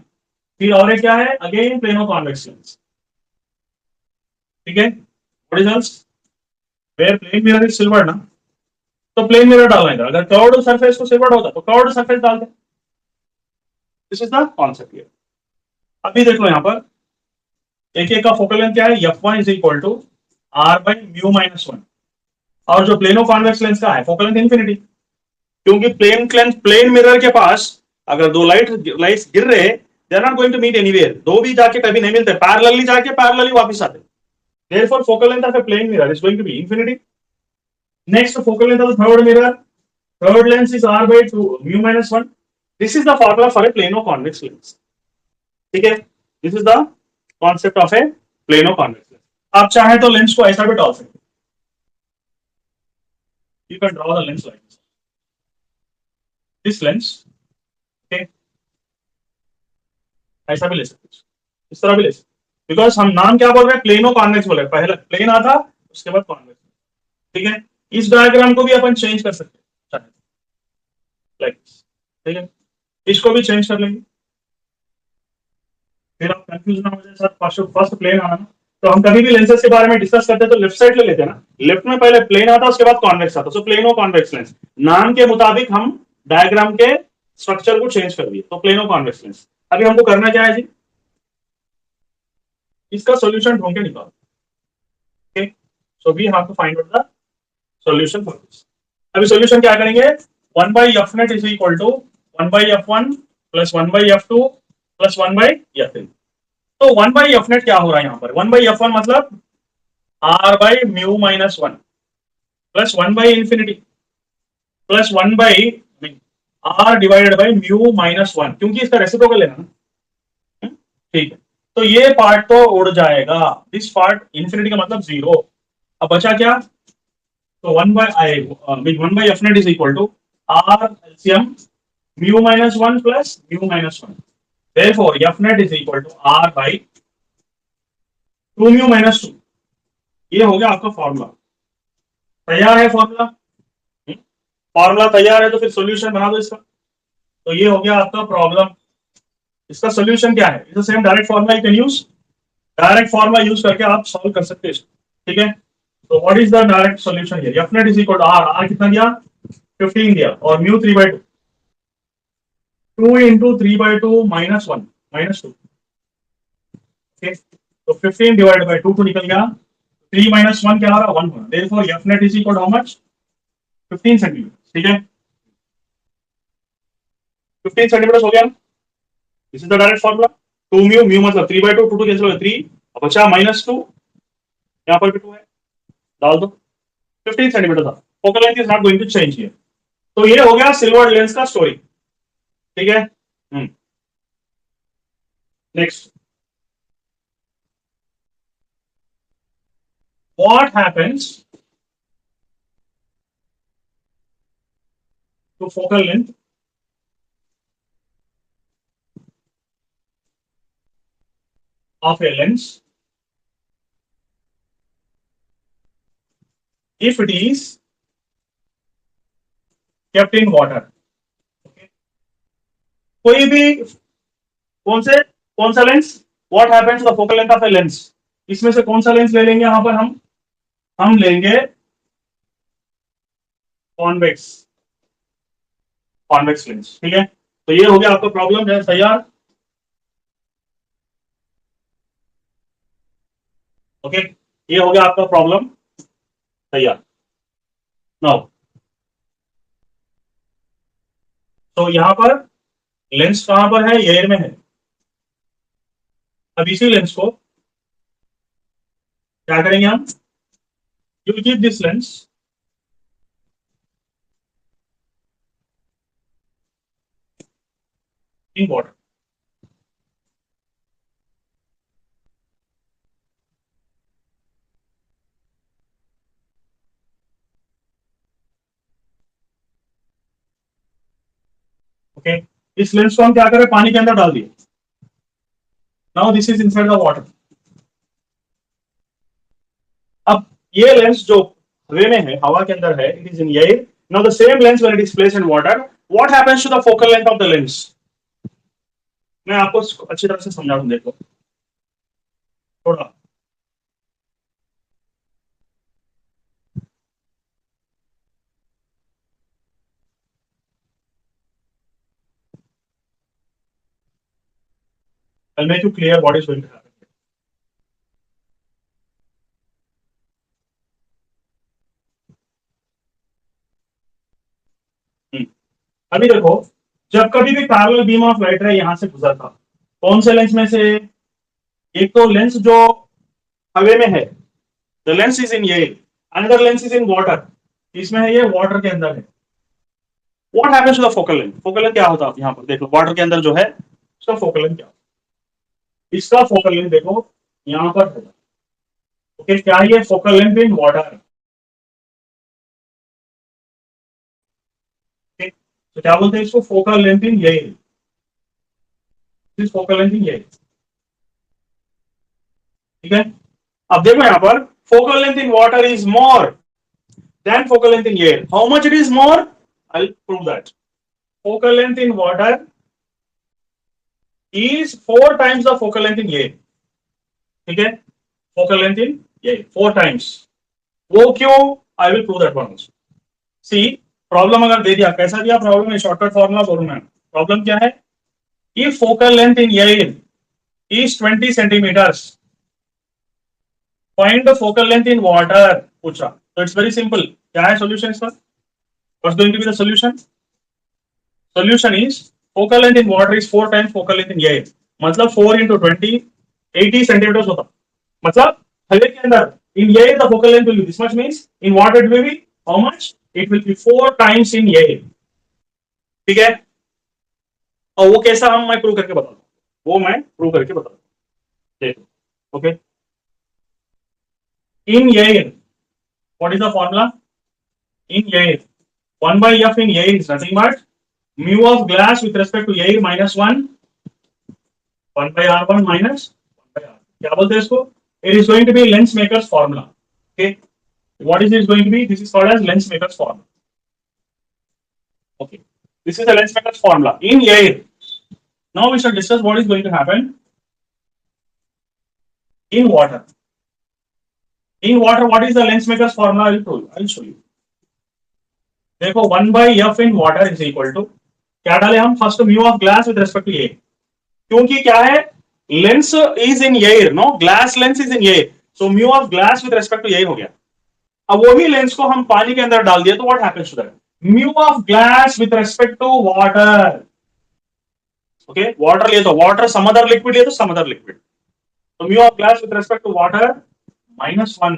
[SPEAKER 1] फिर और एक क्या है, अगेन प्लेनो कॉन्वेक्स लेंस। ठीक है, what is else? Where plane mirror is silvered ना, तो प्लेन मिरर डालना है। अगर कर्व्ड सरफेस को सिल्वर्ड होता तो कर्व्ड सरफेस डालते। This is the concept here. अभी देखो यहाँ पर एक एक का फोकल लेंथ क्या है, f1 is equal to r/μ-1, और जो प्लेनो कॉन्वेक्स लेंस का है फोकल लेंथ इन्फिनिटी, क्योंकि प्लेन मिरर के पास अगर दो लाइट्स गिर रहे, they are not going to meet anywhere. दो भी जाके कभी नहीं मिलते, पैरेलली जाके पैरेलली वापस आते। Therefore focal length of a plane mirror is going to be infinity. Next focal length of the third mirror, third lens is r/μ-1। This is the formula for a plano convex lens. ठीक है, this is the concept of a plano convex lens. आप चाहे तो lens को ऐसा भी डाल सकते, you can draw the lens like this lens. Okay, ऐसा भी ले सकते, इस तरह भी ले सकते, बिकॉज हम नाम क्या बोल रहे हैं, प्लेनो कॉन्वेक्स बोल रहे हैं। पहले प्लेन आता, उसके बाद कॉन्वेक्स। ठीक है, इस डायग्राम को भी अपन चेंज कर सकते हैं लाइक दिस। ठीक है, इसको भी चेंज कर लेंगे, फिर आप कंफ्यूज ना हो जाए। सर फर्स्ट प्लेन आना, तो हम कभी भी लेंसेज के बारे में डिस्कस करते हैं तो लेफ्ट साइड ले लेते हैं ना। लेफ्ट में पहले प्लेन आता, उसके बाद कॉन्वेक्स आता, सो प्लेनो कॉन्वेक्स लेंस। नाम के मुताबिक हम डायग्राम के स्ट्रक्चर को चेंज कर दिए, तो प्लेनो कॉन्वेक्स लेंस। अभी हमको करना क्या है जी, इसका सॉल्यूशन ढूंढ के निकालो। Okay, so we have to find out the solution for this. अभी सॉल्यूशन क्या करेंगे, 1/f net is equal to 1/f1 plus 1/f2 plus 1/f3। तो 1/f net क्या हो रहा है यहाँ पर, 1/f1 मतलब r/μ-1 plus 1/infinity plus 1/r divided by μ-1, क्योंकि इसका रेसिप्रोकल लेना ना। ठीक है, तो ये पार्ट तो उड़ जाएगा, दिस पार्ट इन्फिनिटी का मतलब 0। अब बचा क्या, तो 1/f net is equal to r LCM μ-1 plus μ-1। Therefore, f net is equal to r by 2μ-2। ये हो गया आपका फॉर्मूला। तैयार है फॉर्मूला? फॉर्मूला तैयार है तो फिर सॉल्यूशन बना दो इसका। तो ये हो गया आपका प्रॉब्लम। इसका सॉल्यूशन क्या है, it's same direct formula you can use. Direct formula use करके आप सॉल्व कर सकते हैं। ठीक है, तो what is the direct solution here, f net is equal to r कितना दिया 15 दिया, और म्यू 3/2, 2 into 3/2 minus 1 minus 2। okay, तो 15 divided by 2 निकल गया, 3 minus 1 क्या आ रहा, 1 होना। therefore f net is equal to how much, 15 centimetre. ठीक है, 15 सेंटीमीटर हो गया ना, this is the direct formula. 2 mu, mu मतलब 3/2, 2 कैंसिल हो गया 3, बचा -2, यहाँ पर भी 2 है, डाल दो। 15 सेंटीमीटर था, focal length is not going to change here. तो ये हो गया सिल्वर लेंस का स्टोरी, ठीक है। Next, what happens to focal length of a lens if it is kept in water? Okay. कोई भी कौन सा lens, what happens to the focal length of a lens, इसमें से कौन सा लेंस ले लेंगे यहां पर हम लेंगे कॉन्वेक्स, कॉन्वेक्स लेंस, ठीक है। तो ये हो गया आपका प्रॉब्लम है तैयार। ओके, ये हो गया आपका प्रॉब्लम तैयार। नाउ तो यहां पर लेंस कहां पर है, एयर में है। अब इसी लेंस को क्या करेंगे हम, you will keep this lens in water. Okay, इस लेंस को हम क्या करें, पानी के अंदर डाल दिए। Now this is inside the water. अब ये लेंस जो हवा में है, हवा के अंदर है, it is in air. Now the same lens when it is placed in water, what happens to the focal length of the lens. मैं आपको अच्छी तरह से समझा दूं, देखो थोड़ा। I'll make you clear what is going to happen. अभी देखो, जब कभी भी पैरेलल बीम ऑफ लाइट रे यहां से गुजरता, कौन से लेंस में से, एक तो लेंस जो हवे में है, the lens is in air, another lens is in water, इसमें है ये वाटर के अंदर है। What happens to the focal length, focal length क्या होता है यहां पर देख लो, वाटर के अंदर जो है उसका फोकल लेंथ क्या, इसका फोकल लेंथ देखो यहां पर है। ओके, क्या ये फोकल लेंथ इन वाटर। तो क्या बोलते हैं इसको, focal length in air, focal length in air, ठीक है। अब देखो यहां पर focal length in water is more than focal length in air. How much it is more, I will prove that. Focal length in water is 4 times the focal length in air, ठीक है। focal length in air 4 times, वो क्यों, I will prove that one also. See, problem अगर दे दिया, कैसा दिया problem, shortcut formula बोलूं मैं। प्रॉब्लम क्या है, if focal length in air is 20 centimeters, find the focal length in water पूछा। तो इट्स वेरी सिंपल, क्या है सोल्यूशन इसका, what's going to be the solution? Solution is focal length in water is 4 times focal length in air, मतलब 4 into 20 80 centimetre होता, मतलब हवे के अंदर in air the focal length will be this much, means in water it will be how much, it will be 4 times in air, ठीक है। और वो कैसा हम मैं प्रूव करके बता दूं, वो मैं प्रूव करके बता दूं, देखो। Okay, in air what is the formula, in air 1 by f in air is nothing but mu of glass with respect to air minus 1 by r1 minus 1 by r, क्या बोलते हैं इसको, it is going to be lens maker's formula. Okay, what is this going to be, this is called as lens maker's formula. Okay, this is the lens maker's formula in air. Now we shall discuss what is going to happen in water. In water, what is the lens maker's formula, I will show you. देखो 1 by f in water is equal to, क्या डाले हम, first mu of glass with respect to air, क्योंकि क्या है, lens is in air, no glass lens is in air, so mu of glass with respect to air हो गया। अब वही लेंस को हम पानी के अंदर डाल दिया तो what happens to that, mu of glass with respect to water, okay water लिए तो वाटर, सम अदर लिक्विड लिए तो सम अदर लिक्विड. तो mu of glass with respect to water -1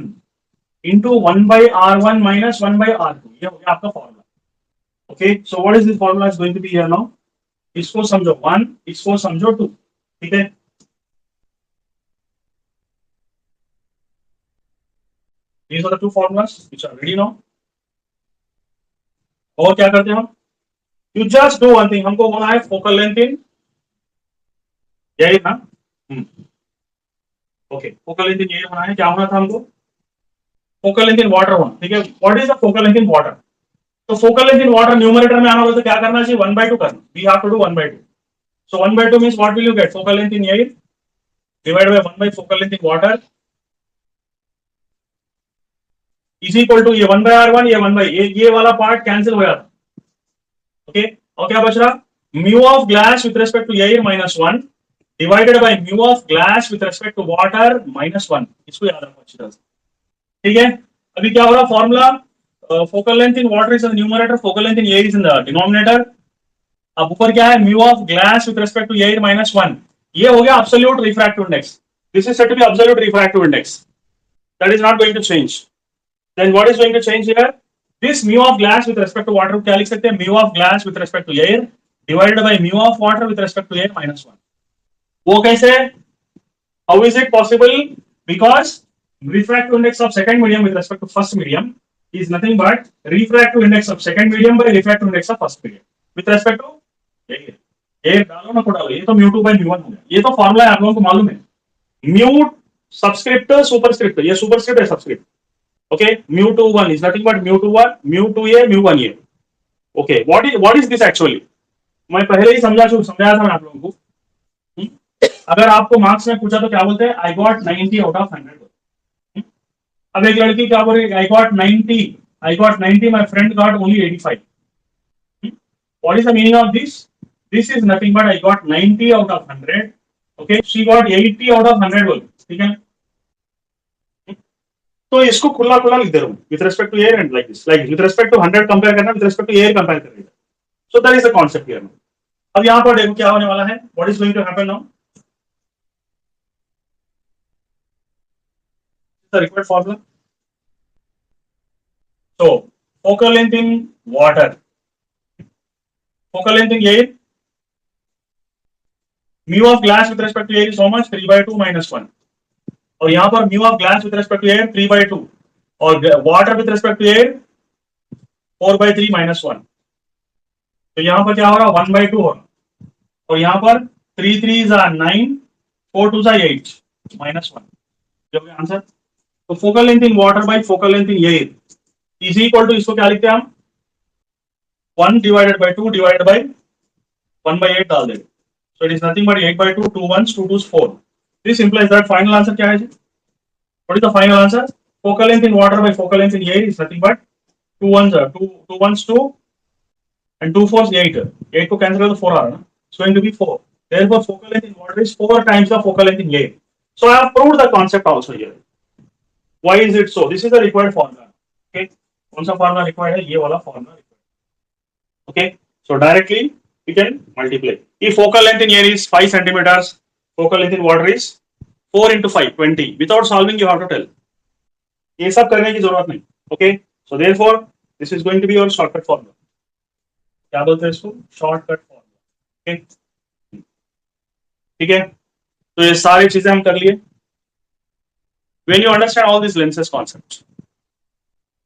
[SPEAKER 1] into 1/r1 -1/r2, ये हो गया आपका formula. Okay so what is this formula is going to be here now. इसको समझो 1, इसको समझो 2. ठीक है, these are the two formulas which are ready now. और क्या करते हैं हम, you just do one thing. हमको होना है फोकल लेंथ इन, यही ना. ओके फोकल लेंथ इन यही होना है. क्या होना था हमको, फोकल लेंथ इन वाटर होना. ठीक है, what is the focal length in water. तो focal length in water numerator में आना होगा तो क्या करना चाहिए, 1/2 करना. We have to do 1/2. So 1/2 means what will you get, focal length in air divide by 1 by focal length in water is equal to ये 1/r1, ये 1 ये वाला पार्ट कैंसिल हो जाता. ओके और क्या बच रहा, mu of glass with respect to air -1 divided by mu of glass with respect to water -1. इसको याद रखो अच्छी तरह से. ठीक है, अभी क्या हो रहा formula, focal length in water is in numerator, focal length in air is in the denominator. अब ऊपर क्या है, mu of glass with respect to air -1, ये हो गया absolute refractive index. This is said to be absolute refractive index, that is not going to change. Then what is going to change here, this mu of glass with respect to water क्या लिख सकते हैं, mu of glass with respect to air divided by mu of water with respect to air -1. वो कैसे, how is it possible, because refractive index of second medium with respect to first medium is nothing but refractive index of second medium by refractive index of first medium with respect to air. air डालो ना को डालो, ये तो μ2 by μ1 हो गया. ये तो फॉर्मूला है, आप लोगों को मालूम है. म्यू सबस्क्रिप्ट सुपरस्क्रिप्ट, ये सुपरस्क्रिप्ट है subscript. Okay μ21 is nothing but μ21 μ2a μ1a. Okay what is this actually, मैं पहले ही समझाया था मैं आप लोगों को. अगर आपको मार्क्स में पूछा तो क्या बोलते हैं, आई गॉट 90 आउट ऑफ 100. अब एक लड़की क्या बोल रही, I got 90 my friend got only 85. What is the meaning of this, this is nothing but I got 90 out of 100. Okay she got 80 out of 100 बोल. ठीक है, तो इसको खुला खुला लिख दे रहा हूं with respect to air and like this, like with respect to 100 compare करना, with respect to air compare करना. So that is the concept here. अब यहां पर देखो क्या होने वाला है, what is going to happen now, the required formula. So, focal length in water, focal length in air, mu of glass with respect to air is how much, 3/2 -1. और यहां पर mu of glass with respect to air 3/2 और water with respect to air 4/3 -1. तो यहां पर क्या हो रहा, 1/2 हो रहा. और यहां पर 3 3s are 9, 4 2s are 8 -1. जो आंसर. तो focal length in water by focal length in air is equal to, इसको क्या लिखते हैं हम, 1 डिवाइडेड बाई 2 डिवाइडेड बाई 1/8 डाल देंगे. So it is nothing but 8/2, 2 1s, 2 2s, 4. This implies that final answer क्या है जी? What is the final answer? Focal length in water by focal length in air is nothing but 2 1s, 2 1s 2 and 2 4s 8. 8 को cancel कर तो 4 आ रहा है ना. It's going to be 4. Therefore focal length in water is 4 times the focal length in air. So I have proved the concept also here. Why is it so? This is the required formula. Okay, कौन सा formula required है, ये वाला formula required. Okay, so directly we can multiply. If focal length in air is 5 centimeters, focal length in water is 4 into 5 20. Without solving you have to tell. ये सब करने की जरूरत नहीं. Okay, so therefore this is going to be your shortcut formula. क्या बोलते हैं इसको, shortcut formula. Okay, ठीक है, तो ये सारी चीजें हम कर लिए. When you understand all these lenses concepts,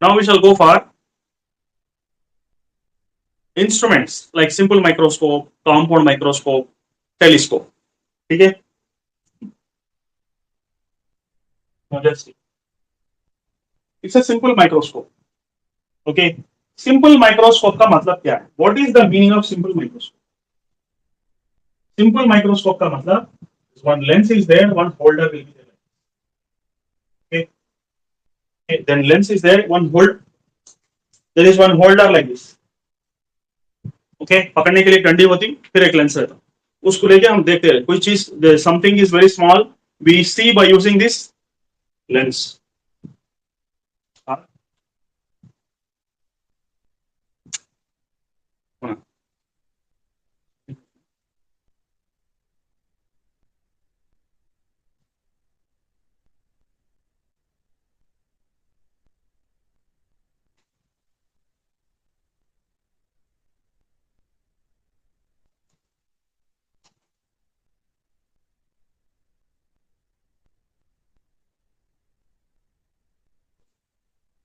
[SPEAKER 1] now we shall go for instruments like simple microscope, compound microscope, telescope. ठीक है, it's a simple microscope. Okay, simple microscope का मतलब क्या है, what is the meaning of simple microscope? Simple microscope का मतलब one lens is there, one holder will be there. Okay, okay, then lens is there, one hold, there is one holder like this. Okay, पकड़ने के लिए डंडी होती, फिर एक lens रहता, उसको लेके हम देखते हैं कोई चीज, something is very small, we see by using this lens.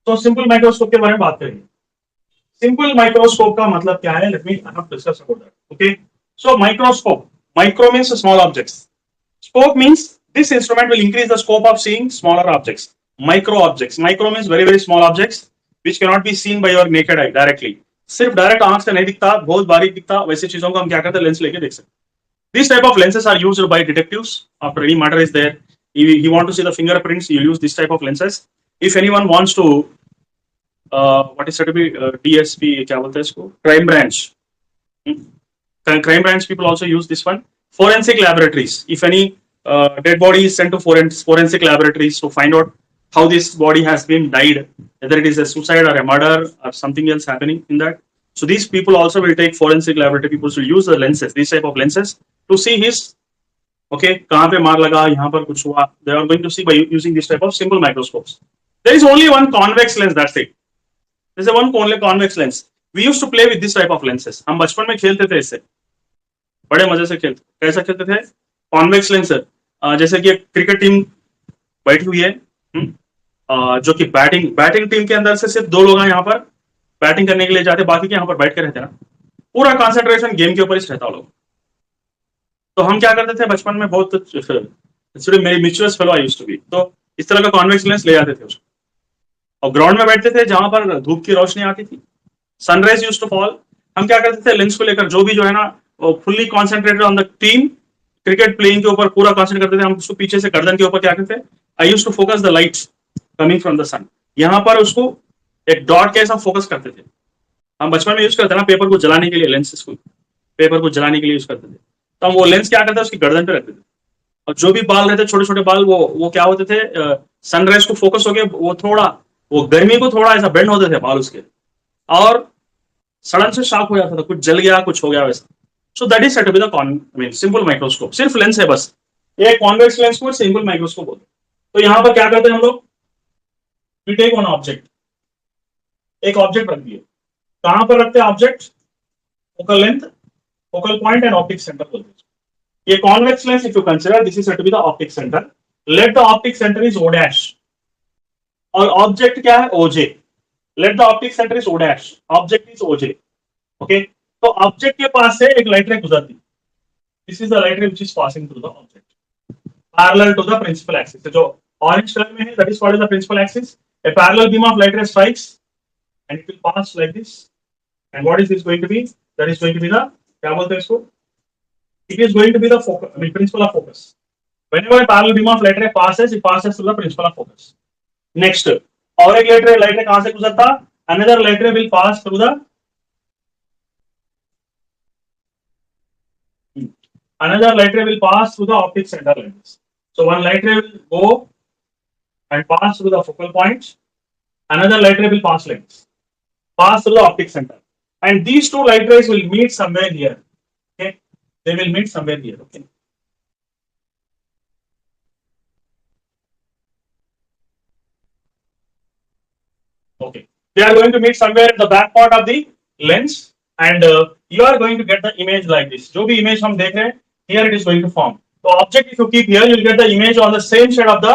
[SPEAKER 1] तो सिंपल माइक्रोस्कोप के बारे में बात करेंगे। सिंपल माइक्रोस्कोप का मतलब क्या है? Let me discuss about that. Okay, so microscope, micro means small objects, scope means this instrument will increase the scope of seeing smaller objects. Micro objects, micro means very very small objects which cannot be seen by your naked eye directly. सिर्फ direct आंख से नहीं दिखता, बहुत बारीक दिखता, वैसी चीजों को हम क्या करते हैं? लेंस लेके देख सकते। This type of lenses are used by detectives after any murder is there. He want to see the fingerprints, you use this type of lenses. If anyone wants to what is said to be DSP, क्या बोलते हैं इसको, crime branch, crime branch people also use this one. Forensic laboratories, if any dead body is sent to forensic laboratories to find out how this body has been died, whether it is a suicide or a murder or something else happening in that. So these people also will take forensic laboratory people to use the lenses, these type of lenses to see his, okay, कहाँ पे मार लगा, यहाँ पर कुछ हुआ. They are going to see by using this type of simple microscopes. There is only one convex lens, that's it. There is one only convex lens. We used to play with this type of lenses. हम बचपन में खेलते थे इससे, बड़े मजे से खेलते. कैसा खेलते थे? Convex lens. जैसे कि एक क्रिकेट टीम बैठी हुई है, जो कि बैटिंग टीम के अंदर से सिर्फ 2 लोग हैं यहाँ पर बैटिंग करने के लिए जाते, बाकी के यहाँ पर बैठ के रहते ना, पूरा कंसंट्रेशन गेम के ऊपर ही रहता लोग. तो हम क्या करते थे बचपन में, बहुत mischievous fellow I used to be, तो इस तरह का कॉन्वेक्स लेंस ले जाते थे उसको और ग्राउंड में बैठते थे जहां पर धूप की रोशनी आती थी, सनराइज यूज्ड टू फॉल. हम क्या करते थे? लेंस को लेकर जो भी जो है ना fully concentrated on the team, cricket playing के ऊपर पूरा कॉन्सेंट्रेट करते थे. हम उसको पीछे से गर्दन के ऊपर क्या करते थे? I used to focus the light coming from the sun. यहाँ पर उसको एक डॉट के ऐसा फोकस करते थे. हम बचपन में यूज करते ना पेपर को जलाने के लिए, लेंस को पेपर को जलाने के लिए यूज करते थे. तो हम वो लेंस क्या करते थे? उसकी गर्दन पे रखते थे और जो भी बाल रहते, छोटे छोटे बाल, वो क्या होते थे? सनराइज को फोकस हो गए, वो थोड़ा, वो गर्मी को थोड़ा ऐसा बेंड होते थे बाल उसके, और सडन से शॉक हो जाता था, कुछ जल गया, कुछ हो गया वैसा. So that is said to be the simple microscope. सिर्फ लेंस है बस, ये कॉन्वेक्स लेंस को सिंपल माइक्रोस्कोप बोलते हैं. तो यहाँ पर क्या करते हैं हम लोग? We take one object, एक ऑब्जेक्ट रख दिए. कहां पर रखते हैं object? Focal length, focal point and optic centre बोलते हैं. ये convex lens, if you consider, this is said to be the optic centre. Let the optic centre is O dash और ऑब्जेक्ट क्या है? OJ. Let the optic centre is O dash, object is OJ. Okay, तो object के पास से एक light ray गुजरती. This is the light ray which is passing through the object parallel to the principal axis. जो orange colour में है, that is called the principal axis. A parallel beam of light ray strikes and it will pass like this. And what is this going to be? That is going to be the, क्या बोलते हैं इसको? It is going to be the focus, principle of focus. Whenever a parallel beam of light ray passes, it passes through the principle of focus. Next, और एक light रे कहां से गुजरता? Another light ray will pass through the optic center like this. So one light ray will go and pass through the focal point. Another light ray will pass like this, pass through the optic center, and these two light rays will meet somewhere here. Okay, they will meet somewhere here. Okay. Okay, they are going to meet somewhere in the back part of the lens, and you are going to get the image like this. जो भी image हम देख रहे हैं, here it is going to form. So object if you keep here, you will get the image on the same side of the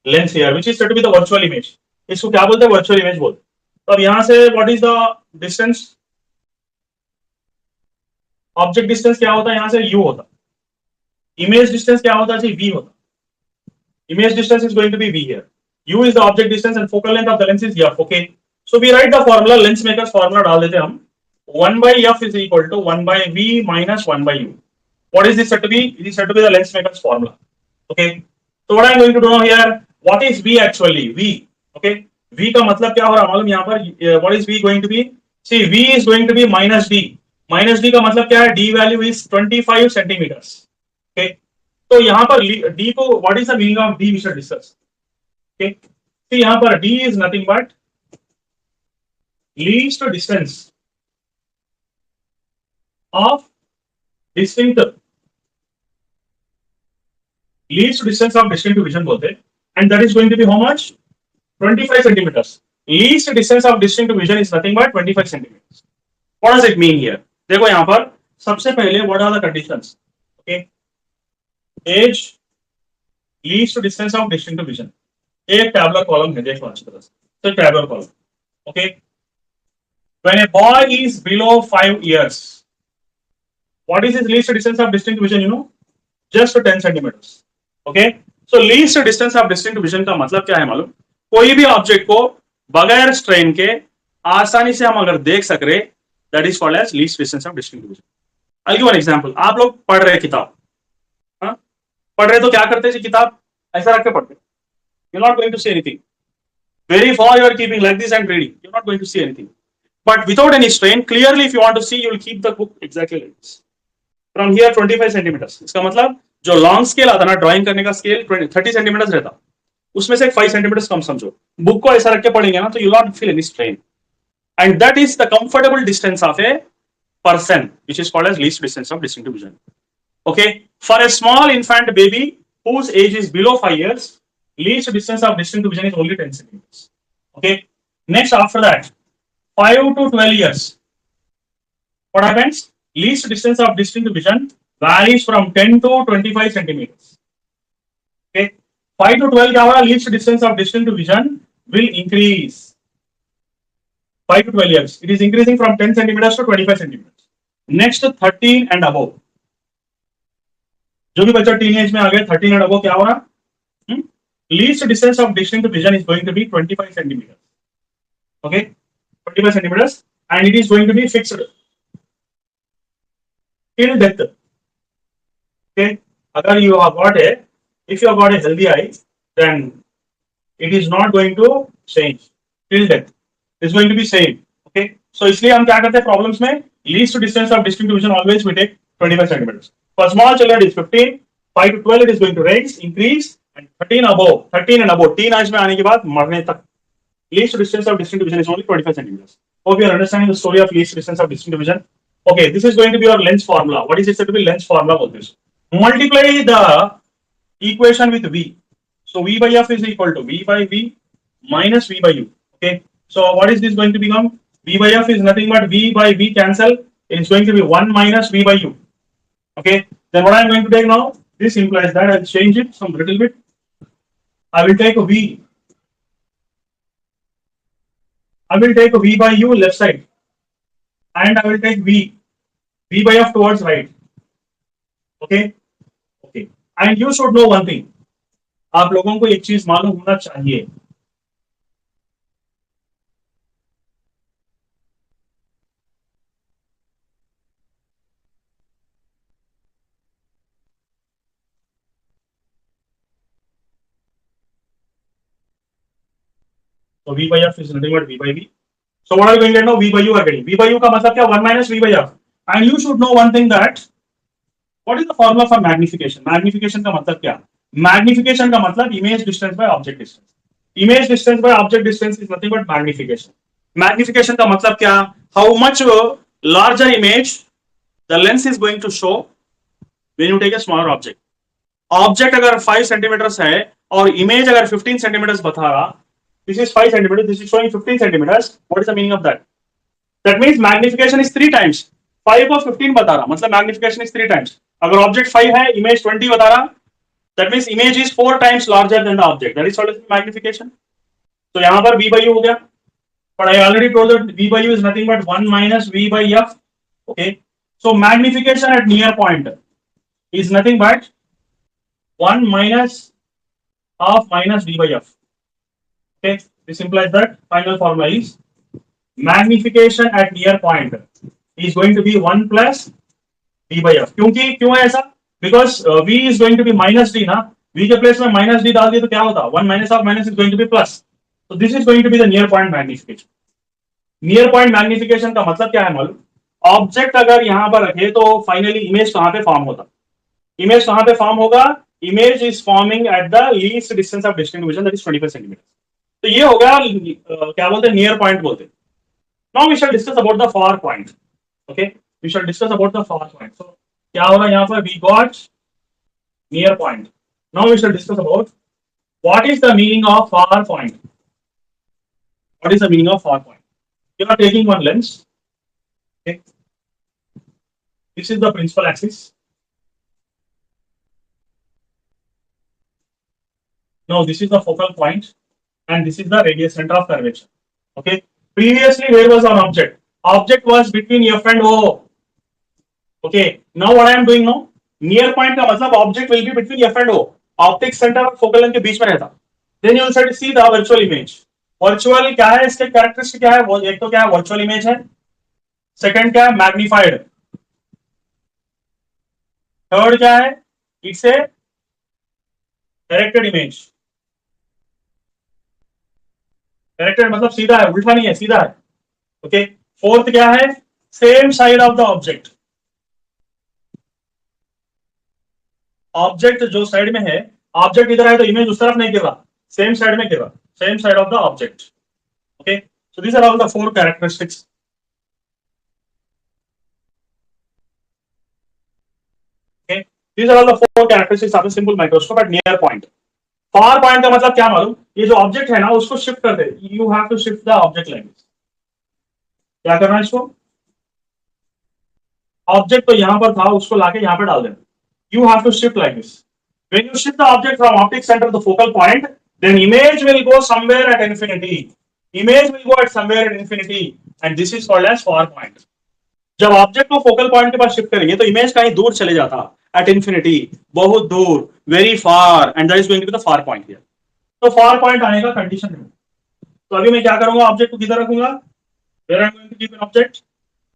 [SPEAKER 1] lens here, which is said to be the virtual image. इसको क्या बोलते हैं? Virtual image बोलते हैं. तो अब यहां से what is the distance? Object distance क्या होता है? यहां से u होता. इमेज डिस्टेंस क्या होता है जी? v होता. Image distance is going to be v here. u is the object distance and focal length of the lens is f. Okay, so we write the formula, lens makers formula डाल देते हम. 1 by f is equal to 1 by v minus 1 by u. What is this said to be? It is said to be the lens makers formula. Okay, so what I am going to do now here, what is v actually? V, okay, v का मतलब क्या हो रहा है मालूम यहाँ पर? what is v going to be? See, v is going to be minus d. Minus d का मतलब क्या है? d value is 25 centimeters. Okay, तो यहाँ पर d को, what is the meaning of d we should discuss. Okay, see यहाँ पर d is nothing but least distance of distinct vision बोलते हैं, and that is going to be how much? 25 centimeters. Least distance of distinct vision is nothing but 25 centimeters. What does it mean here? देखो यहाँ पर सबसे पहले what are the conditions? Okay, age, least distance of distinct vision. एक tabular column है, देखो अच्छी तरह से. So Taylor curve. Okay. When a boy is below 5 years, what is his least distance of distinct vision? You know, just 10 centimeters. Okay. So least distance of distinct vision का मतलब क्या है मालूम? कोई भी ऑब्जेक्ट को बगैर स्ट्रेन के आसानी से हम अगर देख सक रहे, that is called as least distance of distinct vision. I give an example. आप लोग पढ़ रहे किताब, हाँ? पढ़ रहे तो क्या करते हैं? किताब ऐसा रख के पढ़ते, you not going to see anything. Very far you are keeping like this and reading, you're not going to see anything. But without any strain, clearly if you want to see, you will keep the book exactly like this. From here 25 centimeters. इसका मतलब जो long scale आता ना drawing करने का scale 30 centimetre रहता, उसमें से 5 सेंटीमीटर कम समझो. बुक को ऐसा रख के पढ़ेंगे ना तो you not feel any strain. And that is the comfortable distance of A person, which is called as least distance of distinct vision. Okay, for a small infant baby whose age is below 5 years, least distance of distinct vision is only 10 centimeters. Okay, next after that, 5 to 12 years, what happens? Least distance of distinct vision varies from 10 to 25 centimeters. Okay, 5 to 12 क्या होगा? Least distance of distinct vision will increase. 5 to 12 years, it is increasing from 10 centimeters to 25 centimeters. Next 13 and above, जो भी बच्चा teenage में आ गया 13 and above क्या हो रहा? Least distance of distinct vision is going to be 25 centimeters. Okay, 25 centimeters, and it is going to be fixed till death. Okay, agar you have got a, if you have got a healthy eye, then it is not going to change till death. It's going to be same. Okay, so इसलिए हम क्या करते हैं problems में? Least distance of distinct vision always we take 25 centimeters. For small children it is 15, 5 to 12 it is going to raise, increase, and 13 above, 13 and above, teen age में आने के बाद मरने तक least distance of distinct vision is only 25 centimeters. Hope you are understanding the story of least distance of distinct vision. Okay, this is going to be your lens formula. What is it said to be lens formula for this? Multiply the equation with V. So V by F is equal to V by V minus V by U. Okay, so what is this going to become? V by F is nothing but V by V cancel. It is going to be 1 minus V by U. Okay, then what I am going to take now? This implies that I'll change it some little bit. I will take a V. I will take a V by U left side, and I will take V by F towards right. Okay, okay. And you should know one thing. आप लोगों को एक चीज मालूम होना चाहिए. So V by F is nothing but V by V. So what are you going to get now? V by U are getting. V by U का मतलब क्या? 1 minus V by F. And you should know one thing, that what is the formula for magnification? Magnification का मतलब क्या? Magnification का मतलब image distance by object distance. Image distance by object distance is nothing but magnification. Magnification का मतलब क्या? How much larger image the lens is going to show when you take a smaller object. Object अगर 5 centimeters है और image अगर 15 centimeters बता रहा, this is 5 centimeters, this is showing 15 centimeters. What is the meaning of that? That means magnification is 3 times. 5 को 15 बता रहा, मतलब magnification is 3 times. अगर object 5 है, image 20 बता रहा, that means image is 4 times larger than the object. That is called magnification. So यहाँ पर V by U हो गया. But I already told that V by U is nothing but 1 minus V by F. Okay. So magnification at near point is nothing but 1 minus half minus V by F. Okay, this implies that final formula is magnification at near point is going to be 1 plus V by F. क्योंकि क्यों है ऐसा? Because V is going to be minus D ना, V के place में minus D डाल दिए तो क्या होता? 1 minus of minus is going to be plus. So this is going to be the near point magnification. Near point magnification का मतलब क्या है मालूम? ऑब्जेक्ट अगर यहाँ पर रखे तो फाइनली इमेज कहाँ पे फॉर्म होता? इमेज कहाँ पे फॉर्म होगा? Image is forming at the least distance of distinct vision, that is 25 centimetre. तो ये हो गया क्या बोलते हैं? नियर पॉइंट बोलते हैं. Now we shall discuss about the far point. Okay, we shall discuss about the far point. So क्या हो रहा है यहाँ पर? We got near point. Now we shall discuss about what is the meaning of far point. What is the meaning of far point? You are taking one lens. Okay, this is the principal axis. Now this is the focal point, and this is the radius center of curvature. Okay, previously where was our object? Object was between F and O. Okay, now what I am doing now, near point का मतलब object will be between F and O, optic center और focal length के बीच में रहता. Then you will see the virtual image. Virtual क्या है, इसके characteristic क्या है, वो एक तो क्या है virtual image है, second क्या है magnified, third क्या है it's a directed image. Directed मतलब सीधा है, उल्टा नहीं है, सीधा है. ओके, फोर्थ क्या है, same side of the object. Object जो साइड में है, ऑब्जेक्ट इधर है तो इमेज उस तरफ नहीं गिर रहा, सेम साइड में गिर रहा, same side of the object. Okay, so these are all the four characteristics. Okay, these are all the four characteristics of a simple microscope at near point. Far point का मतलब क्या मालूम, ये जो object है ना उसको शिफ्ट कर दे. You have to shift the object like this. क्या करना है इसको, ऑब्जेक्ट तो यहां पर था उसको लाके यहां पर डाल देना. You have to shift like this. When you shift the object from optic centre to focal point, then image will go somewhere at infinity. Image will go at somewhere at infinity and this is called as far point. जब object को focal point के पास shift करेंगे तो image कहीं दूर चले जाता, एट इंफिनिटी, बहुत दूर, very far, and that is going to be the far point here. तो फार पॉइंट आने का कंडीशन है. तो अभी मैं क्या करूंगा, ऑब्जेक्ट को किधर रखूंगा, where I am going to keep an object,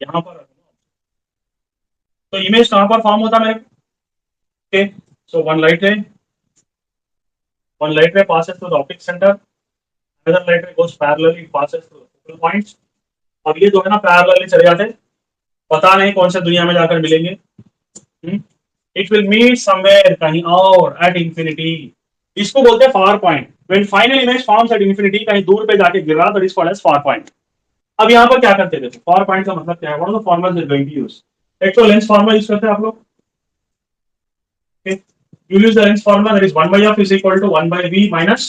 [SPEAKER 1] यहां पर रखूंगा. तो इमेज कहां पर फॉर्म होता है मेरे. ओके, सो वन लाइट रे passes through the optic center, another light ray goes parallelly, it passes through the focal points. अब ये जो है ना पैरेलली चले जाते, पता नहीं कौन से दुनिया में जाकर मिलेंगे. इट विल मीट समवेयर, कहीं और, एट इंफिनिटी. इसको बोलते हैं far point. When final image forms at infinity, कहीं दूर पे जाके गिर रहा, that is called as far point. अब यहाँ पर क्या करते थे, फार पॉइंट का मतलब क्या है, what are the formulas we are going to use. एक तो लेंस फॉर्मूला यूज करते हैं आप लोग. You use the lens formula, that is 1 by f is equal to 1 by v minus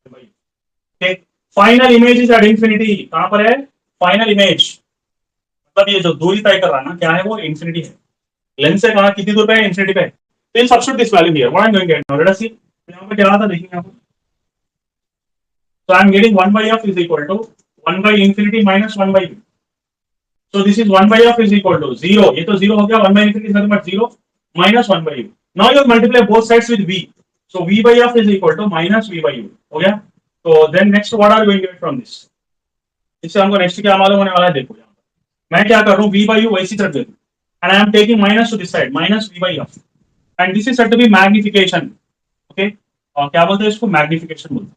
[SPEAKER 1] v. Okay, final image is at infinity. कहां पर है final image, मतलब ये जो दूरी तय कर रहा है ना, क्या है वो इंफिनिटी है. लेंस से कहां कितनी दूर पे है, इंफिनिटी पे. तो इन substitute this value here, what I am going to get now, let us see. यहां पे क्या आता देखिए यहां पर. So I am getting 1 by f is equal to 1 by infinity minus 1 by v. So this is 1 by f is equal to 0. ये तो 0 हो गया, 1 by infinity is nothing but 0 minus 1 by u. Now you multiply both sides with v. So v by f is equal to minus v by u. हो गया. So then next what are you going to get from this? इससे हमको next क्या मालूम होने वाला है, देखो यहाँ पर मैं क्या कर रहा हूँ, v by u वैसी तरफ दे दूँ, and I am taking minus to this side, minus v by f, and this is said to be magnification. Okay, और क्या बोलते हैं इसको, magnification बोलते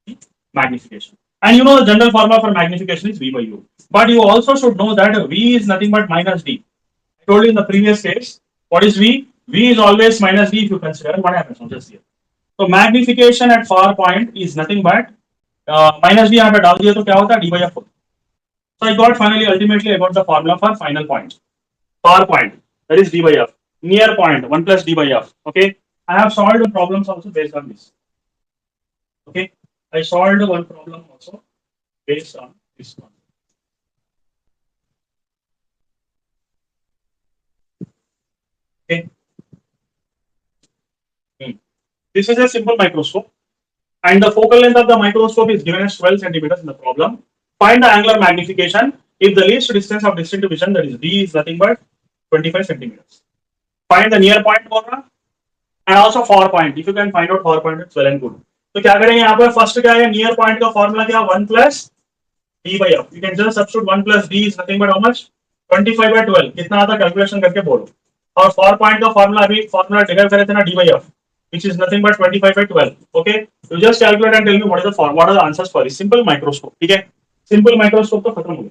[SPEAKER 1] हैं, magnification. And you know the general formula for magnification is v by u. But you also should know that v is nothing but minus d. I told you in the previous case, what is v? V is always minus d if you consider what happens now just here. So magnification at far point is nothing but minus d. यहाँ पे डाल दिया तो क्या होता है, d by f. So I got finally ultimately I got the formula for final point, far point, that is d by f. Near point 1 plus d by f. Okay, I have solved the problems also based on this. Okay, I solved one problem also based on this one. Okay. This is a simple microscope, and the focal length of the microscope is given as 12 centimeters in the problem. Find the angular magnification if the least distance of distinct vision, that is d, is nothing but 25 centimeters. Find the near point बोल and also far point. If you can find out far point, it's well and good. तो क्या करेंगे यहाँ पर, first क्या है, near point का formula क्या, 1 plus d by f. You can just substitute 1 plus d is nothing but how much, 25 by 12. कितना आता कैलकुलेशन करके बोलो. और फार पॉइंट का फॉर्मूला अभी फॉर्मूला डिराइव करे थे ना, d by f, which is nothing but 25 by 12. Okay, you just calculate and tell me what are the answers for this simple microscope. ठीक है, सिंपल माइक्रोस्कोप तो खत्म हो गया.